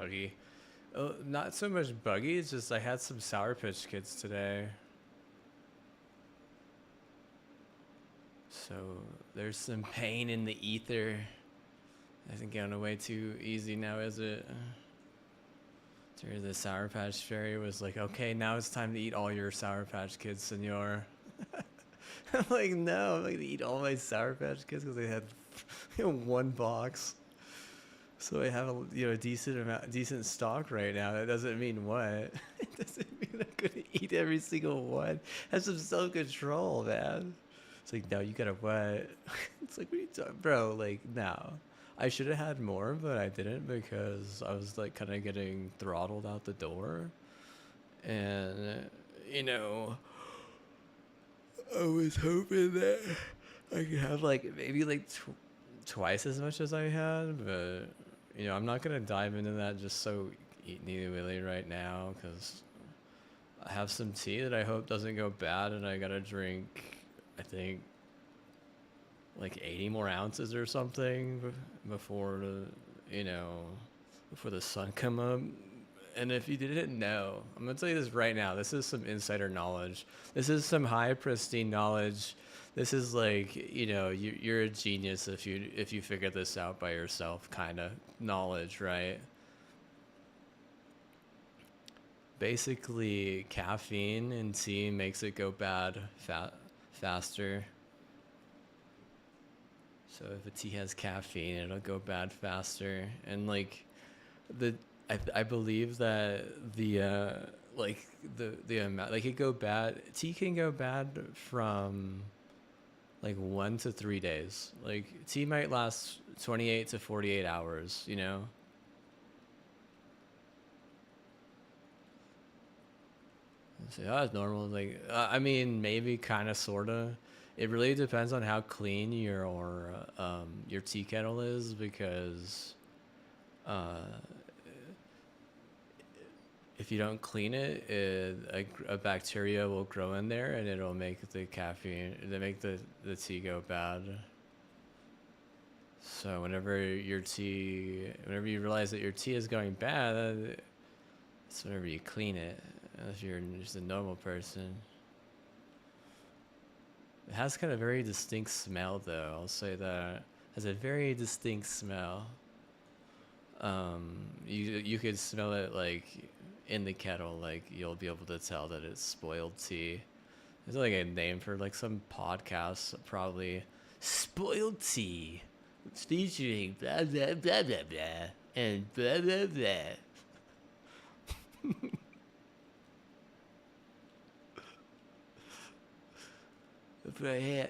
buggy. Oh, not so much buggy. It's just I had some Sour Patch Kids today. So there's some pain in the ether. I think going away too easy now, is it? The Sour Patch Fairy was like, okay, now it's time to eat all your Sour Patch Kids, senor. I'm like, no, I'm not gonna eat all my Sour Patch Kids because they had one box. So I have a decent stock right now. That doesn't mean what? It doesn't mean I'm gonna eat every single one. Have some self control, man. It's like, no, you gotta what? It's like, what are you talking, bro? Like, no. I should have had more, but I didn't because I was like kind of getting throttled out the door, and you know, I was hoping that I could have like maybe like twice as much as I had, but I'm not gonna dive into that just so nilly-willy right now because I have some tea that I hope doesn't go bad, and I gotta drink, I think, like 80 more ounces or something before before the sun come up. And if you didn't know, I'm gonna tell you this right now. This is some insider knowledge. This is some high pristine knowledge. This is like, you're a genius if you figure this out by yourself kind of knowledge, right? Basically, caffeine in tea makes it go bad faster. So if a tea has caffeine, it'll go bad faster. And like I believe that the amount, like, it go bad. Tea can go bad from like 1 to 3 days. Like, tea might last 28 to 48 hours. So that's normal. Like, I mean, maybe kind of, sorta. It really depends on how clean your tea kettle is, because uh, if you don't clean it, a bacteria will grow in there and it'll make the caffeine, make the tea go bad. So whenever you realize that your tea is going bad, it's whenever you clean it. If you're just a normal person. It has kind of a very distinct smell, though. I'll say that. It has a very distinct smell. You could smell it like in the kettle. Like, you'll be able to tell that it's spoiled tea. There's like a name for like some podcast, probably. Spoiled tea, featuring blah blah blah blah blah and blah blah blah. But yeah.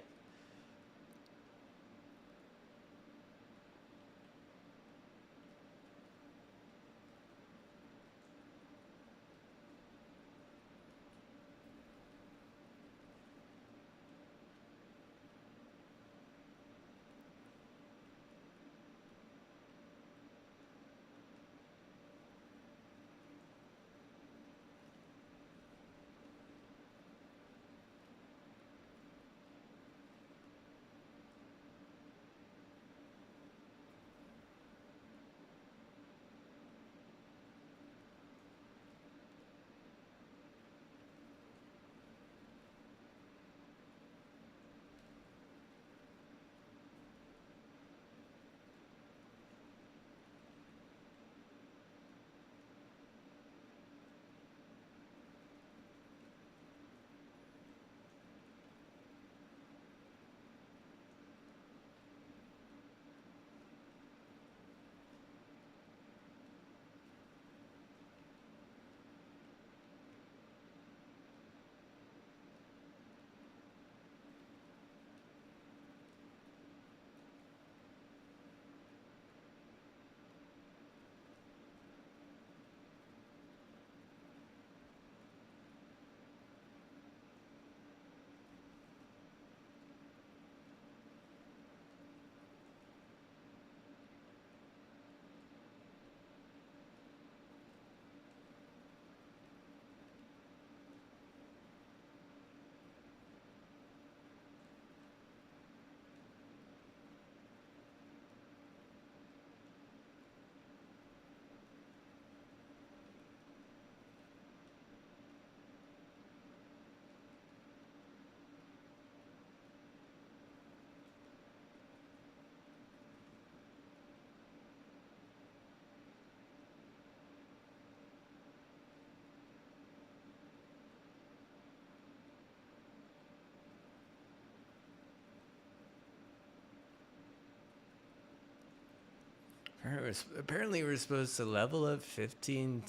Apparently, we're supposed to level up 15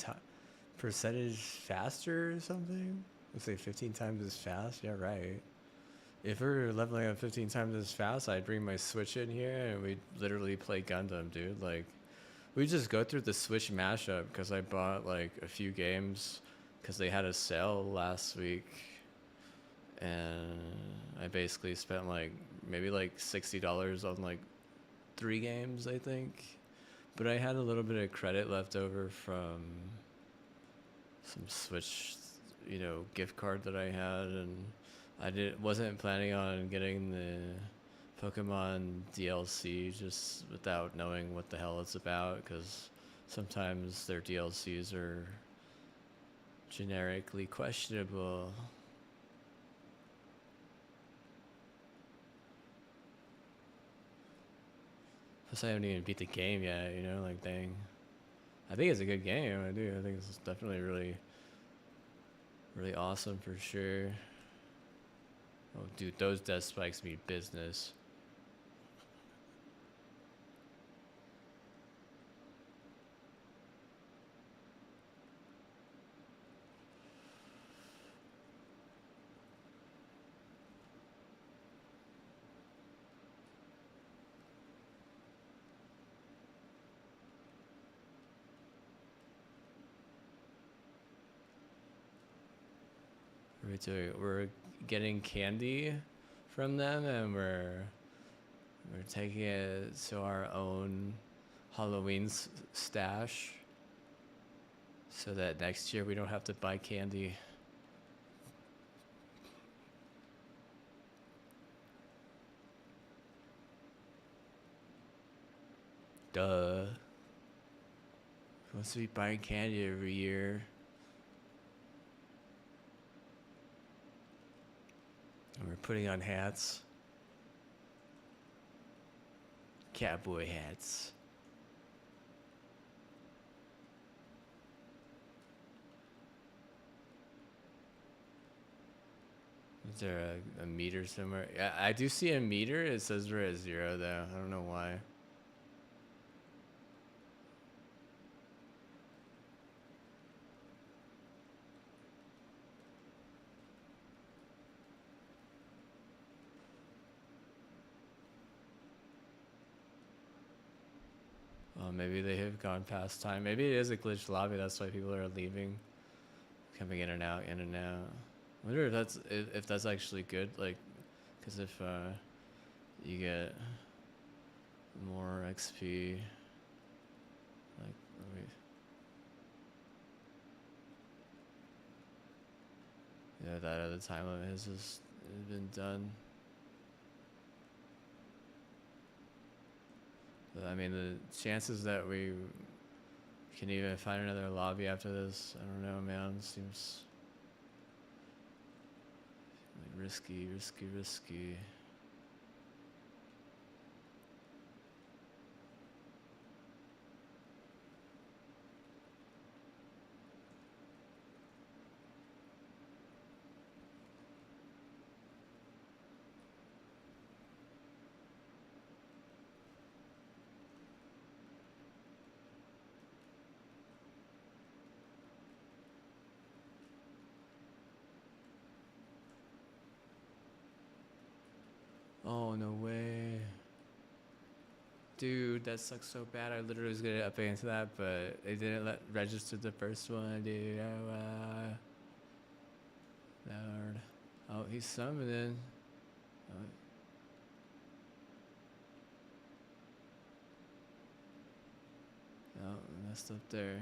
percentage faster or something. Let's say 15 times as fast. Yeah, right. If we're leveling up 15 times as fast, I'd bring my Switch in here and we'd literally play Gundam, dude. Like, we just go through the Switch mashup because I bought like a few games because they had a sale last week, and I basically spent like maybe like $60 on like 3 games, I think. But I had a little bit of credit left over from some Switch, gift card that I had, and wasn't planning on getting the Pokemon DLC just without knowing what the hell it's about, because sometimes their DLCs are generically questionable. Plus, I haven't even beat the game yet, like, dang. I think it's a good game, I do. I think it's definitely really, really awesome for sure. Oh, dude, those death spikes mean business. We're getting candy from them, and we're taking it to our own Halloween stash, so that next year we don't have to buy candy. Duh. Who wants to be buying candy every year? And we're putting on hats. Cowboy hats. Is there a meter somewhere? Yeah, I do see a meter. It says we're at 0 though. I don't know why. Oh, maybe they have gone past time. Maybe it is a glitched lobby. That's why people are leaving, coming in and out, in and out. I wonder if that's actually good. Like, because if you get more XP, like, yeah, that other time limit has been done. But, I mean, the chances that we can even find another lobby after this, I don't know, man. It seems like risky. Oh, no way. Dude, that sucks so bad. I literally was gonna up into that, but they didn't register the first one, dude. Oh, Lord. Oh, he's summoning. Oh. Oh, messed up there.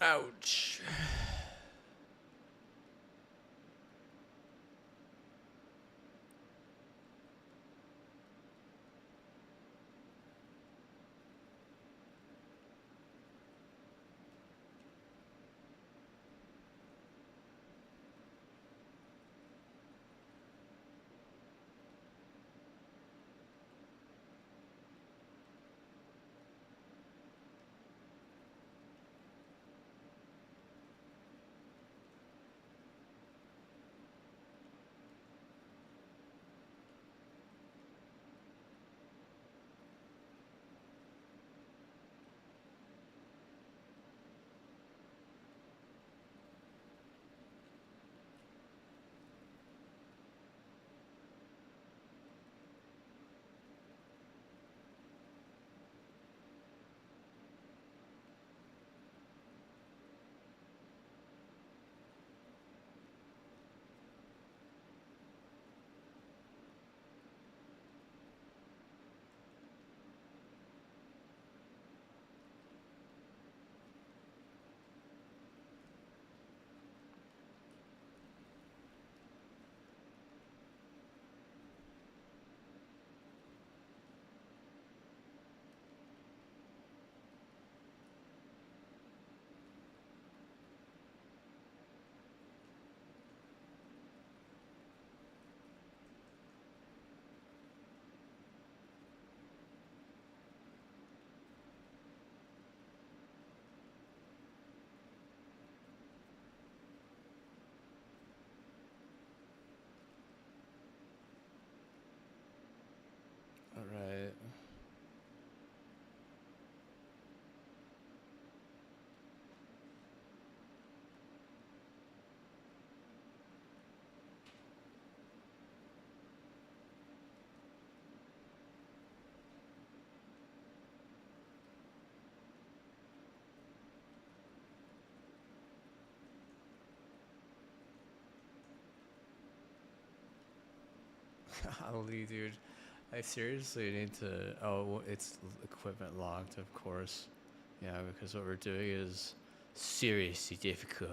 Ouch. All right. Golly, dude. I seriously need to. Oh, it's equipment locked, of course. Yeah, because what we're doing is seriously difficult.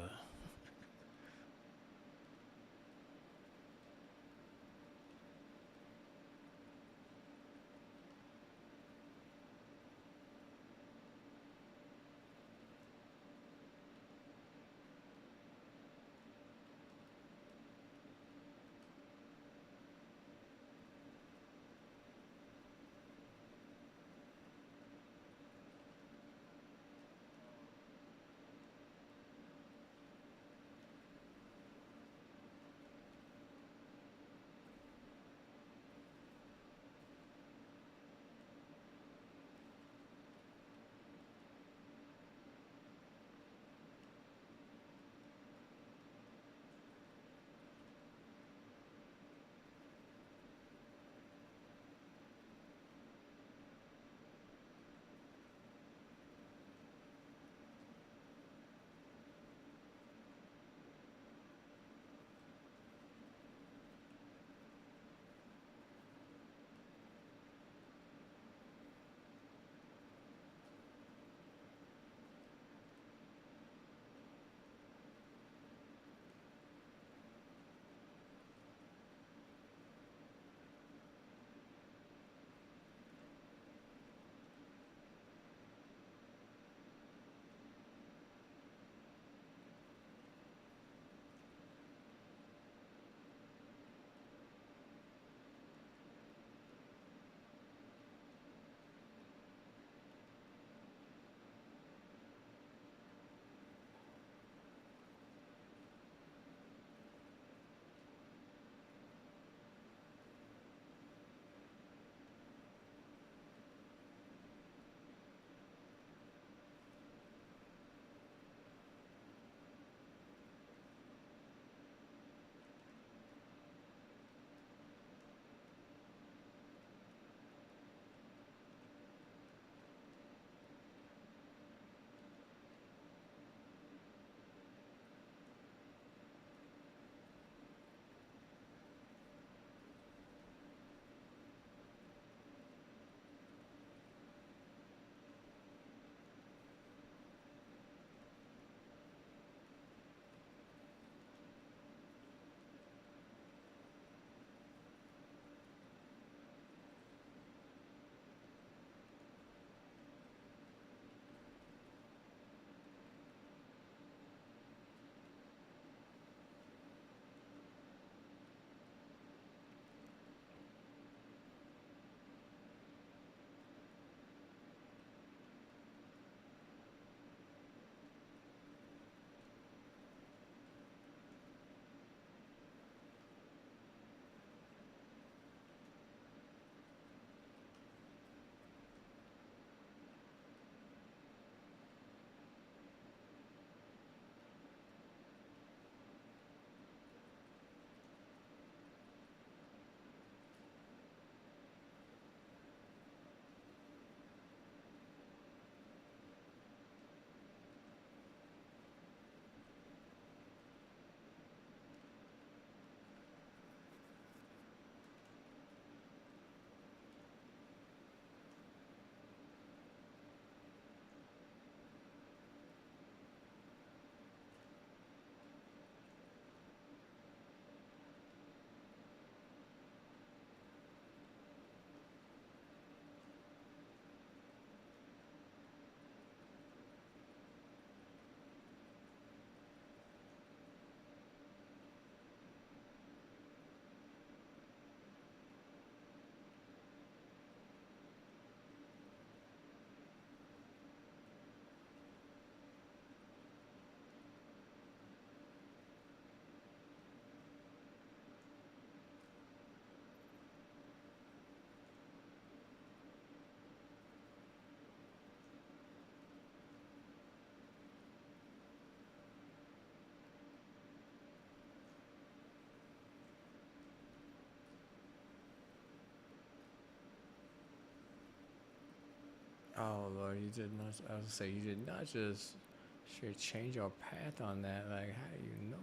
Oh Lord, you did not. I was gonna say you did not just should change your path on that. Like, how do you know?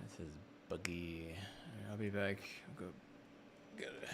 This is buggy. I'll be back. I'll go get it.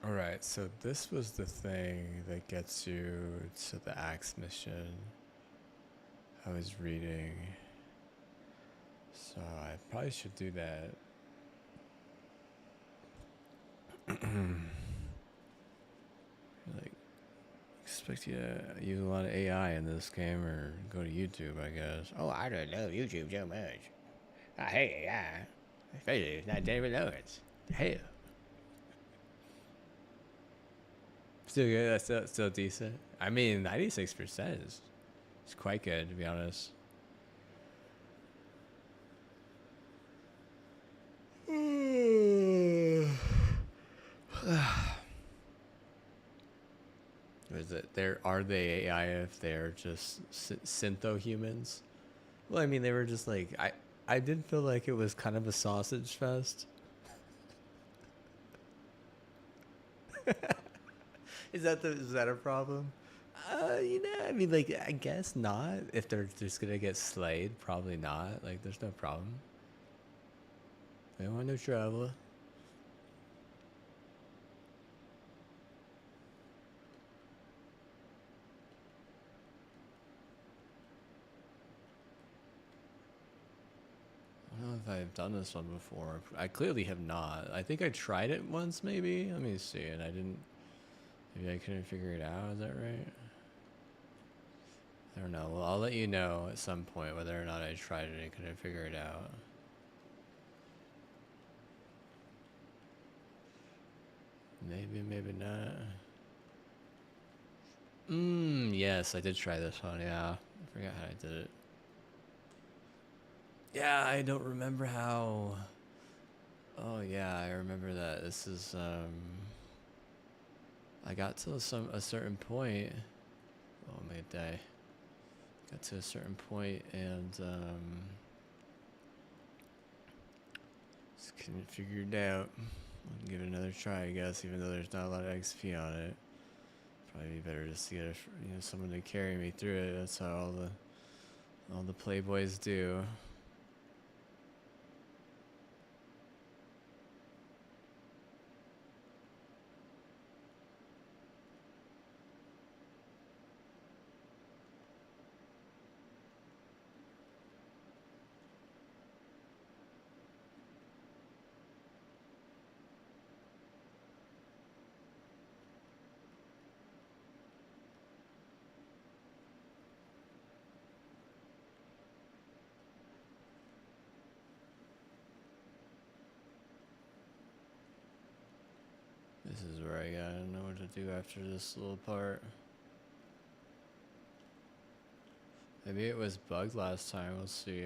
Alright, so this was the thing that gets you to the axe mission. I was reading. So I probably should do that. Like, expect you to use a lot of AI in this game or go to YouTube, I guess. Oh, I don't love YouTube so much. I hate AI. Especially if it's not David Lawrence. Hell. Still good. That's still decent. I mean, 96% is quite good, to be honest. Is it there? Are they AI if they're just syntho humans? Well, I mean, they were just like I did feel like it was kind of a sausage fest. Is that a problem? I mean, like, I guess not. If they're just gonna get slayed, probably not. Like, there's no problem. They don't want no trouble. I don't know if I've done this one before. I clearly have not. I think I tried it once, maybe. Let me see, and I didn't. Maybe I couldn't figure it out. Is that right? I don't know. Well, I'll let you know at some point whether or not I tried it and couldn't figure it out. Maybe, maybe not. Yes, I did try this one. Yeah, I forgot how I did it. Yeah, I don't remember how. Oh yeah, I remember that. This is I got to a certain point. Oh my day. Got to a certain point and just couldn't figure it out. I'll give it another try, I guess, even though there's not a lot of XP on it. Probably be better just to get someone to carry me through it. That's how all the playboys do. This is where I gotta know what to do after this little part. Maybe it was bugged last time, we'll see.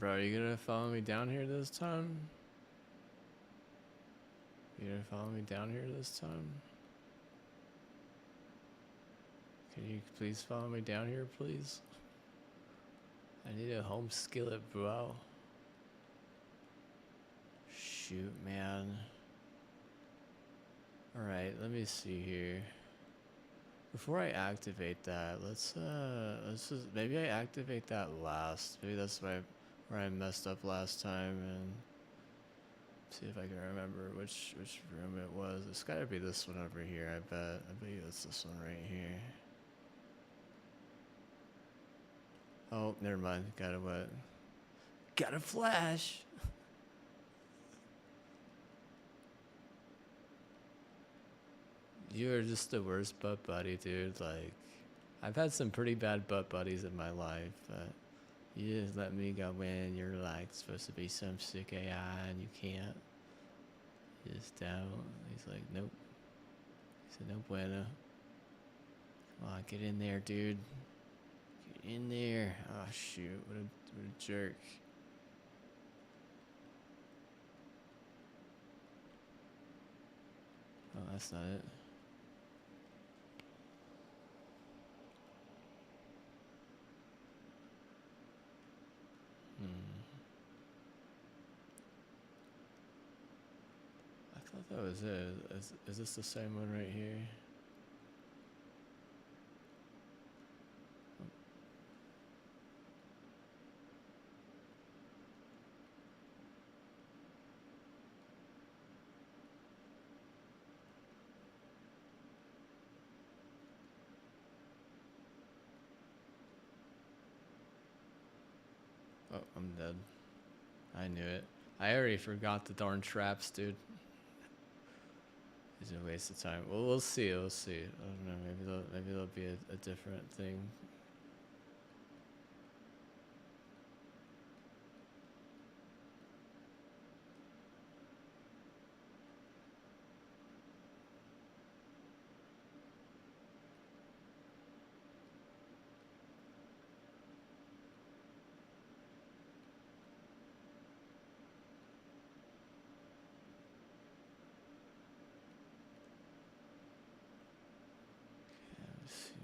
bro, you gonna follow me down here this time? You gonna follow me down here this time? Can you please follow me down here, please? I need a home skillet, bro. Shoot, man. Alright, let me see here. Before I activate that, let's just, maybe I activate that last. Maybe that's where I messed up last time, and see if I can remember which room it was. It's gotta be this one over here, I bet. I bet you it's this one right here. Oh, never mind. Got a what? Got a flash! You are just the worst butt buddy, dude. Like, I've had some pretty bad butt buddies in my life, but you just let me go in. You're like supposed to be some sick AI, and you can't. You just don't. He's like, nope. He said, no bueno. Come on, get in there, dude. Get in there. Oh, shoot. What a jerk. Oh, that's not it. I thought that was it. Is this the same one right here? Oh, I'm dead. I knew it. I already forgot the darn traps, dude. It's a waste of time. Well, we'll see. We'll see. I don't know. Maybe there'll be a different thing.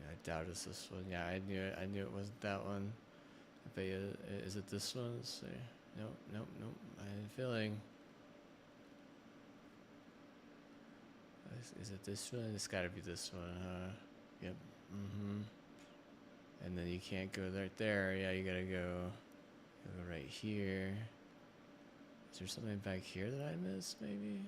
I doubt it's this one. Yeah, I knew it. I knew it wasn't that one. I bet you, is it this one? Let's see. Nope, nope, nope. I had a feeling. Is it this one? It's gotta be this one, huh? Yep. And then you can't go right there. Yeah, you gotta go right here. Is there something back here that I missed, maybe?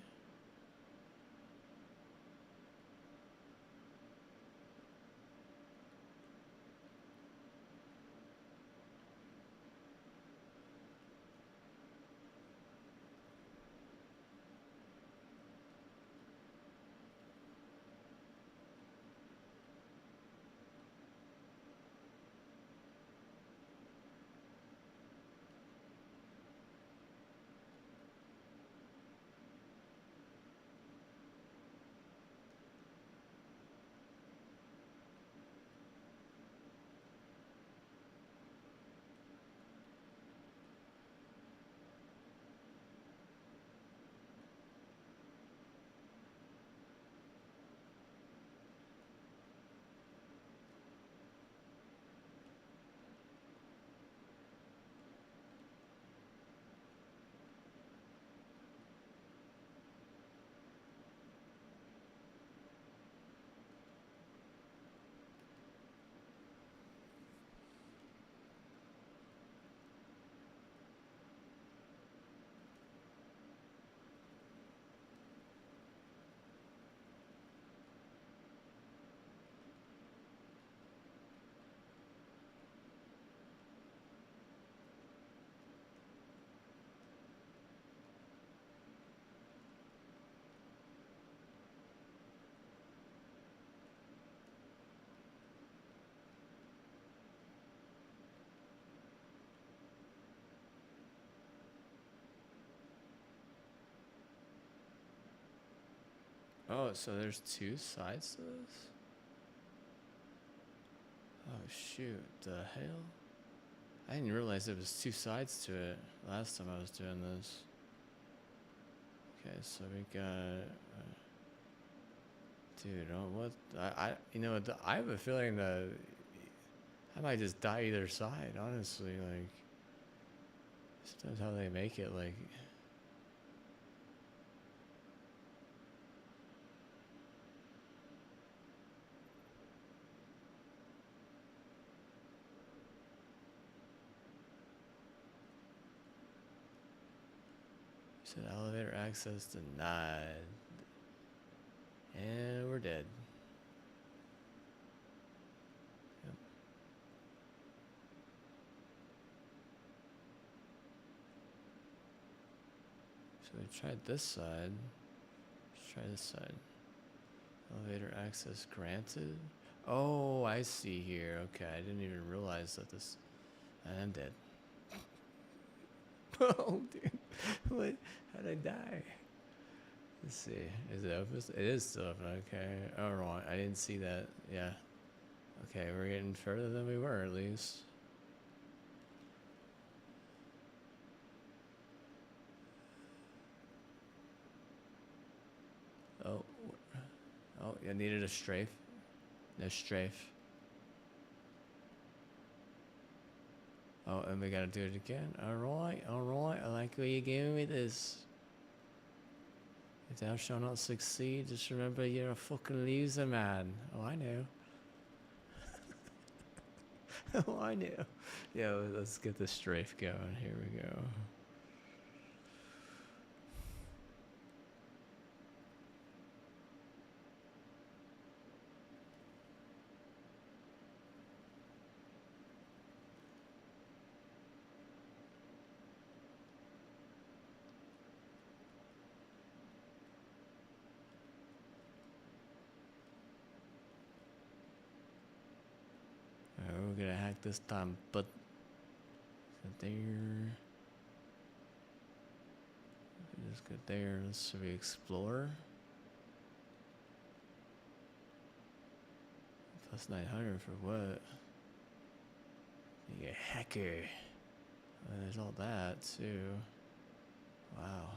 Oh, so there's two sides to this? Oh, shoot. The hell? I didn't realize there was two sides to it last time I was doing this. Okay, so we got... dude, oh, what? you know, I have a feeling that I might just die either side, honestly. Like, sometimes how they make it, like... Said elevator access denied. And we're dead. Yep. So we tried this side. Let's try this side. Elevator access granted. Oh, I see here. Okay, I didn't even realize that this... I'm dead. Oh, dude. What? How'd I die? Let's see. Is it open? It is still open. Okay. Oh, wrong. I didn't see that. Yeah. Okay, we're getting further than we were, at least. Oh. Oh, I needed a strafe. No strafe. Oh, and we gotta do it again. Alright, alright. I like where you're going with this. If thou shalt not succeed, just remember you're a fucking loser, man. Oh, I know. Oh, I know. Yeah, let's get the strafe going. Here we go. We're gonna hack this time, but there. Just go there. Should we explore? Plus 900 for what? You a hacker. There's all that too. Wow.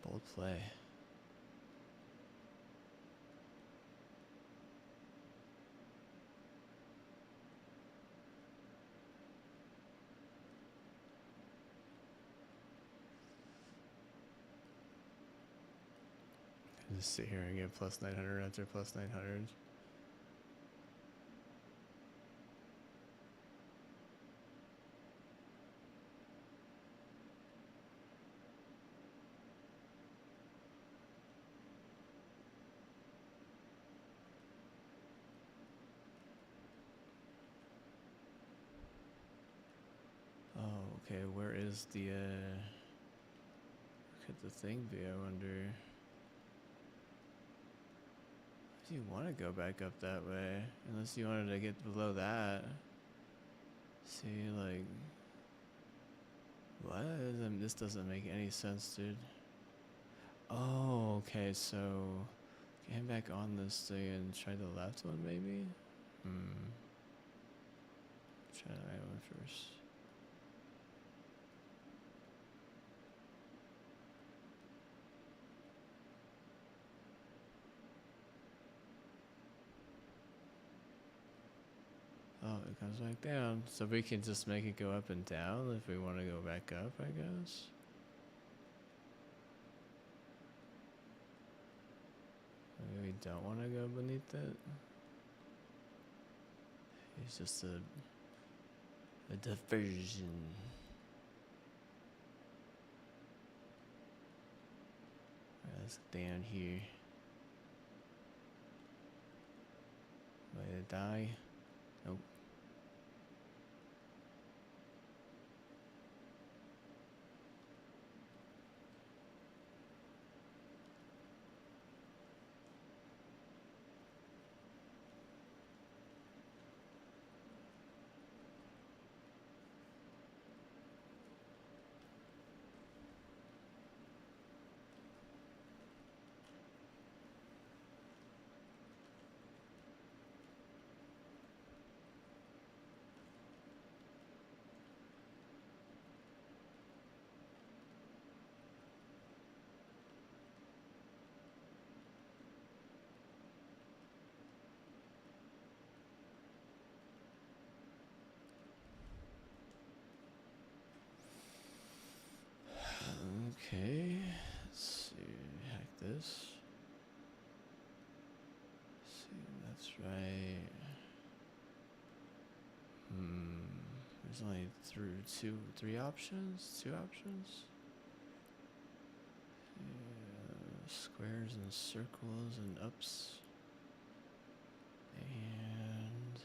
Bold play. Just sit here and get plus 900 after plus 900. Oh, okay. Where is the could the thing be? I wonder. Do you want to go back up that way? Unless you wanted to get below that. See, like... what? This doesn't make any sense, dude. Oh, okay, so... get back on this thing and try the left one, maybe? Try the right one first. Oh, it comes back down. So we can just make it go up and down if we want to go back up, I guess. Maybe we don't want to go beneath it. It's just a diversion. Alright, let's down here. Way to die. Nope. There's only three options? Two options? Yeah, squares and circles and ups. And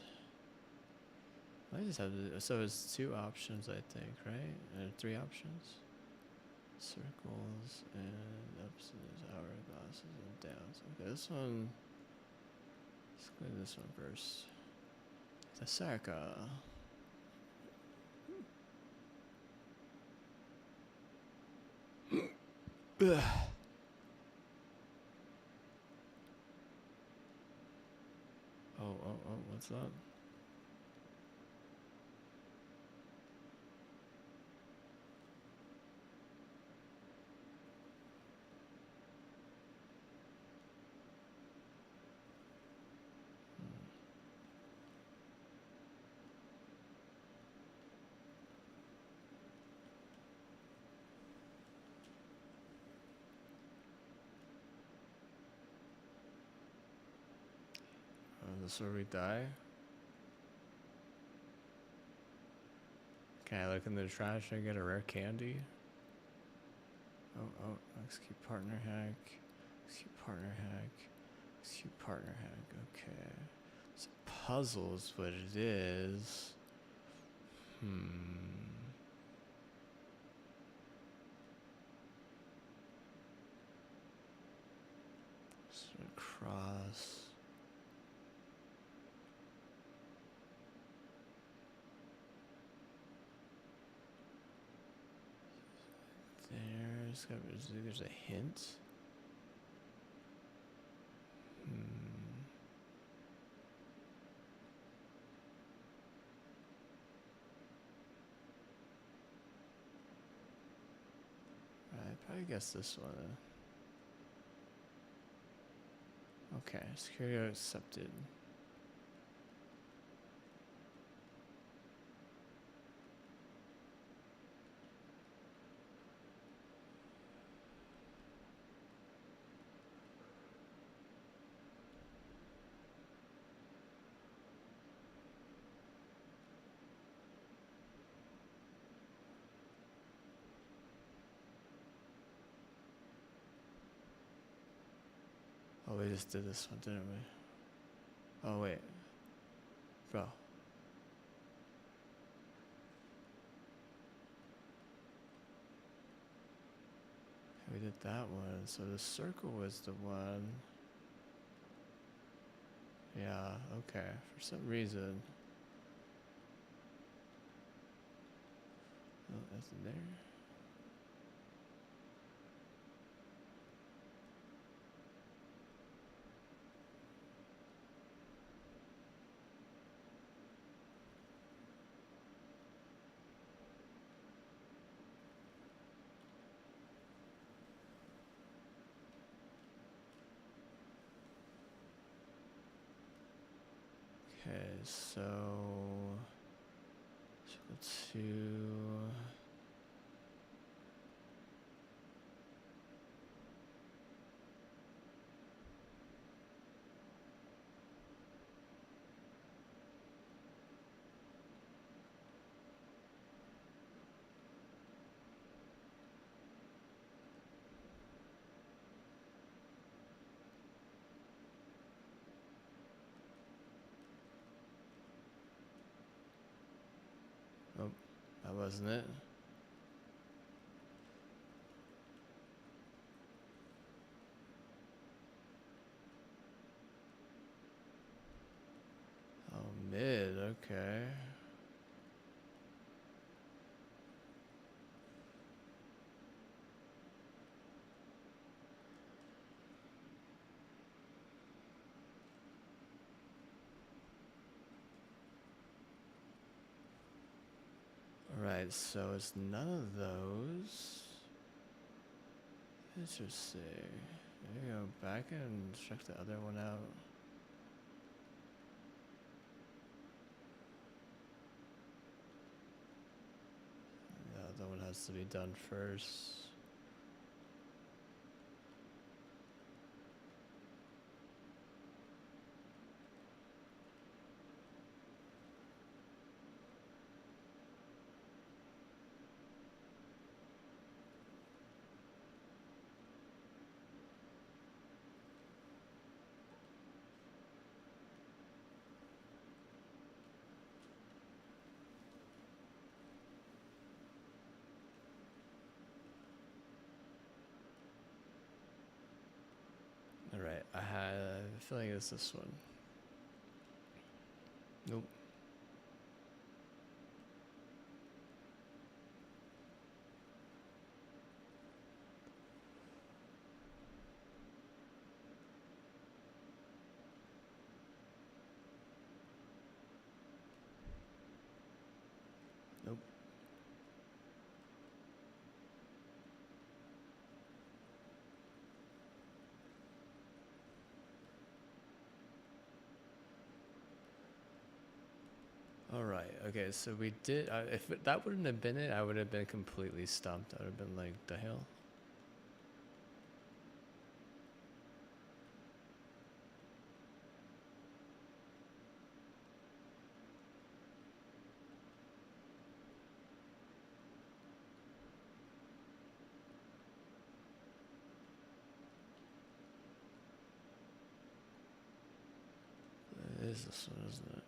I just have to, so it's two options, I think, right? Three options? Circles and ups and hourglasses and downs. Okay, this one. Let's go to this one first. The circle. Oh, what's that? Oh, this is where we die? Can I look in the trash and get a rare candy? Oh, execute partner hack. Execute partner hack. Execute partner hack. Okay. It's a puzzle is what it is. So cross. There's a hint. I probably guess this one. Okay, security accepted. Oh, we just did this one, didn't we? Oh, wait. Bro. We did that one. So the circle was the one. Yeah, okay. For some reason. Oh, that's in there. Okay, so let's do. Oh, that wasn't it. Oh, mid, okay. Alright, so it's none of those. Interesting. Maybe go back and check the other one out. The other one has to be done first. feel like it's this one. Nope. Nope. All right. Okay. So we did. If that wouldn't have been it, I would have been completely stumped. I would have been like, the hell. It is this one, isn't it?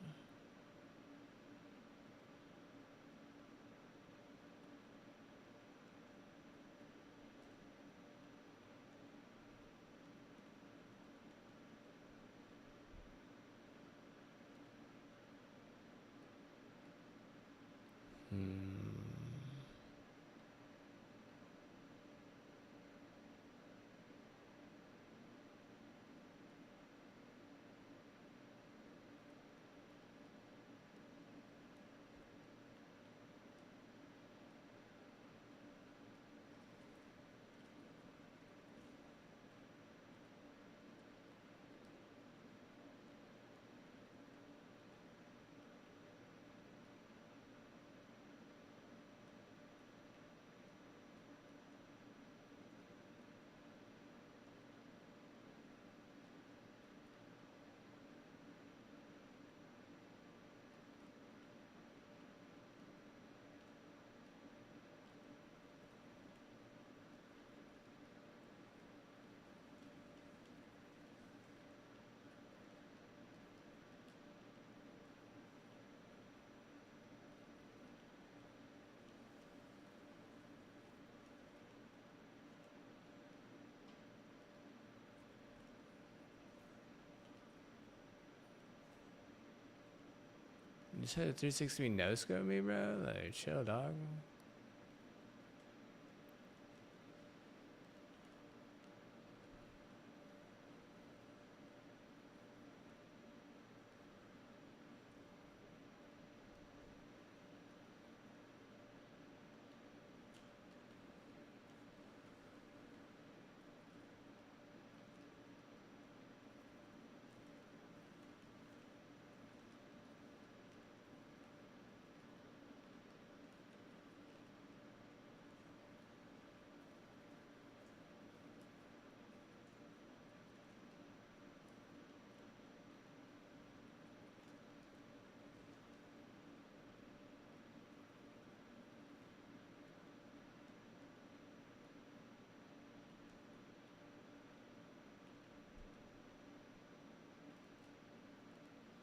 You just had a 360 no scope me, bro. Like, chill, dog.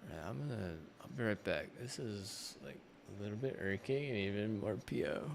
Right, I'll be right back. This is like a little bit irky and even more PO.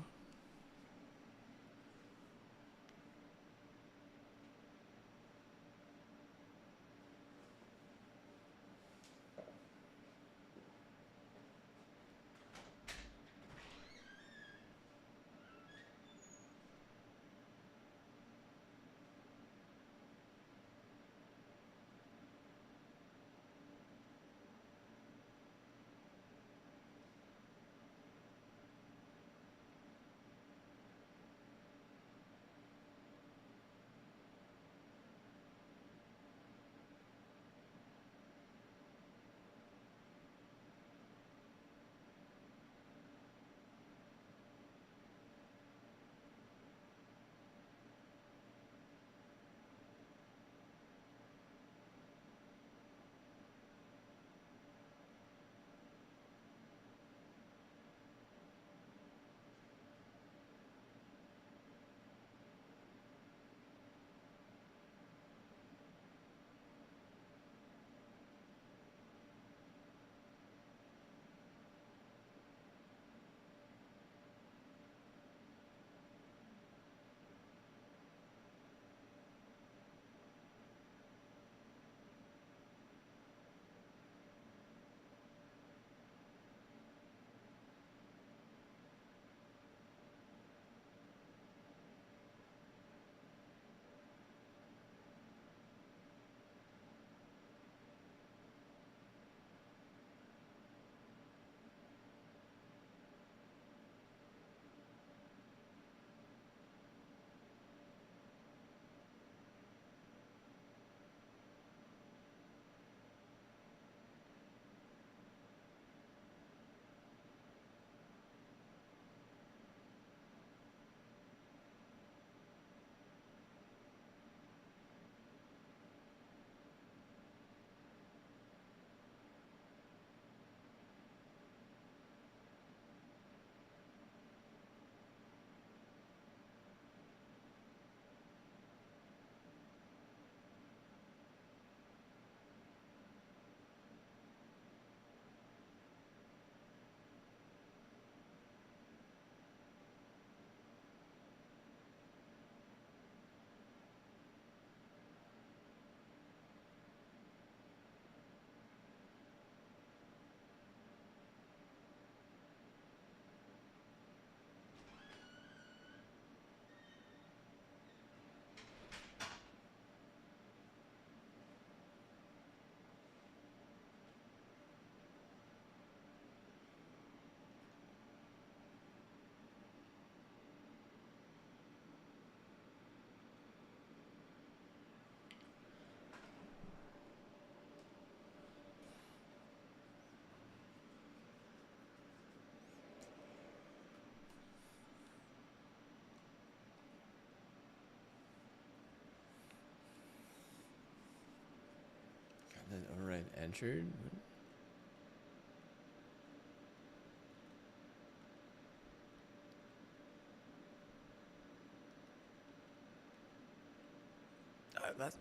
injured.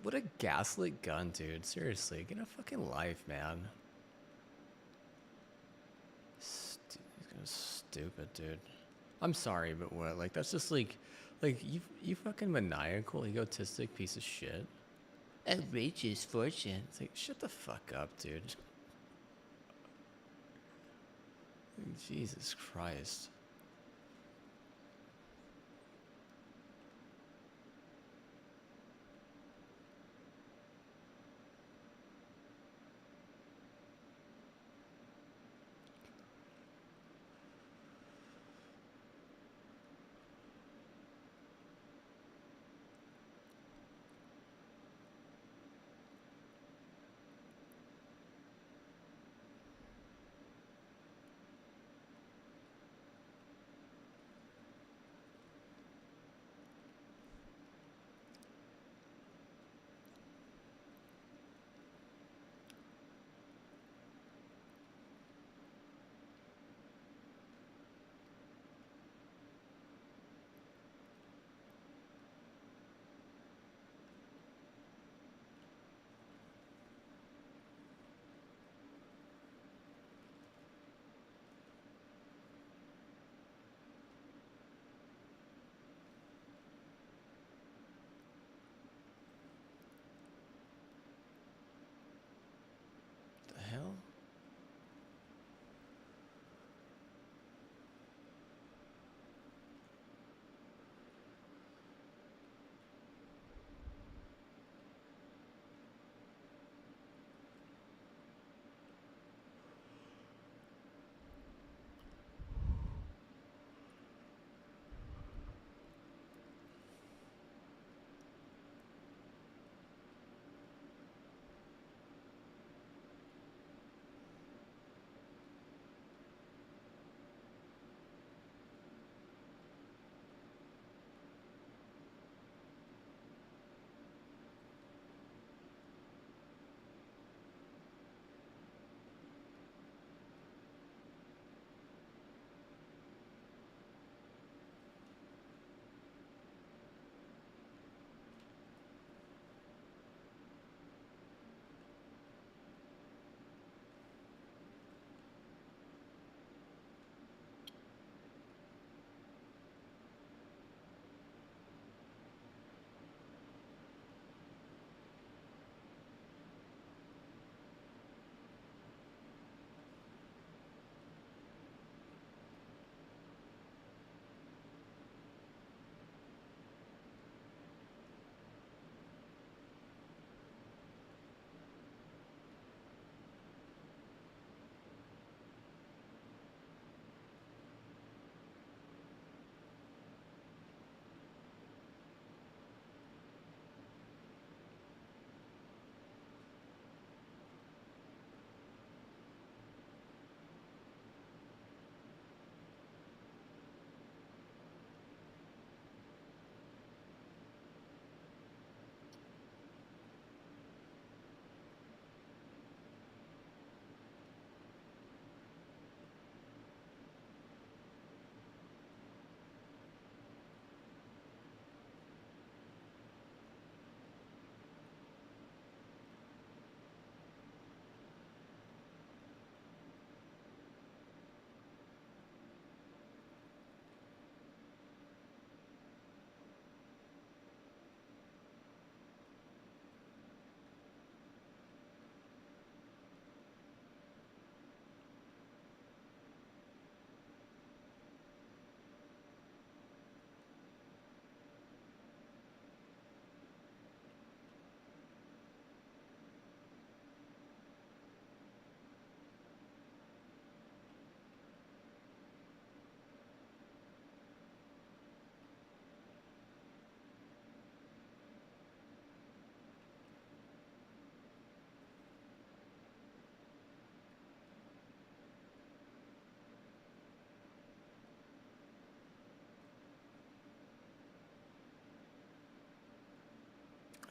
What a gaslit gun, dude. Seriously, get a fucking life, man. Stupid, dude. I'm sorry, but what? Like that's just like you fucking maniacal, egotistic piece of shit. Outrageous fortune. It's like shut the fuck up, dude. Jesus Christ. The hell?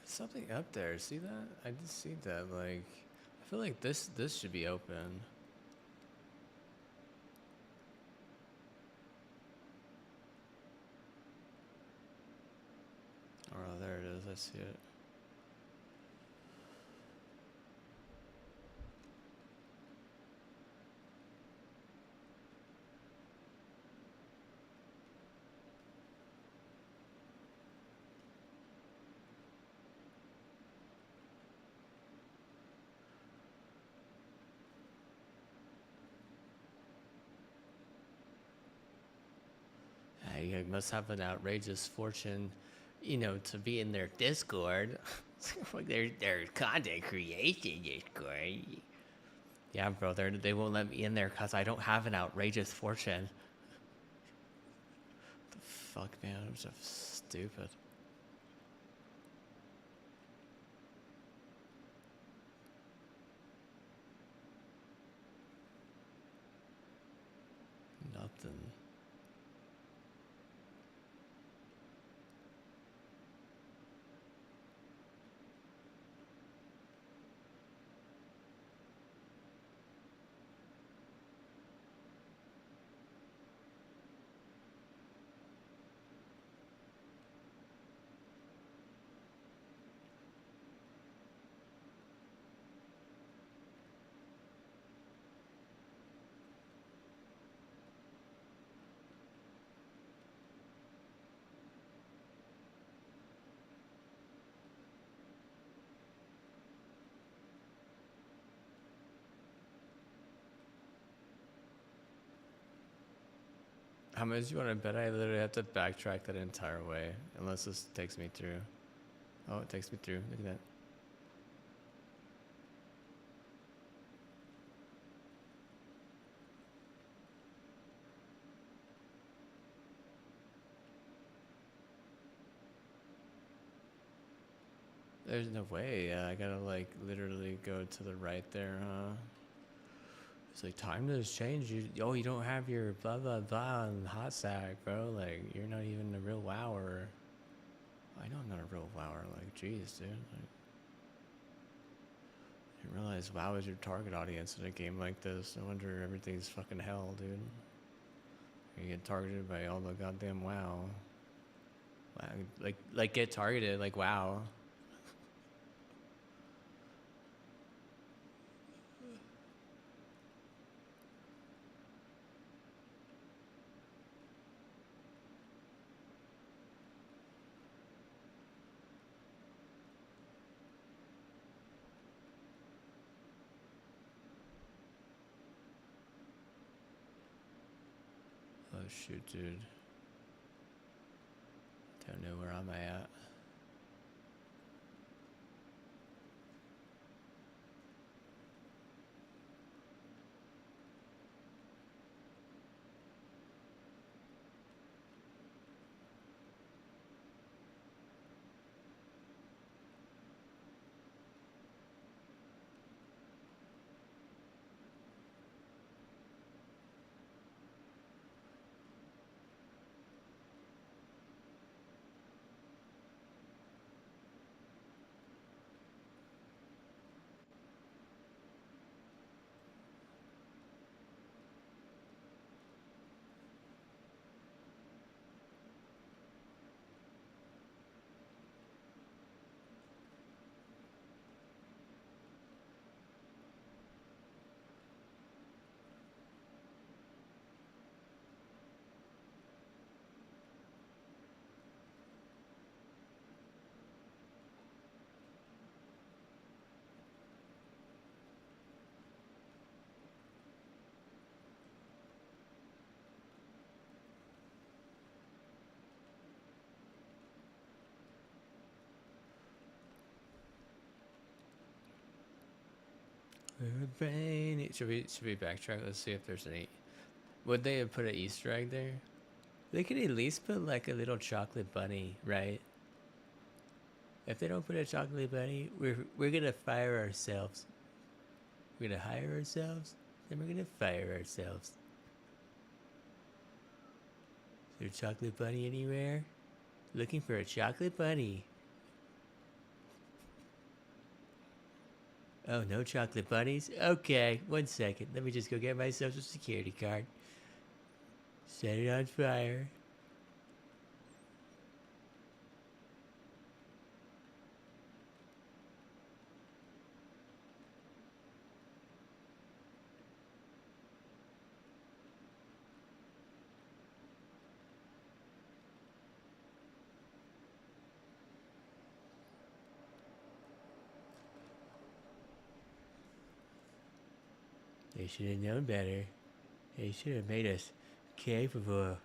Something up there. See that? I did see that. Like, I feel like this should be open. Oh, there it is. I see it. You must have an outrageous fortune, you know, to be in their Discord. Like their content creation Discord. Yeah, bro, they won't let me in there because I don't have an outrageous fortune. The fuck, man, I'm so stupid. Nothing. How much do you want to bet? I literally have to backtrack that entire way, unless this takes me through. Oh, it takes me through. Look at that. There's no way. I gotta like literally go to the right there, huh? It's like time has changed. You don't have your blah blah blah and hot sack, bro. Like you're not even a real wower. I know I'm not a real wower. Like, jeez, dude. Like, I didn't realize WoW is your target audience in a game like this. No wonder everything's fucking hell, dude. You get targeted by all the goddamn WoW. Like get targeted like WoW. Oh shoot, dude. Don't know where I'm at. Brain. Should we backtrack? Let's see if there's any. Would they have put an Easter egg there? They could at least put like a little chocolate bunny, right? If they don't put a chocolate bunny, we're gonna fire ourselves. We're gonna hire ourselves, then we're gonna fire ourselves. Is there a chocolate bunny anywhere? Looking for a chocolate bunny. Oh, no chocolate bunnies? Okay, 1 second. Let me just go get my social security card. Set it on fire. They should have known better. They should have made us capable.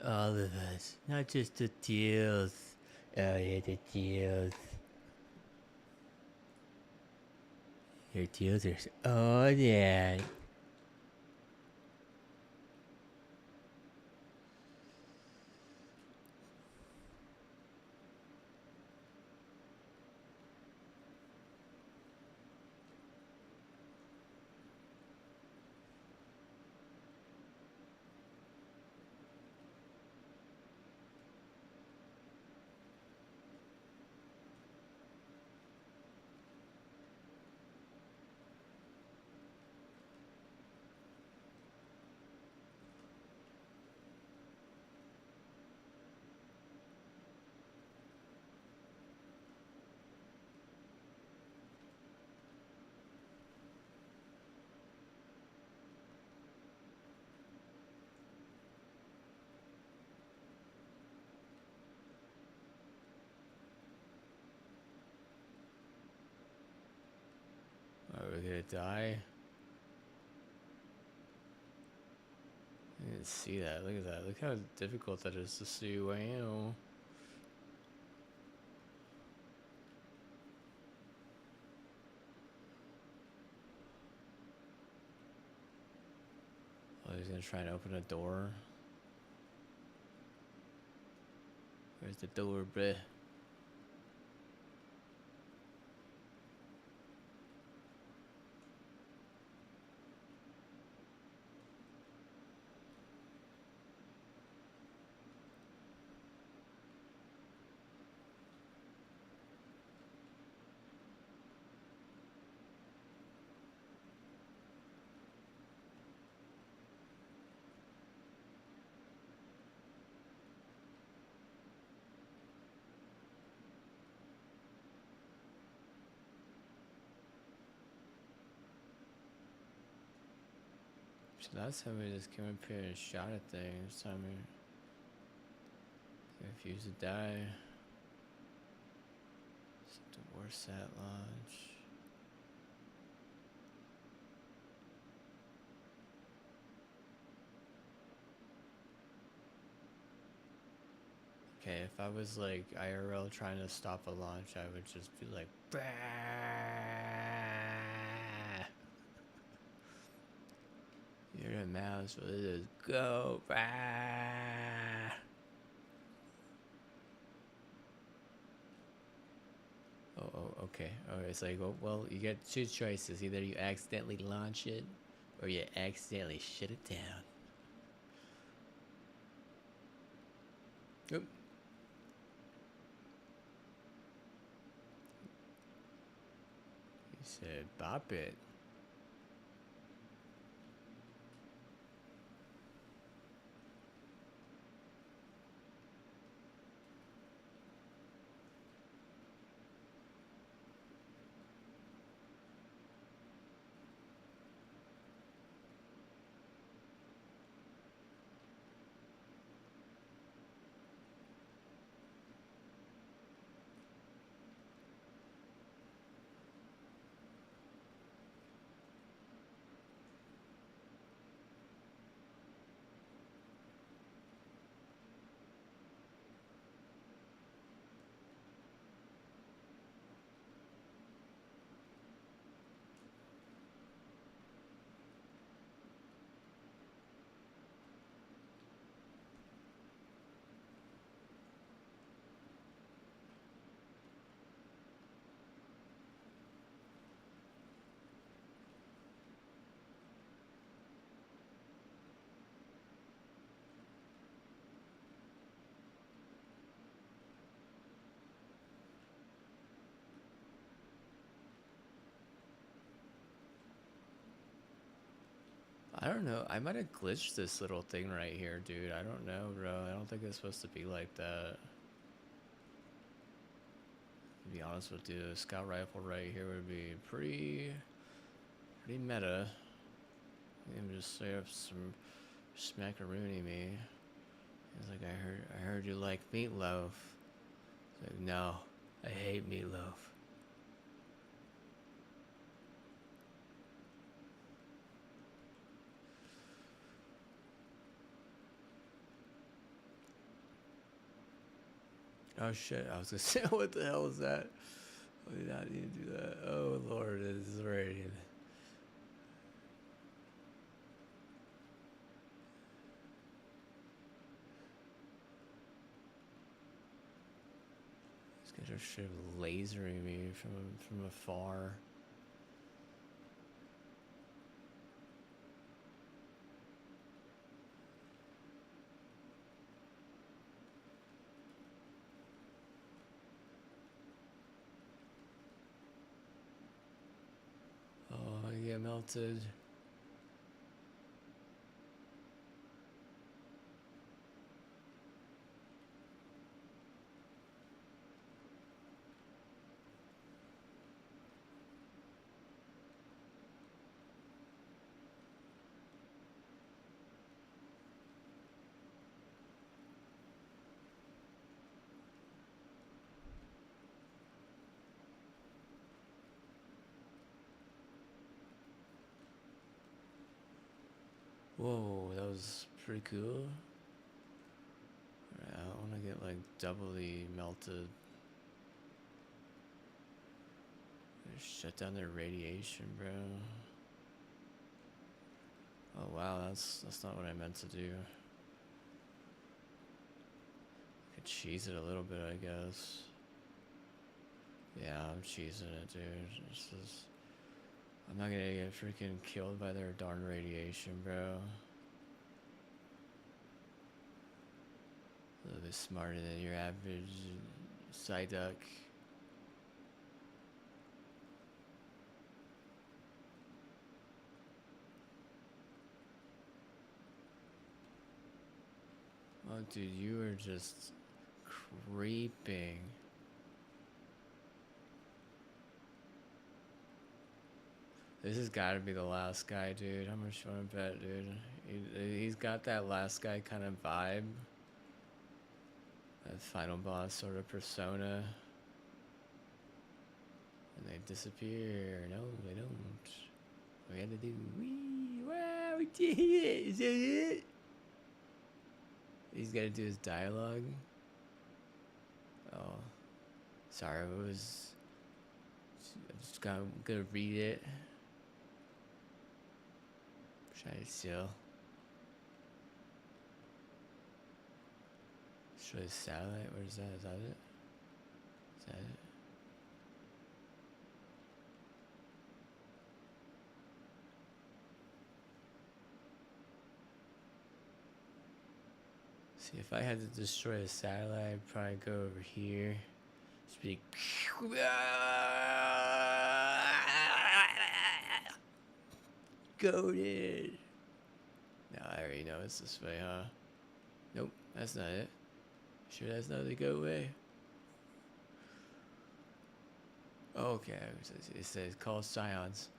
All of us, not just the deals. Oh yeah, the deals. Your deals are. Oh yeah. Are we gonna die? I didn't see that. Look at that. Look how difficult that is to see. Wow. Oh, he's gonna try and open a door. Where's the door, bruh? So last time we just came up here and shot at things. This time we refused to die. Set the worst at launch. Okay, if I was like IRL trying to stop a launch, I would just be like, bah! You're a mouse, so let's just go, bah! Oh, okay. Oh, it's like, well, you get two choices. Either you accidentally launch it, or you accidentally shut it down. Oop. He said, bop it. I don't know. I might have glitched this little thing right here, dude. I don't know, bro. I don't think it's supposed to be like that. To be honest with you, a scout rifle right here would be pretty meta. I'm just straight up some smackaroonie me. He's like, I heard you like meatloaf. It's like, no, I hate meatloaf. Oh shit, I was gonna say, what the hell is that? I did not need to do that. Oh lord, it is raining. These guys are straight up lasering me from afar. Oh, I get melted. Whoa, that was pretty cool. Alright, I want to get like doubly melted. Shut down their radiation, bro. Oh wow, that's not what I meant to do. I could cheese it a little bit, I guess. Yeah, I'm cheesing it, dude. I'm not gonna get freaking killed by their darn radiation, bro. A little bit smarter than your average Psyduck. Oh, dude, you are just creeping. This has got to be the last guy, dude. How much you want to bet, dude? He's got that last guy kind of vibe. That final boss sort of persona. And they disappear. No, they don't. We had to do. Wow, we did it. Is that it? He's got to do his dialogue. Oh, sorry. It was. I'm just gonna read it. Try to still. Show the satellite. Where's that? Is that it? Is that it? See, if I had to destroy a satellite, I'd probably go over here. Just be goated. No, I already know it's this way, huh? Nope, that's not it. Sure, that's not the go way. Oh, okay, it says call Scions.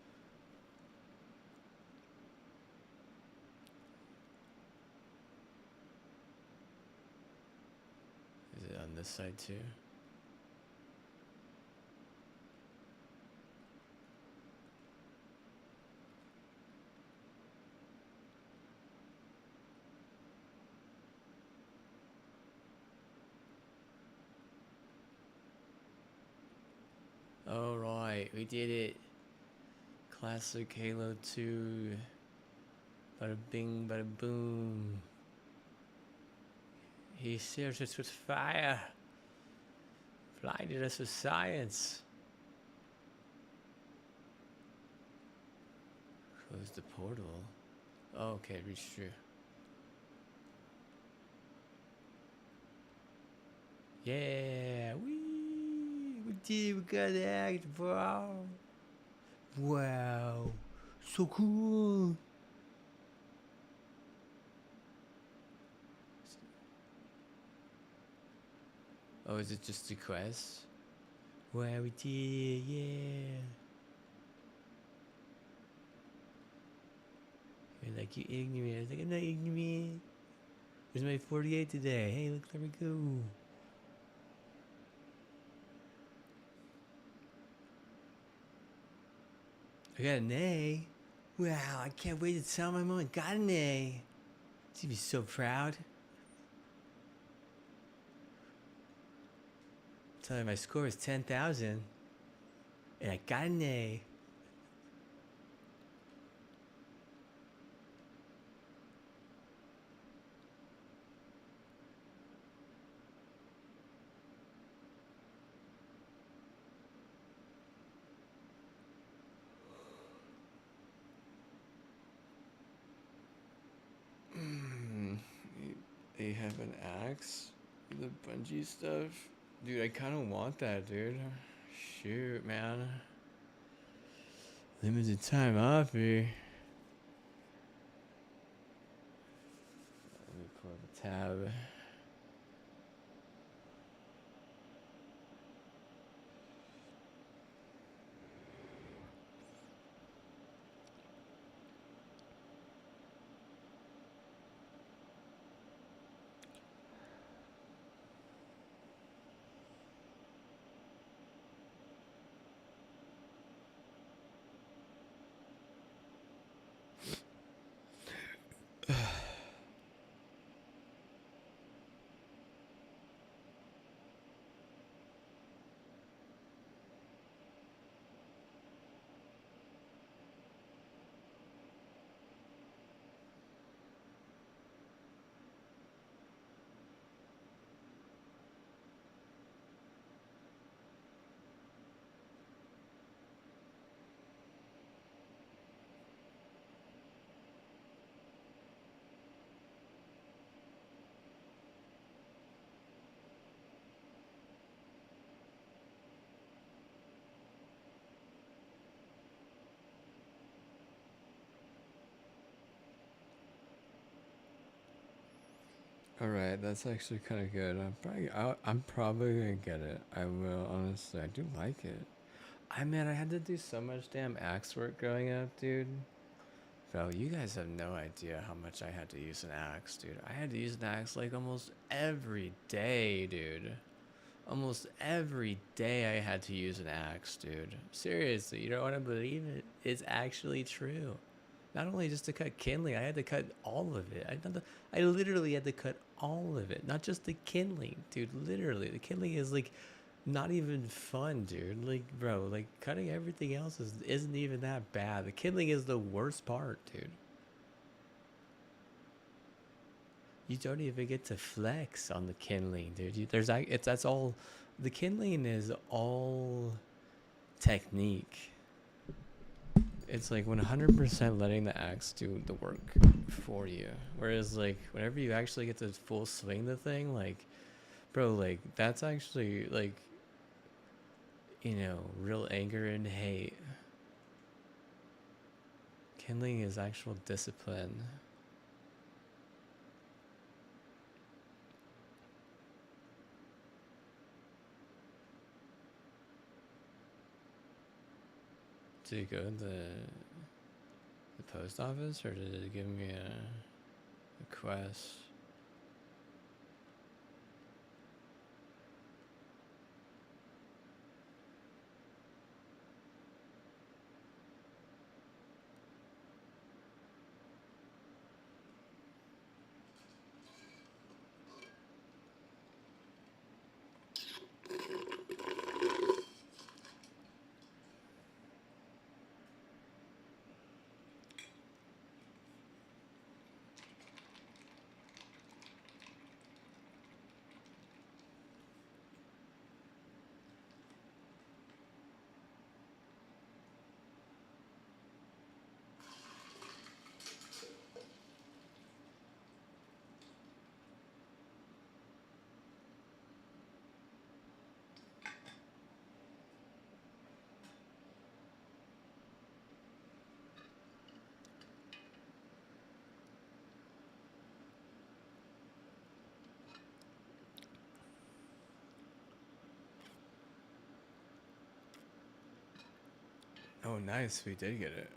Is it on this side too? All right, we did it. Classic Halo 2. Bada bing, bada boom. He seared us with fire. Blinded us with science. Closed the portal. Oh, okay, reached through. Yeah, we did, we got the act, bro. Wow, so cool. Oh, is it just a quest? Why we did it, yeah. You're like, you ignorant. I was like, I'm not ignorant. Where's my 48 today? Hey, look, there we go. I got an A. Wow, I can't wait to tell my mom I got an A. She'd be so proud. Tell her my score is 10,000. And I got an A. They have an axe? The bungee stuff? Dude, I kind of want that, dude. Shoot, man. Limited time offer. Let me pull up a tab. Alright, that's actually kind of good. I'm probably gonna get it. I will, honestly. I do like it. I mean, I had to do so much damn axe work growing up, dude. Bro, you guys have no idea how much I had to use an axe, dude. I had to use an axe like almost every day, dude. Almost every day I had to use an axe, dude. Seriously, you don't want to believe it? It's actually true. Not only just to cut kindling, I had to cut all of it. I literally had to cut all of it, not just the kindling, dude. Literally, the kindling is like not even fun, dude. Like, bro, like cutting everything else isn't even that bad. The kindling is the worst part, dude. You don't even get to flex on the kindling, dude. That's all. The kindling is all technique. It's like 100% letting the axe do the work for you. Whereas like whenever you actually get to full swing the thing, like, bro, like that's actually like, you know, real anger and hate. Kindling is actual discipline. Did it go to the post office or did it give me a quest? Oh, nice. We did get it.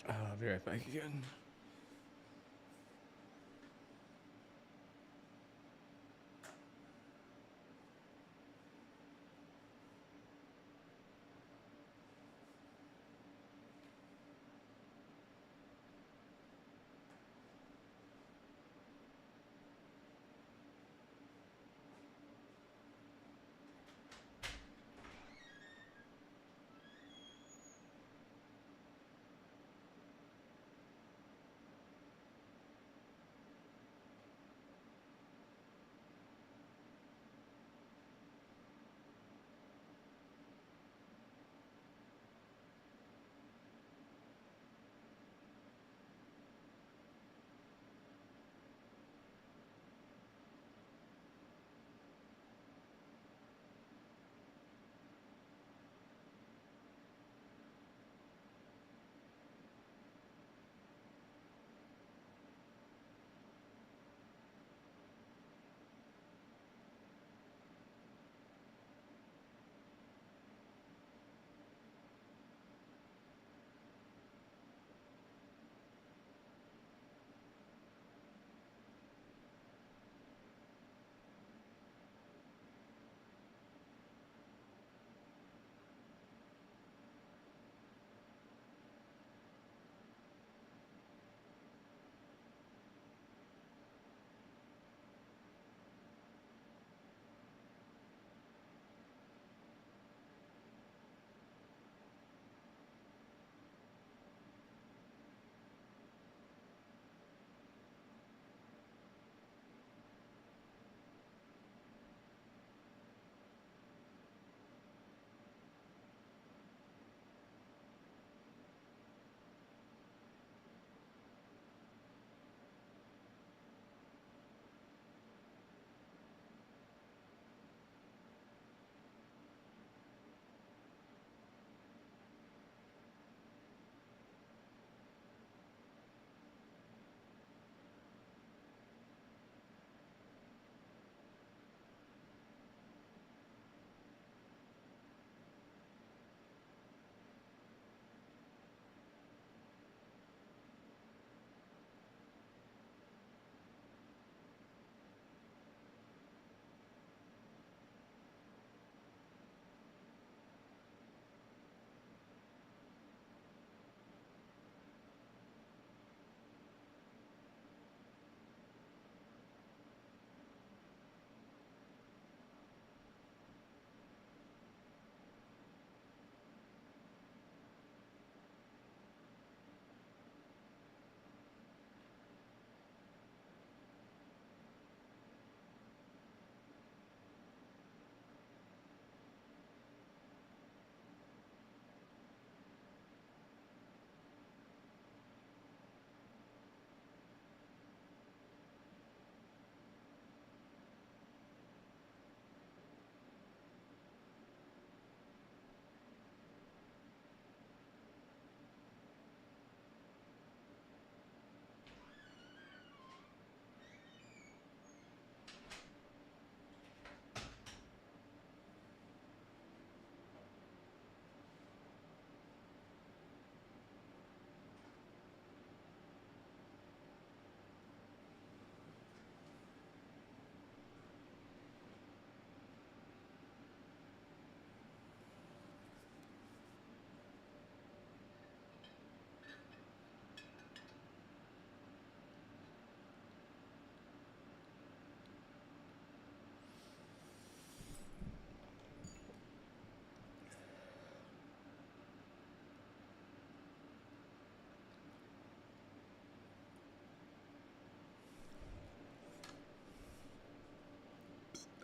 I'll be right back again.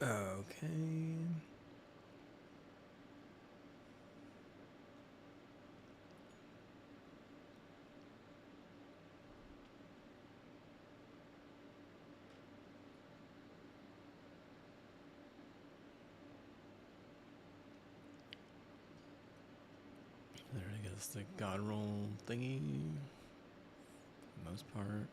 Okay. There I guess the god roll thingy. For the most part.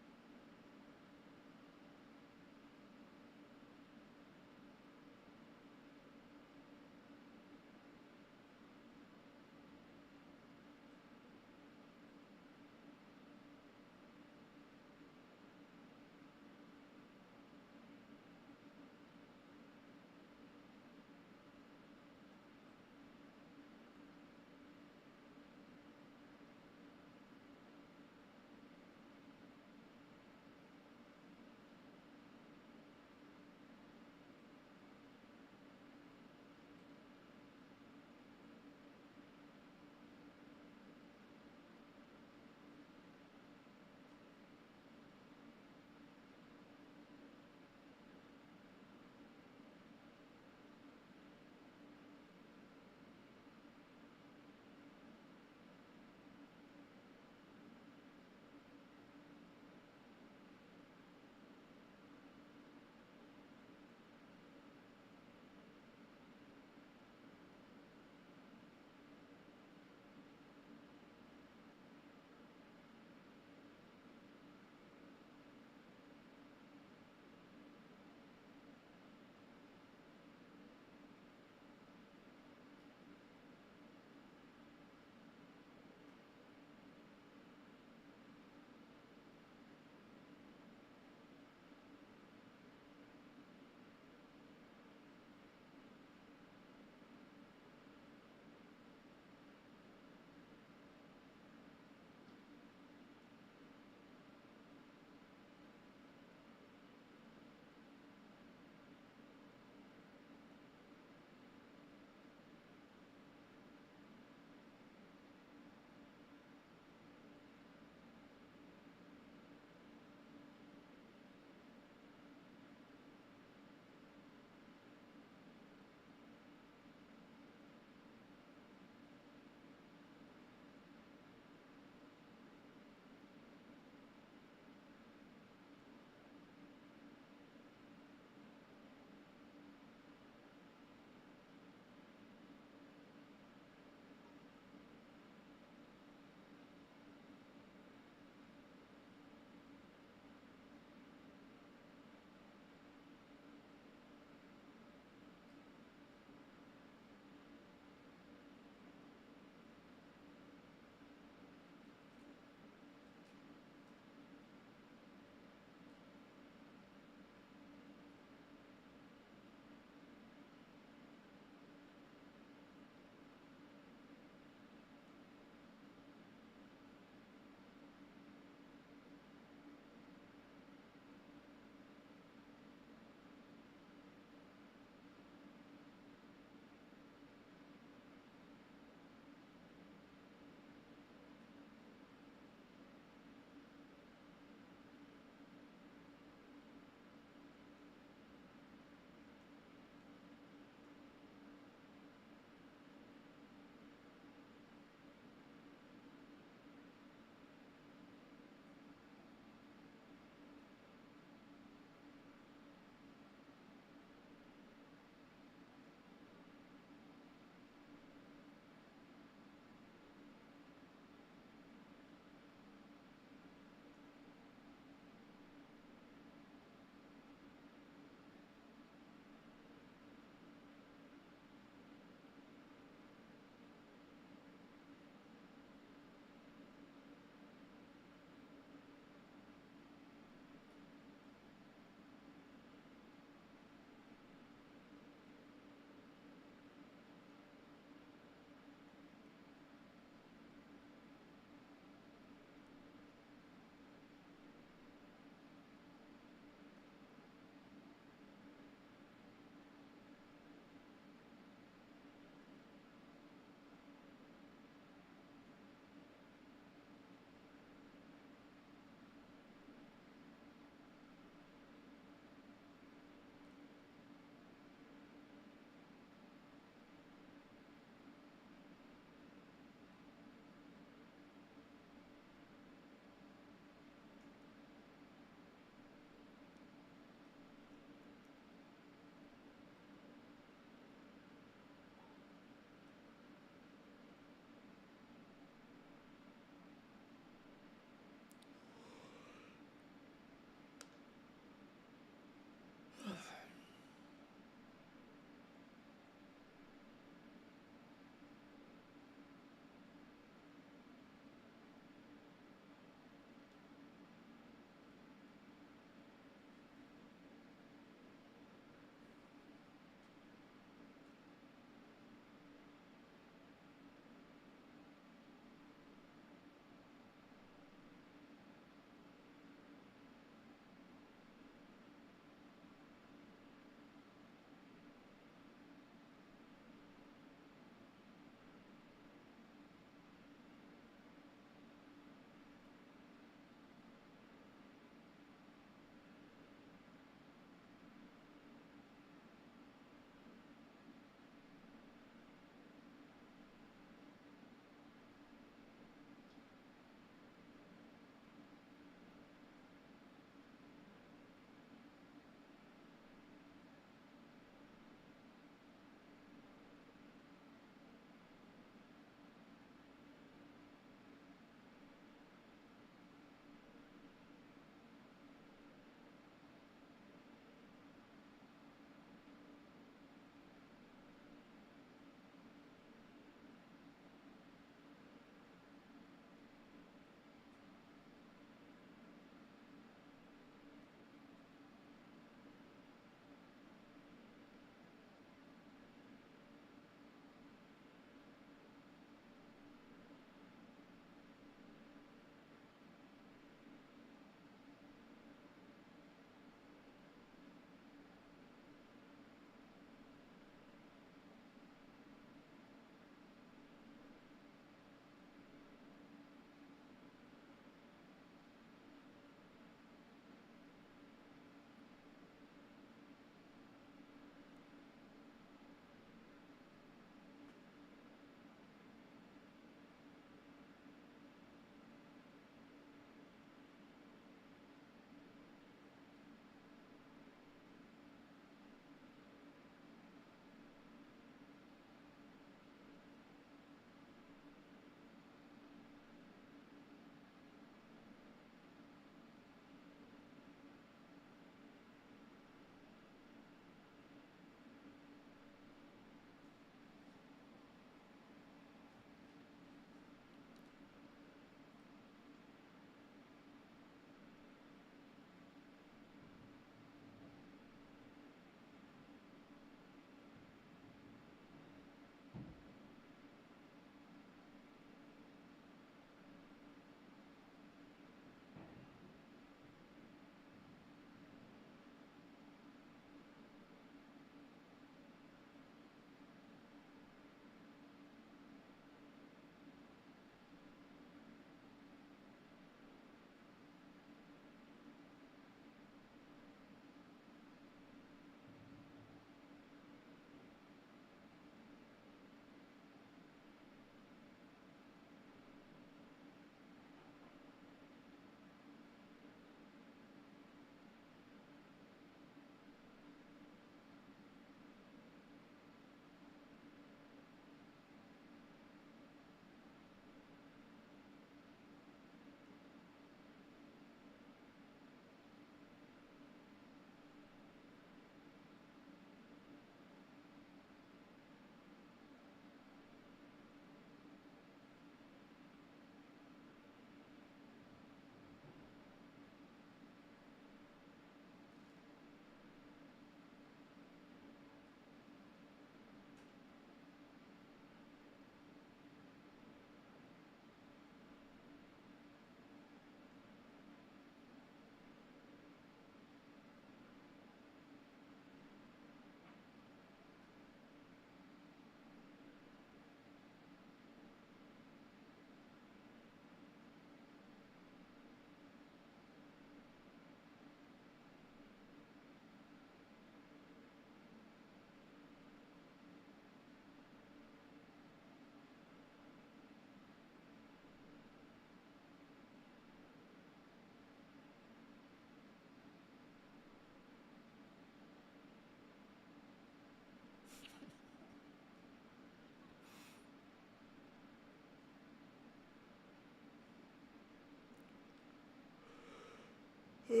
All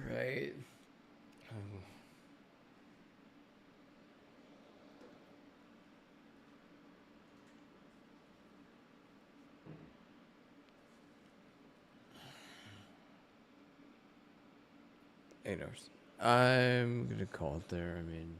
right. Anyways, I'm gonna call it there. I mean,